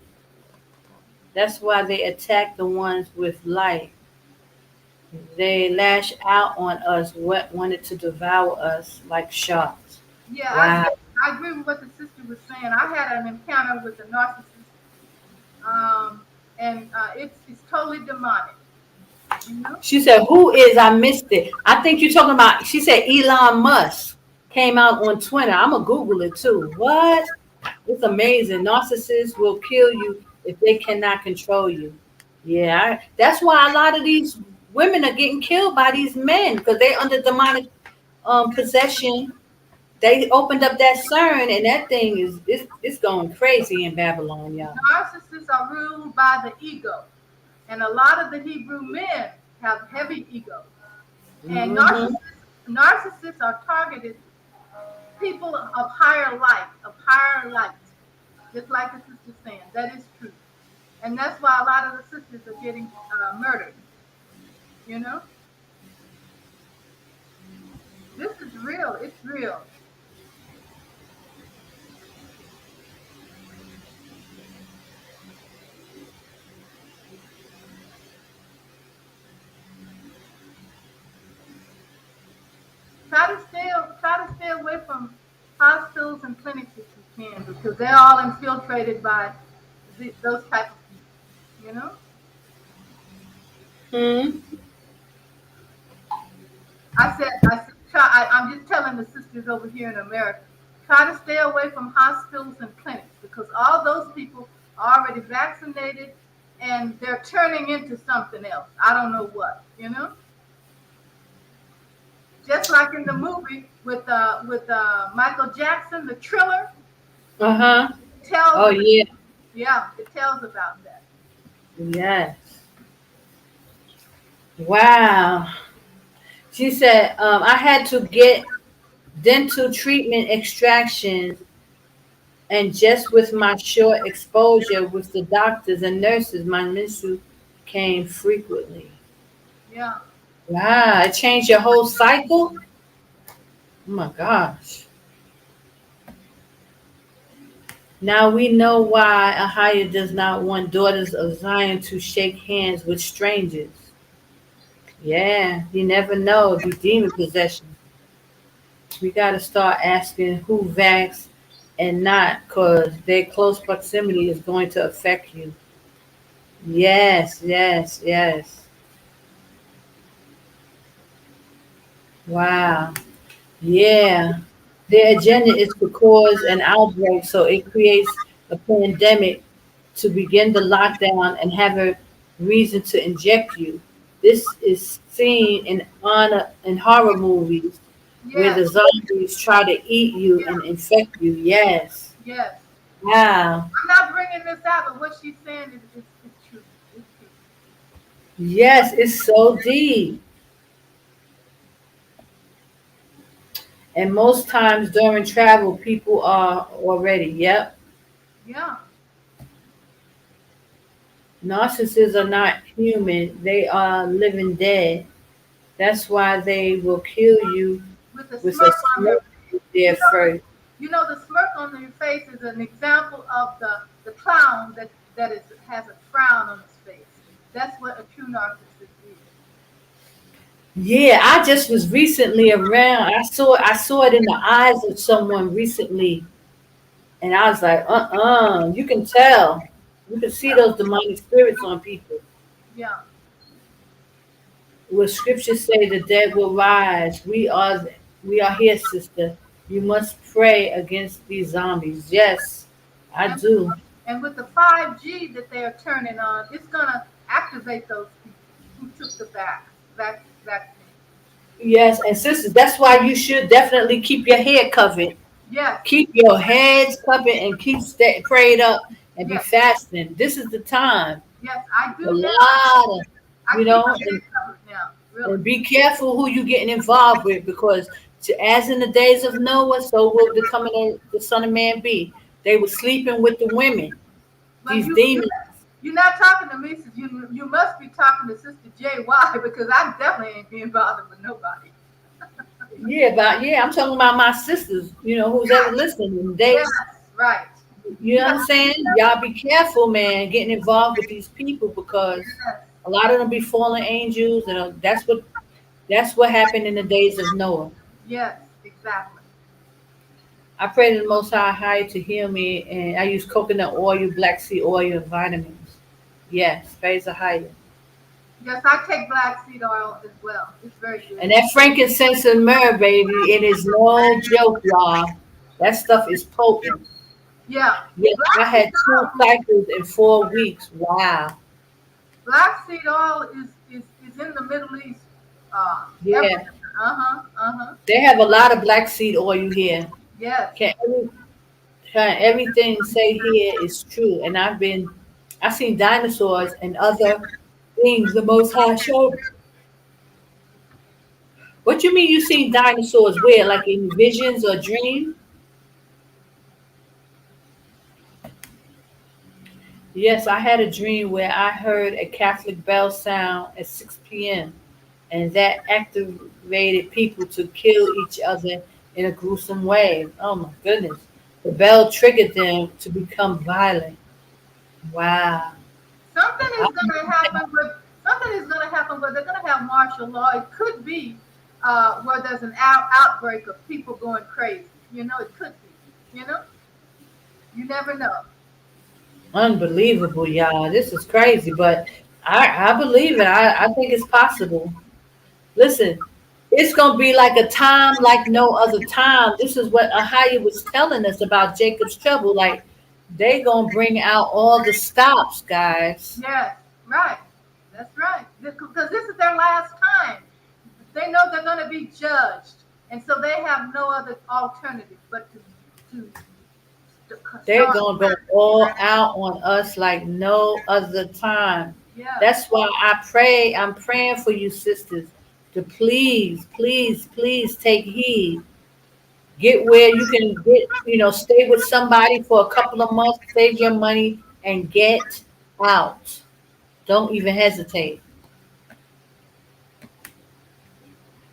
That's why they attack the ones with light. They lash out on us, wanted to devour us like sharks. Yeah, wow. I agree with what the sister was saying. I had an encounter with a narcissist, and it's totally demonic. She said, who is, I missed it. I think you're talking about, she said Elon Musk came out on Twitter. I'm going to Google it too. What? It's amazing. Narcissists will kill you if they cannot control you. Yeah, that's why a lot of these women are getting killed by these men because they're under demonic possession. They opened up that CERN and that thing is going crazy in Babylon, y'all. Narcissists are ruled by the ego. And a lot of the Hebrew men have heavy egos. And narcissists are targeted people of higher light, just like the sister's saying. That is true. And that's why a lot of the sisters are getting murdered. This is real. It's real. Try to stay away from hospitals and clinics if you can, because they're all infiltrated by those type of people, Hmm. I'm just telling the sisters over here in America, try to stay away from hospitals and clinics because all those people are already vaccinated and they're turning into something else. I don't know what. Just like in the movie with Michael Jackson, the Thriller Uh-huh. tells Oh about, yeah. yeah, it tells about that. Yes. Wow. She said, I had to get dental treatment extractions, and just with my short exposure with the doctors and nurses, my menstrual came frequently. Yeah. Wow, it changed your whole cycle? Oh my gosh. Now we know why Ahaya does not want daughters of Zion to shake hands with strangers. Yeah, you never know. It'd be demon possession. We got to start asking who vax and not, because their close proximity is going to affect you. Yes, yes, yes. Wow. Yeah. Their agenda is to cause an outbreak, so it creates a pandemic to begin the lockdown and have a reason to inject you. This is seen in horror movies where Yes. the zombies try to eat you Yeah. and infect you. Yes. Yes. Wow. I'm not bringing this out, but what she's saying is true. It's true. Yes, it's so deep. And most times during travel, people are already, yep. Yeah. Narcissists are not human, they are living dead. That's why they will kill you With a with a smirk on their smirk there you know first. the smirk on your face is an example of the clown that has a frown on his face. That's what a true narcissist is. Yeah, I just was recently around. I saw it in the eyes of someone recently, and I was like, you can tell. You can see those demonic spirits on people. Yeah. Where scriptures say the dead will rise. We are here, sister. You must pray against these zombies. Yes, I And do. and with the 5G that they're turning on, it's gonna activate those people who took the vaccine. Yes, and sisters, that's why you should definitely keep your hair covered. Yes. Keep your heads covered and keep prayed up and be Yes. fasting. This is the time. Yes. I A do now. lot of, I you keep my know, head covered now. Really. and be careful who you getting involved with, because as in the days of Noah, so will the coming of the Son of Man be. They were sleeping with the women, But these demons. you're not talking to me, sis. You must be talking to Sister JY because I definitely ain't being bothered with nobody. Yeah, I'm talking about my sisters, who's ever listening. Yes, right. You You know what have I'm to be saying? Y'all be careful, man, getting involved with these people, because yes, a lot of them be fallen angels, and that's what happened in the days of Noah. yes, exactly. I pray to the Most High to heal me, and I use coconut oil, black seed oil, and vitamins. Yes, praise the higher. Yes, I take black seed oil as well. It's very good. And that frankincense and myrrh, baby, it is no joke, y'all. That stuff is potent. Yeah, Yes, I black seed had two oil. cycles in 4 weeks. Wow. Black seed oil is in the Middle East. Everywhere. Yeah, Uh huh. Uh huh. they have a lot of black seed oil here. Yes. Can, every, can everything say here is true? And I've seen dinosaurs and other things the Most High showed. What you mean you seen dinosaurs where? Like in visions or dreams? Yes, I had a dream where I heard a Catholic bell sound at 6 p.m. and that activated people to kill each other in a gruesome way. Oh my goodness. The bell triggered them to become violent. Wow. Something I, is going to happen, but something is going to happen, but they're going to have martial law. It could be where there's an outbreak of people going crazy. It could be. You never know. Unbelievable, y'all. This is crazy, but I believe it. I think it's possible. Listen, it's gonna be like a time like no other time. This is what Ahaya was telling us about Jacob's trouble. Like they gonna bring out all the stops, guys. Yes, right. That's right. Because this is their last time. They know they're going to be judged, and so they have no other alternative but to They're start. gonna go all out on us like no other time. Yeah, That's why I pray. I'm praying for you, sisters, to please, please, please take heed. Get where you can get, stay with somebody for a couple of months, save your money, and get out. Don't even hesitate.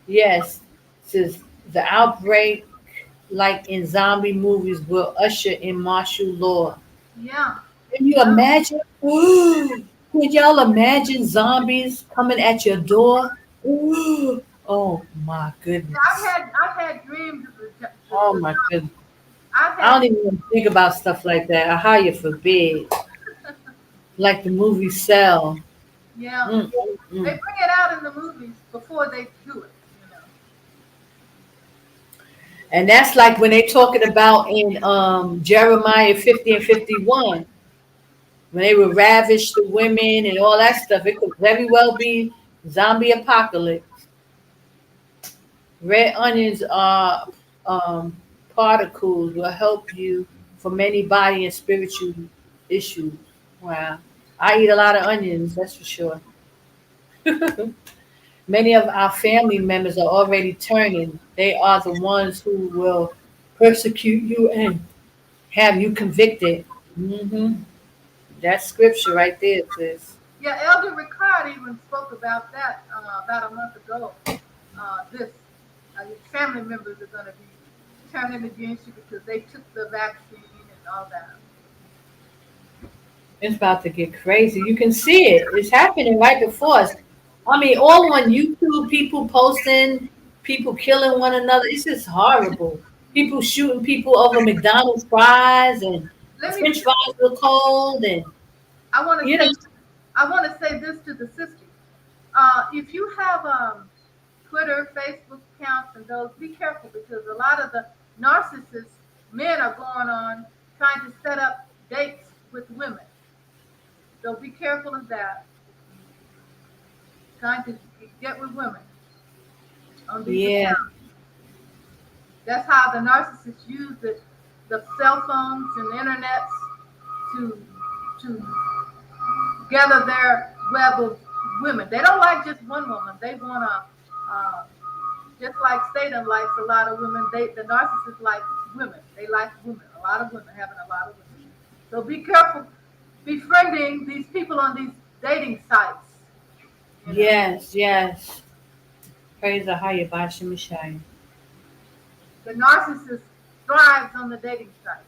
Yes, says the outbreak, like in zombie movies, will usher in martial law. yeah, Can you yeah. imagine? Could y'all imagine zombies coming at your door? Oh my goodness. I've had dreams of Oh my goodness. I've I had don't even want to think about stuff like that. Ahaya forbid. Like the movie Cell. yeah. Mm, mm, They mm. bring it out in the movies before they do it. And that's like when they talking about in Jeremiah 50 and 51, when they would ravish the women and all that stuff. It could very well be zombie apocalypse. Red onions are particles will help you for many body and spiritual issues. Wow. I eat a lot of onions, that's for sure. Many of our family members are already turning. They are the ones who will persecute you and have you convicted. That's scripture right there, sis. Yeah, Elder Ricard even spoke about that about a month ago. This your family members are going to be turning against you because they took the vaccine and all that. It's about to get crazy. You can see it. It's happening right before us. I mean, all on YouTube, people posting, people killing one another. It's just horrible. People shooting people over McDonald's fries and Let me. French fries were cold and I want to you know. say. I want to say this to the sisters. If you have Twitter, Facebook accounts, and those, be careful because a lot of the narcissists, men are going on trying to set up dates with women. So be careful of that. Trying to get with women on these Yeah, accounts. That's how the narcissists use the cell phones and the internets to to gather their web of women. They don't like just one woman. They want to, just like Satan likes a lot of women. The narcissists like women. They like women. A lot of women having a lot of women. So be careful befriending these people on these dating sites. You know, yes, yes. Praise the higher by Shimesani. the narcissist thrives on the dating sites.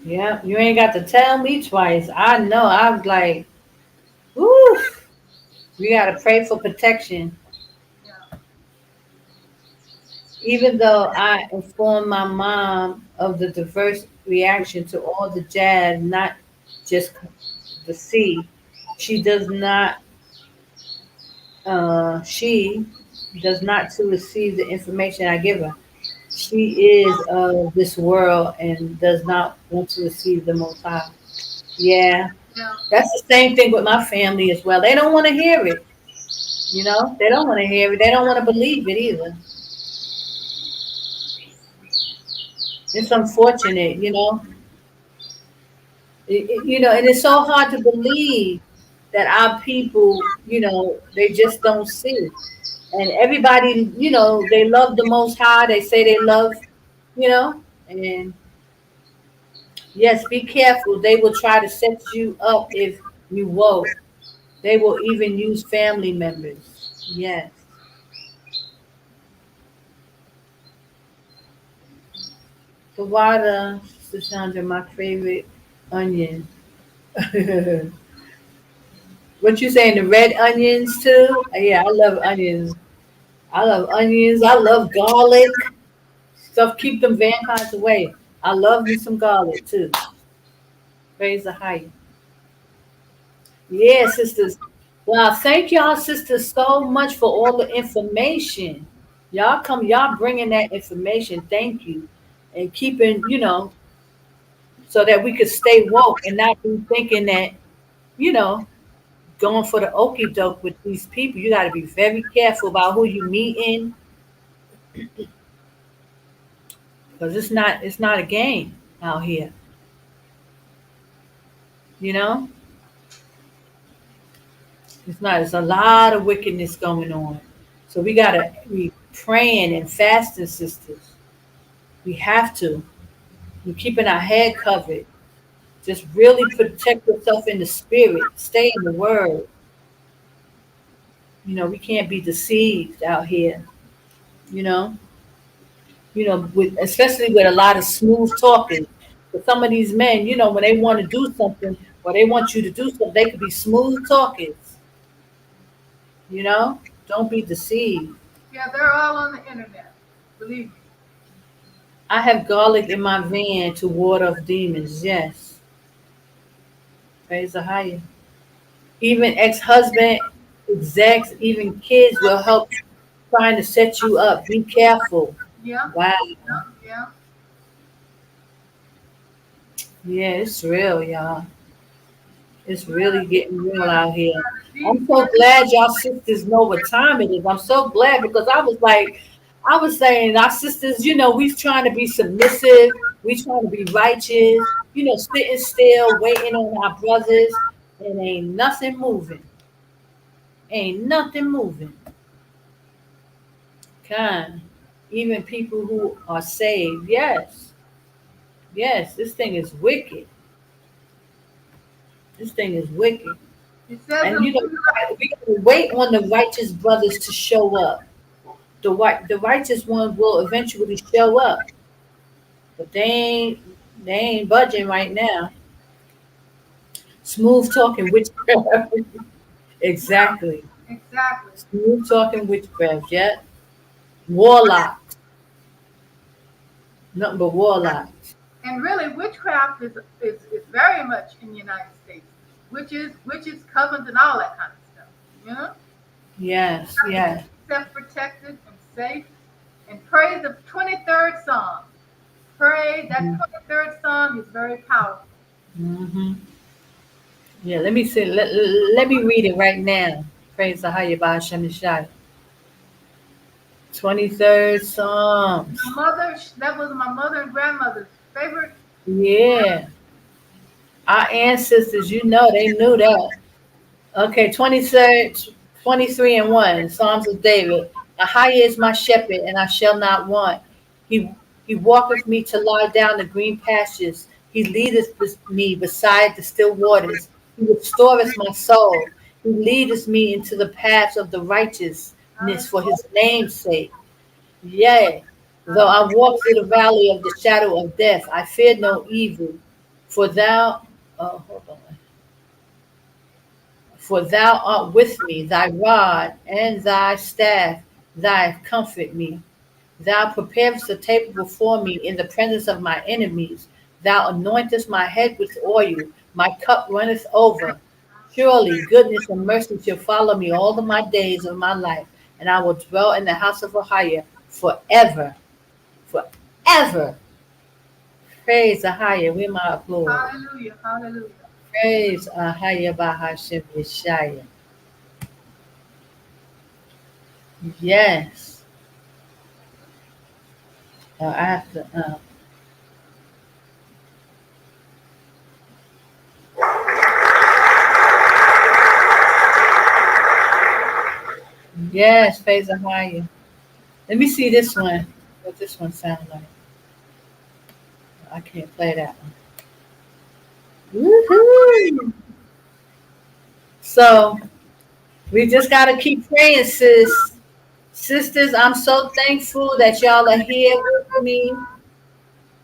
Yeah, you ain't got to tell me twice. I know. I was like, woo. We gotta pray for protection. Yeah, Even though I informed my mom of the diverse reaction to all the jazz, not just the C, she does not. She does not to receive the information I give her. She is of this world and does not want to receive the Most High. Yeah, yeah, that's the same thing with my family as well. They don't want to hear it. They don't want to hear it. They don't want to believe it either. It's unfortunate. And it's so hard to believe that our people, they just don't see. And everybody, they love the Most High. They say they love, and yes, be careful. They will try to set you up if you won't. They will even use family members. Yes. The water, Sandra, my favorite onion. What you saying? The red onions too? Yeah, I love onions. I love onions. I love garlic. Stuff keep them vampires away. I love me some garlic too. Praise the higher. Yeah, sisters. Well, thank y'all, sisters, so much for all the information. Y'all bringing that information. Thank you. And keeping, so that we could stay woke and not be thinking that, you know, going for the okie doke with these people. You got to be very careful about who you meet in, because it's not a game out here. You know, it's not. There's a lot of wickedness going on. So we gotta be praying and fasting, sisters. We have to. We're keeping our head covered. Just really protect yourself in the spirit. Stay in the word. We can't be deceived out here. You know, with especially with a lot of smooth talking. But some of these men, when they want to do something or they want you to do something, they could be smooth talkers. Don't be deceived. Yeah, they're all on the internet. Believe me. I have garlic in my van to ward off demons. Yes. Praise the higher. Even ex-husband, execs, even kids will help trying to set you up. Be careful. Yeah. Wow. Yeah. Yeah, it's real, y'all. It's really getting real out here. I'm so glad y'all sisters know what time it is. I'm so glad because I was saying our sisters, we trying to be submissive. We trying to be righteous, sitting still, waiting on our brothers, and ain't nothing moving. Ain't nothing moving. Kind. Even people who are saved, yes. Yes, this thing is wicked. This thing is wicked. It says And we gotta wait on the righteous brothers to show up. The righteous one will eventually show up. But they ain't budging right now. Smooth talking witchcraft. Exactly. exactly. Smooth talking witchcraft, yeah. Warlocks. Nothing but warlocks. And really, witchcraft is very much in the United States. Witches, covens, and all that kind of stuff. You know? Yes, yes. Self-protected and safe. And pray the 23rd Psalm. Pray that 23rd Psalm is very powerful. Mm-hmm. Yeah, let me see. Let me read it right now. Praise the Hayabah Shemishai. 23rd Psalms. My mother, that was my mother and grandmother's favorite. Yeah. Our ancestors, they knew that. Okay, 23 and 1, Psalms of David. AHAYAH is my shepherd, and I shall not want. He he walketh me to lie down in green pastures. He leadeth me beside the still waters. He restoreth my soul. He leadeth me into the paths of the righteousness for his name's sake. Yea, though I walk through the valley of the shadow of death, I fear no evil, for thou, hold on. For thou art with me, thy rod and thy staff, thy comfort me. Thou preparest a table before me in the presence of my enemies. Thou anointest my head with oil, my cup runneth over. Surely goodness and mercy shall follow me all of my days of my life, and I will dwell in the house of AHAYAH forever. Forever. Praise AHAYAH. We're my applause. Hallelujah. Hallelujah. Praise AHAYAH Bahashim Yashaya. Yes. I have to. Yes, praise AHAYAH. Let me see this one. What this one sound like? I can't play that one. Woohoo! So we just gotta keep praying, sis. Sisters, I'm so thankful that y'all are here with me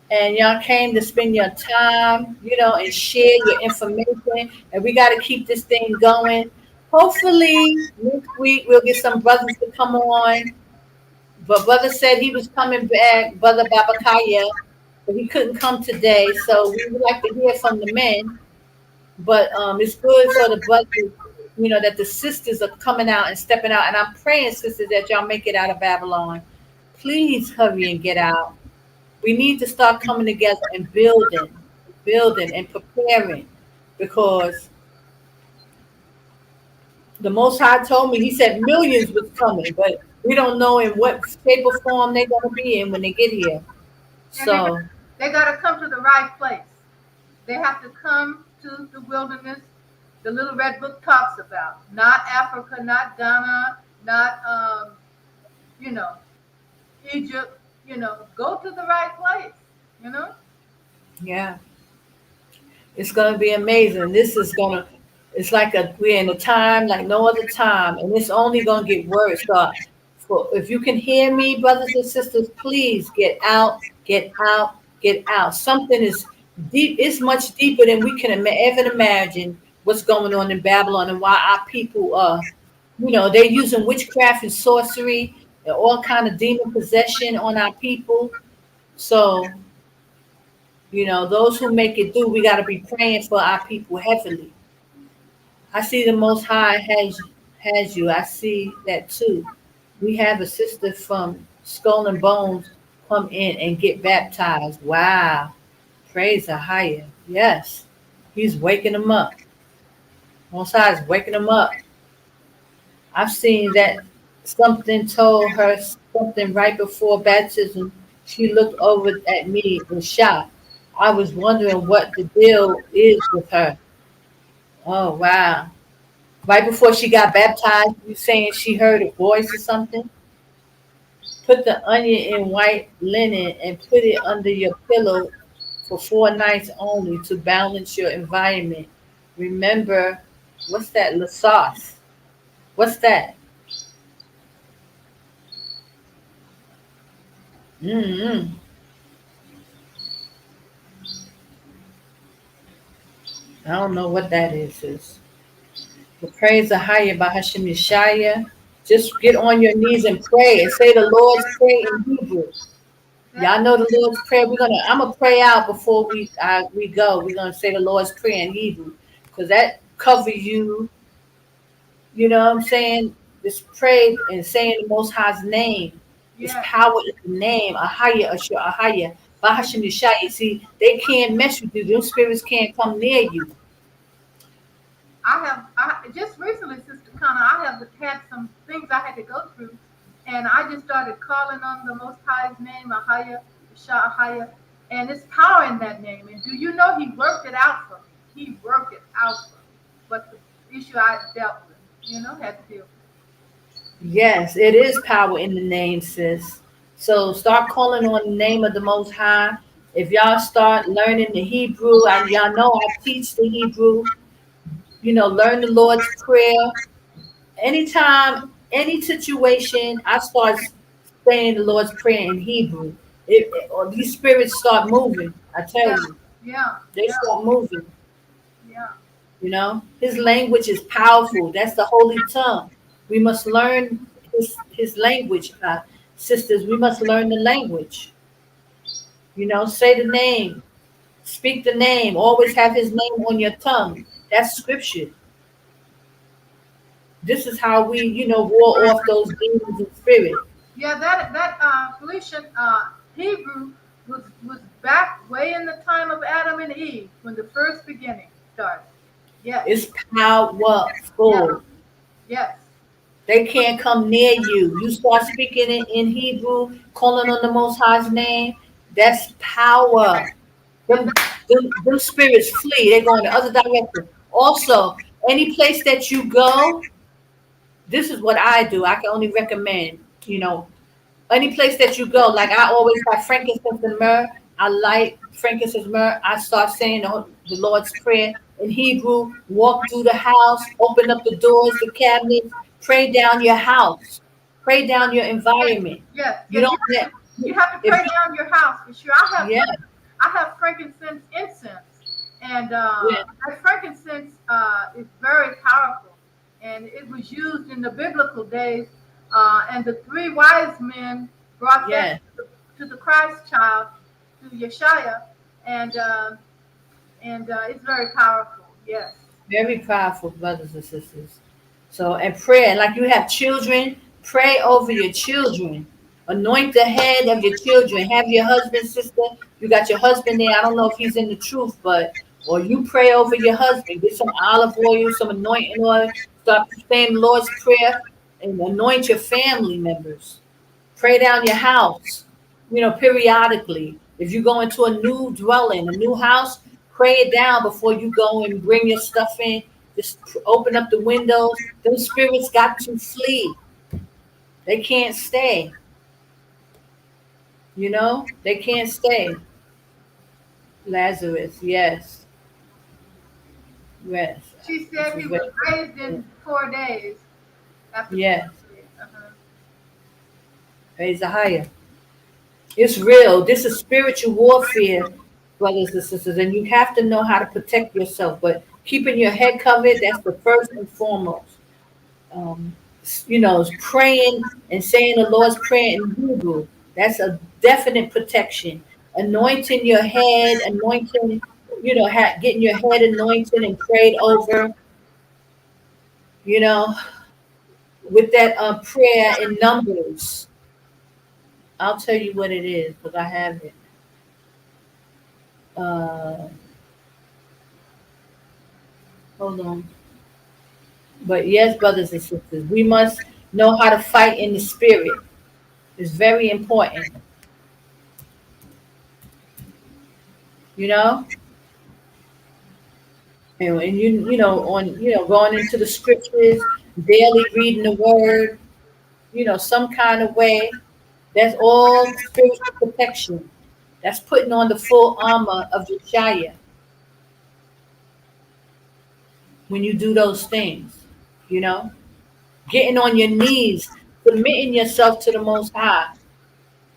and y'all came to spend your time, and share your information. And we got to keep this thing going. Hopefully, next week we'll get some brothers to come on But brother said he was coming back, brother Babakaya, but he couldn't come today. So we would like to hear from the men. But it's good for the brothers, that the sisters are coming out and stepping out. And I'm praying, sisters, that y'all make it out of Babylon. Please hurry and get out. We need to start coming together and building and preparing, because the Most High told me, he said millions was coming, but we don't know in what shape or form they're going to be in when they get here. And So, they got to come to the right place. They have to come to the wilderness the little red book talks about. Not Africa, not Ghana, not, Egypt. Go to the right place. yeah, it's going to be amazing. It's like we're in a time like no other time, and it's only going to get worse. So, if you can hear me, brothers and sisters, please get out, get out, get out. Something is deep. It's much deeper than we can ever imagine what's going on in Babylon, and why our people are, they're using witchcraft and sorcery and all kind of demon possession on our people. So, those who make it through, we got to be praying for our people heavily. I see the Most High has you. I see that too. We have a sister from Skull and Bones come in and get baptized. Wow. Praise AHAYAH. Yes. He's waking them up. Most High is waking them up. I've seen that something told her something right before baptism. She looked over at me and shocked. I was wondering what the deal is with her. Oh, wow. Right before she got baptized, you saying she heard a voice or something? Put the onion in white linen and put it under your pillow for 4 nights only to balance your environment. Remember, what's that? La sauce. What's that? Mm-hmm. I don't know what that is. But praise the higher by Hashem Yashaya. Just get on your knees and pray and say the Lord's Prayer in Hebrew. Y'all know the Lord's Prayer. I'm gonna pray out before we go. We're gonna say the Lord's Prayer in Hebrew, because that covers you. You know what I'm saying? Just pray and saying the Most High's name. There's power in the name. AHAYAH, Ashur, AHAYAH, Bahashim Yashaya. See, they can't mess with you. Those spirits can't come near you. I just recently, Sister Connor, I have had some things I had to go through, and I just started calling on the Most High's name, AHAYAH, AHAYAH, and it's power in that name. And do you know He worked it out for me? He worked it out for me. But the issue I dealt with, had to deal with. Yes, it is power in the name, sis. So start calling on the name of the Most High. If y'all start learning the Hebrew, and y'all know I teach the Hebrew, learn the Lord's Prayer. Anytime, any situation, I start saying the Lord's Prayer in Hebrew. Or these spirits start moving. I tell you, they start moving. His language is powerful. That's the holy tongue. We must learn his language, sisters. We must learn the language. Say the name, speak the name. Always have his name on your tongue. That's scripture. This is how we, war off those demons and spirit. Yeah, that Phoenician Hebrew was back way in the time of Adam and Eve when the first beginning started. Yes. It's powerful. Yes. They can't come near you. You start speaking in Hebrew, calling on the Most High's name. That's power. Them spirits flee. They go in the other direction. Also, any place that you go, this is what I do. I can only recommend, any place that you go. Like I always have frankincense and myrrh. I light frankincense, myrrh. I start saying the Lord's Prayer in Hebrew. Walk through the house, open up the doors, the cabinets. Pray down your house. Pray down your environment. Yes. You have to pray down your house for sure. I have frankincense incense, and that frankincense is very powerful, and it was used in the biblical days And the three wise men brought Yes. that to the Christ child, to Yashaya, and it's very powerful. Yes. Very powerful, brothers and sisters. So, and prayer, like you have children, pray over your children. Anoint the head of your children. Have your husband, sister. You got your husband there. I don't know if he's in the truth, but or you pray over your husband. Get some olive oil, some anointing oil. Start saying the Lord's prayer and anoint your family members. Pray down your house, periodically. If you go into a new dwelling, a new house, pray it down before you go and bring your stuff in. Just open up the windows. Those spirits got to flee. They can't stay. They can't stay. Lazarus, yes. Yes. She said he was raised in 4 days after. Yes. Uh-huh. Praise the higher. It's real. This is spiritual warfare, brothers and sisters, and you have to know how to protect yourself. But keeping your head covered, that's the first and foremost. Um, Praying and saying the Lord's Prayer in Hebrew, that's a definite protection. Anointing your head, getting your head anointed and prayed over, you know, with that prayer in Numbers. I'll tell you what it is because I have it. Uh, Hold on. But yes, brothers and sisters, we must know how to fight in the spirit. It's very important. You know, and going into the scriptures, daily reading the word, some kind of way. That's all spiritual protection. That's putting on the full armor of Yashaya when you do those things. You know, getting on your knees, submitting yourself to the Most High.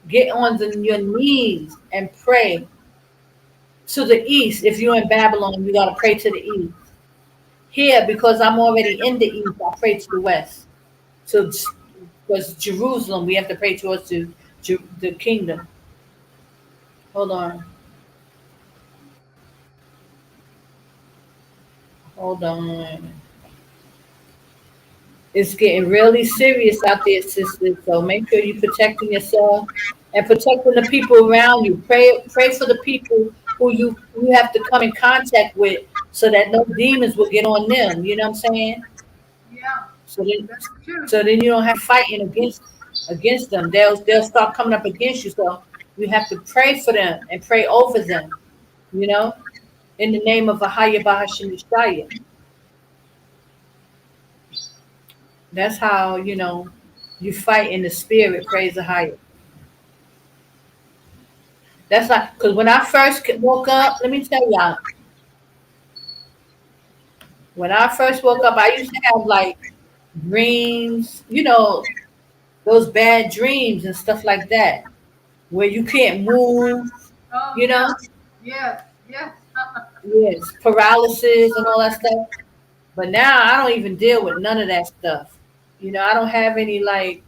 Get on your knees and pray to the east. If you're in Babylon, you got to pray to the east. Here, because I'm already in the east, I pray to the west. So, because Jerusalem, we have to pray towards the kingdom. Hold on. Hold on. It's getting really serious out there, sisters. So make sure you're protecting yourself and protecting the people around you. Pray for the people who you have to come in contact with so that no demons will get on them. You know what I'm saying? Yeah, So then, that's true. you don't have fighting against them. They'll start coming up against you. So you have to pray for them and pray over them. You know, in the name of AHAYAH Shimesani. That's how you fight in the spirit. Praise the higher. That's like because when I first woke up, let me tell y'all. When I first woke up, I used to have like dreams, those bad dreams and stuff like that, where you can't move, Oh you yeah, know, yes, yes. yes, paralysis and all that stuff. But now I don't even deal with none of that stuff. I don't have any like,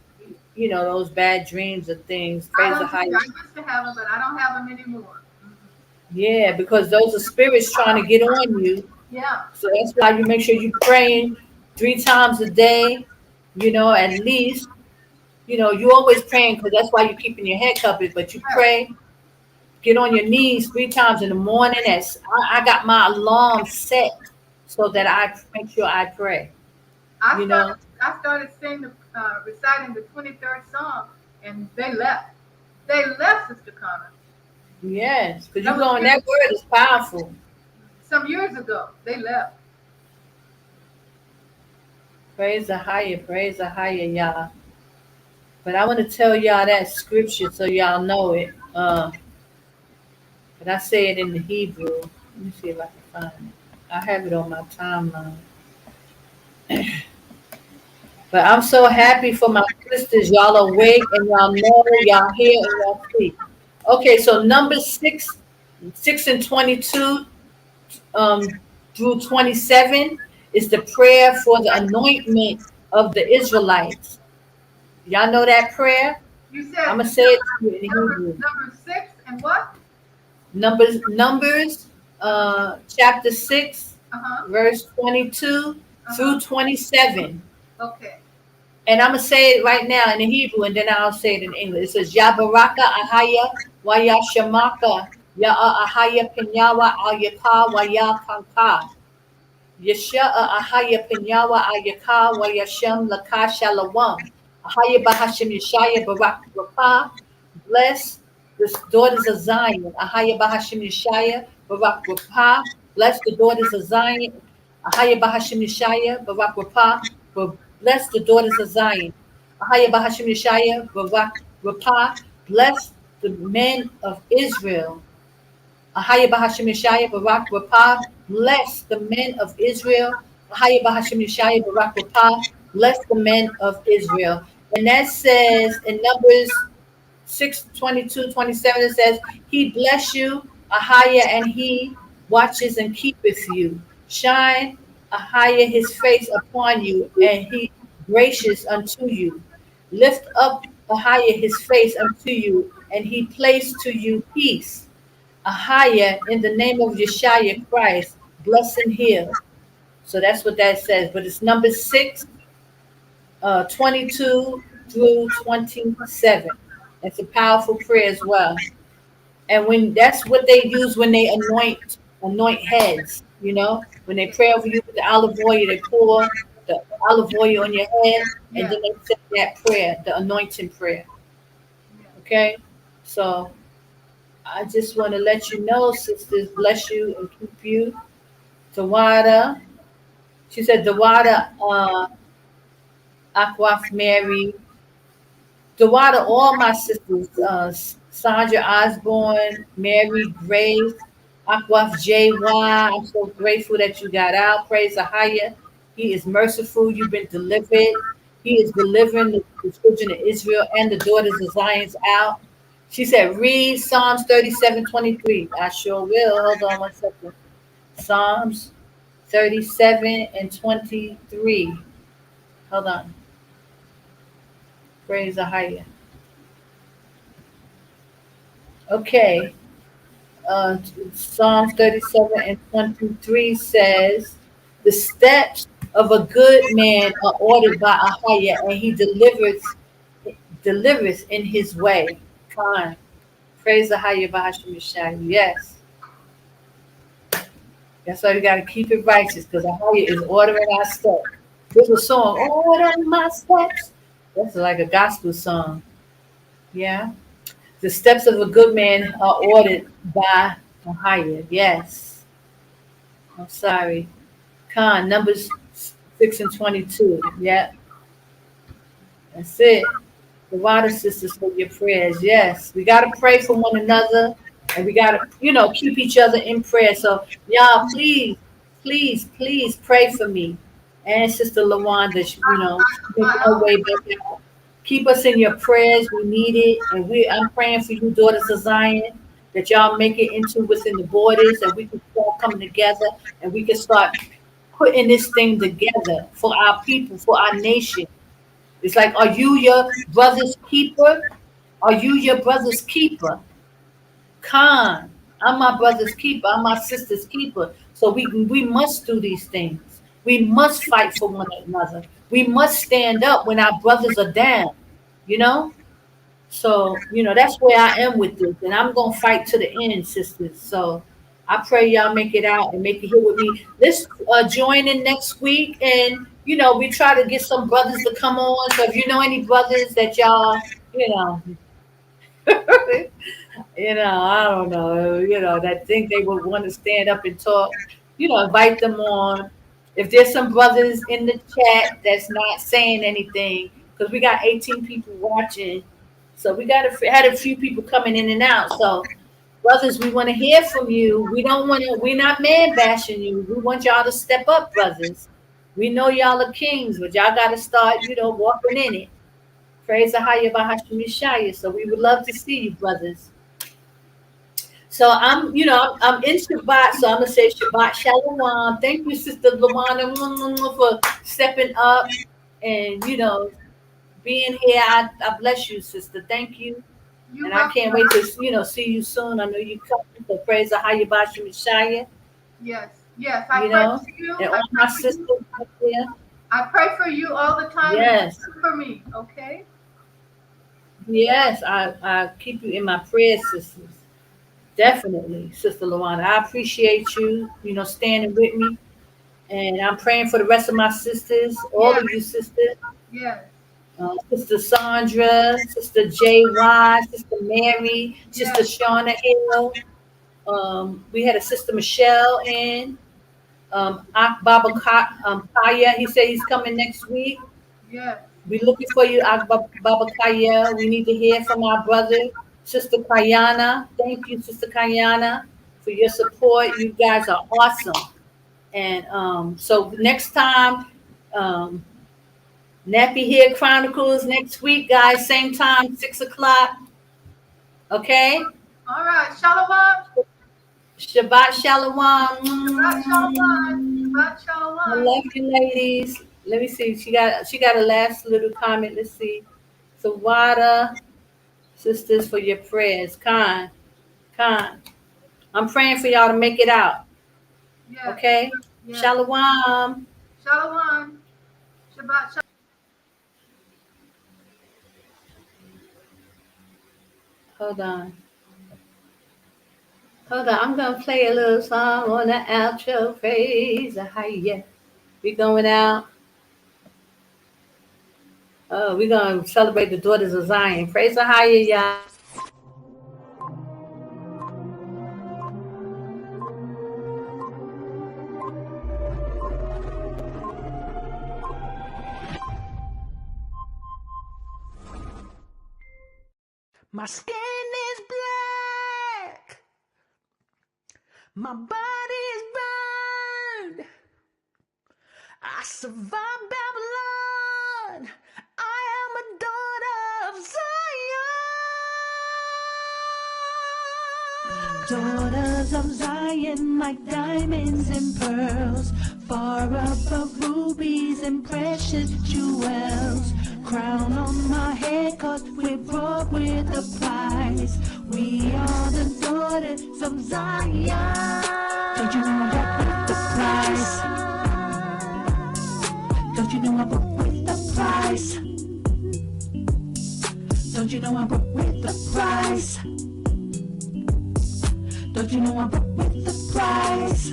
those bad dreams or things. I Praise the don't. I highest. used to have them, but I don't have them anymore. Mhm. Yeah, because those are spirits trying to get on you. Yeah, So that's why you make sure you praying 3 times a day, at least. You always praying because that's why you're keeping your head covered. But you sure. pray, get on your knees 3 times in the morning. I got my alarm set so that I make sure I pray. I You started. know, I started singing, reciting the 23rd Psalm, and they left. They left, Sister Connor. yes, because you That was go in that word is powerful. some years ago. They left. Praise the higher, y'all. But I want to tell y'all that scripture so y'all know it. But I say it in the Hebrew. Let me see if I can find it. I have it on my timeline. But I'm so happy for my sisters. Y'all awake and y'all know y'all here and y'all see. Okay, so number 6 and 22 through 27 is the prayer for the anointment of the Israelites. Y'all know that prayer? You I'm said gonna say it to you in number Hebrew. number 6 and what? Numbers, chapter 6, Uh-huh. verse 22 Uh-huh. through 27. Okay. And I'm gonna say it right now in the Hebrew, and then I'll say it in English. It says, Yabaraka Ahaya Waya Shamaka Ya Ahaya Pinyawa Al Yaka Waya Kanka. Yasha Ahaya Pinyawa Al Yaka Waya Shem Laka Shalawam. Ahaya Bahashim Yashaya Barak Rapa. Bless the daughters of Zion. Ahaya Bahashim Yashaya Barak Rapa. Bless the daughters of Zion. Ahaya Bahashim Yashaya Barak Rapa. Bless the daughters of Zion. Ahaya Bahashim Yeshaya, Barak Rapah, bless the men of Israel. Ahaya Bahashim Yeshaya, Barak Rapah, bless the men of Israel. Ahaya Bahashim Yeshaya, Barak Rapah, bless the men of Israel. And that says in Numbers 6:22-27, it says, He bless you, Ahaya, and he watches and keepeth you. Shine Ahaya his face upon you, and he gracious unto you. Lift up Ahaya his face unto you, and he place to you peace. Ahaya, in the name of Yashaya Christ, bless and heal. So that's what that says. But it's number 6, 22 through 27. It's a powerful prayer as well. And when that's what they use when they anoint heads, when they pray over you with the olive oil, they pour the olive oil on your head, and Yeah. then they say that prayer, the anointing prayer. Yeah. Okay? So I just want to let you know, sisters, bless you and keep you. Tawada. She said, Tawada Aquaf Mary. Tawada, all my sisters, Sandra Osborne, Mary Grace, Aquaf JY. I'm so grateful that you got out. Praise Ahaya. He is merciful. You've been delivered. He is delivering the children of Israel and the daughters of Zion's out. She said, read Psalms 37:23. I sure will. Hold on one second. Psalms 37 and 23. Hold on. Praise Ahaya. Okay. uh, Psalms 37 and 23 says, The steps of a good man are ordered by Ahaya, and he delivers in his way. Fine. Praise Ahaya Bahashim Yeshaya. Yes. That's why we got to keep it righteous, because Ahaya is ordering our steps. There's a song, Order My Steps. That's like a gospel song. Yeah. The steps of a good man are ordered by Ahaya. Yes. I'm sorry. Khan, Numbers 6 and 22. Yeah, that's it. The water sisters for your prayers. Yes, we got to pray for one another, and we got to, keep each other in prayer. So, y'all, please, please, please pray for me and Sister Lawanda, making her way back out. Keep us in your prayers. We need it. And I'm praying for you, daughters of Zion, that y'all make it into within the borders, and we can start coming together, and we can start putting this thing together for our people, for our nation. It's like, are you your brother's keeper? Are you your brother's keeper? Khan, I'm my brother's keeper. I'm my sister's keeper. So we must do these things. We must fight for one another. We must stand up when our brothers are down, you know? So, that's where I am with this. And I'm going to fight to the end, sisters. So I pray y'all make it out and make it here with me. Let's join in next week. And, we try to get some brothers to come on. So if you know any brothers that y'all, I don't know, that think they would want to stand up and talk, invite them on. If there's some brothers in the chat that's not saying anything, because we got 18 people watching, so we had a few people coming in and out. So, brothers, we want to hear from you. We're not man bashing you. We want y'all to step up, brothers. We know y'all are kings, but y'all got to start, walking in it. Praise Ahaya Bahashim Yeshaya. So we would love to see you, brothers. So I'm in Shabbat, so I'm gonna say Shabbat Shalom. Thank you, Sister Lawana, for stepping up and being here. I bless you, sister. Thank you. You And I welcome. can't wait to, see you soon. I know you coming. So praise the AHAYAH Yashaya, Yes, yes. I you pray know, for you. and I all pray my for you. sisters up there. I pray for you all the time. And Yes. you pray for me, okay? Yes, I keep you in my prayers, sisters. Definitely, Sister Luana. I appreciate you, standing with me. And I'm praying for the rest of my sisters, all Yes, of you sisters. yes, Sister Sandra, Sister J.Y., Sister Mary, Sister yes, Shauna Hill. We had a Sister Michelle in. Baba Kaya, he said he's coming next week. yes. We're looking for you, Baba Kaya. We need to hear from our brother, Sister Kayana. Thank you, Sister Kayana, for your support. You guys are awesome. And so next time, um, Nappy Hair Chronicles next week, guys, same time, 6 o'clock. Okay? All right. Shalom. Shabbat Shalom. Shabbat shalom. Shabbat I shalom. love you, ladies. Let me see. She got a last little comment. Let's see. So Wada, sisters, for your prayers. Khan. I'm praying for y'all to make it out. Yes, Okay? yes. Shalom. Shalom. Shabbat shalom. Hold on. I'm gonna play a little song on the outro. Praise the AHAYAH. We going out. Oh, we're gonna celebrate the daughters of Zion. Praise the AHAYAH, y'all. My skin is black. My body is burned. I survived Babylon. I am a daughter of Zion. Daughters of Zion, like diamonds and pearls, far above rubies and precious jewels. Crown on my head, 'cause we're brought with a price. We are the daughters of Zion. Don't you know I'm brought with the price? Don't you know I'm brought with the price? Don't you know I'm brought with the price? Don't you know I'm brought with the price?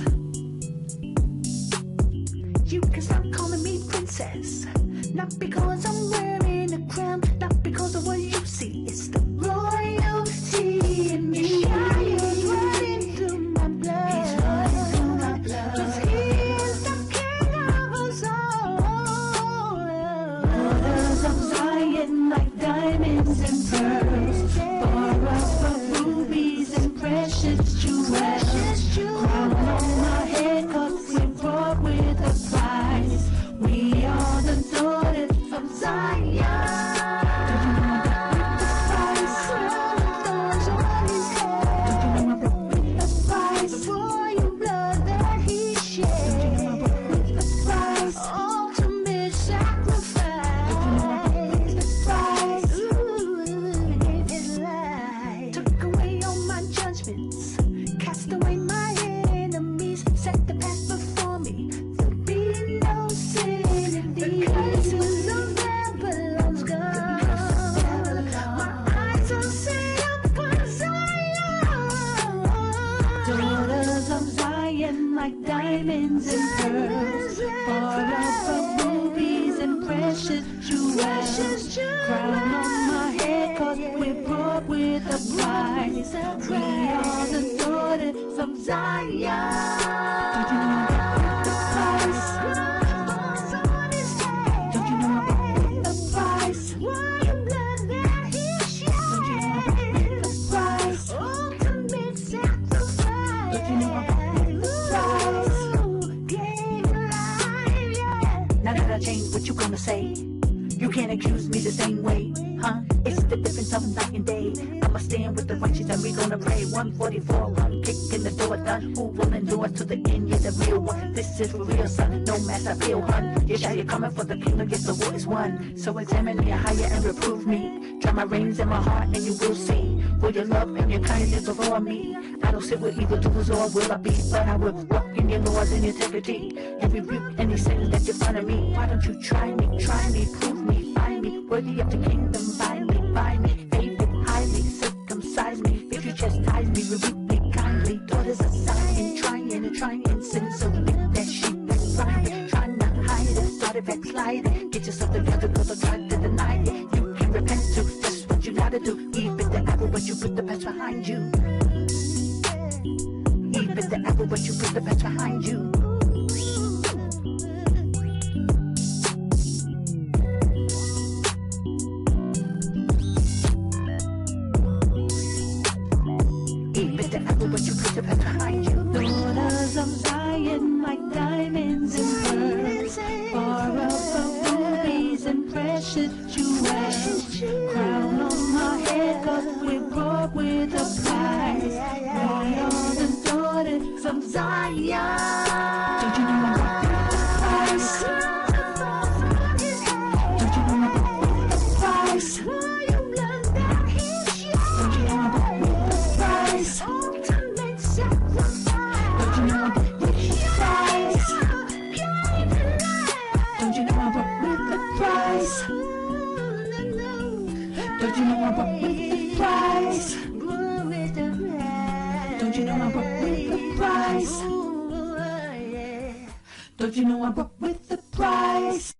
You can stop calling me princess. Not because I'm wearing a crown, not because of what you see. It's the royalty in me. He's running through my blood. He's running through my blood. 'Cause he is the king of us all. Daughters of Zion, like diamonds and pearls, far above rubies and precious jewels. Crown on my head, 'cause we're brought with a price. We are the daughters of Zion. Don't you know I'm brought with the price? Thorns on his head. Don't you know I'm brought with the price? The royal blood that he shed. Don't you know I'm brought with the price? Ultimate sacrifice. Don't you know I'm brought with the price? Ooh, he gave his life. Took away all my judgments. Cast away my enemies. Set the path before me. There'll be no sin in thee. The curses of Babylon's gone. My eyes are set upon Zion. Daughters of Zion, like diamonds and pearls, far above rubies and precious jewels. Crown on my head, 'cause we're brought with a price. We are the daughters of Zion. Don't you know I'm brought with the price? Don't you know I'm brought with the price? Royal blood that he shed. Don't you know I'm brought with the price? Ultimate sacrifice. Don't you know I'm brought with the price? Gave life, yeah. Now that I changed, what you gonna say? You can't accuse me the same way, huh? It's the difference of night and day. I'ma stand with the righteous and we gonna pray. 144, 1 kick getting the door done. Who will endure to the end? You're the real one. This is for real, son. No mass appeal, hun. Yashaya coming for the kingdom, yes, the war is won. So examine me higher and reprove me. Try my reins in my heart and you will see. For your love and your kindness before me. I don't sit with evildoers, or will I be? But I will walk in your laws and integrity. And rebuke any sin that you find in me. Why don't you try me, prove me, find me worthy of the kingdom, buy me, favorite, highly, circumcise me. If you chastise me, rebuke me kindly. Daughters of Zion, trying and trying, sin so big that she backsliding, trying to hide it, started backsliding. Get yourself together, cause I tried to deny it. You can repent too, that's what you gotta do. Eat the apple, but you put the past behind you. Eat the apple, but you put the past behind you. But you put the past behind you. Daughters of Zion, like diamonds and pearls, far above rubies and precious jewels. Crown on my head, cause we're brought with a price. We are the daughters of Zion. Don't you know I'm brought with the price? Don't you know I'm brought with the price? Don't you know I'm brought with the price? Don't you know I'm brought with the price? Don't you know I'm brought with the price? Don't you know I'm brought with the price? Don't you know I'm brought with the price? Don't you know I'm brought with the price?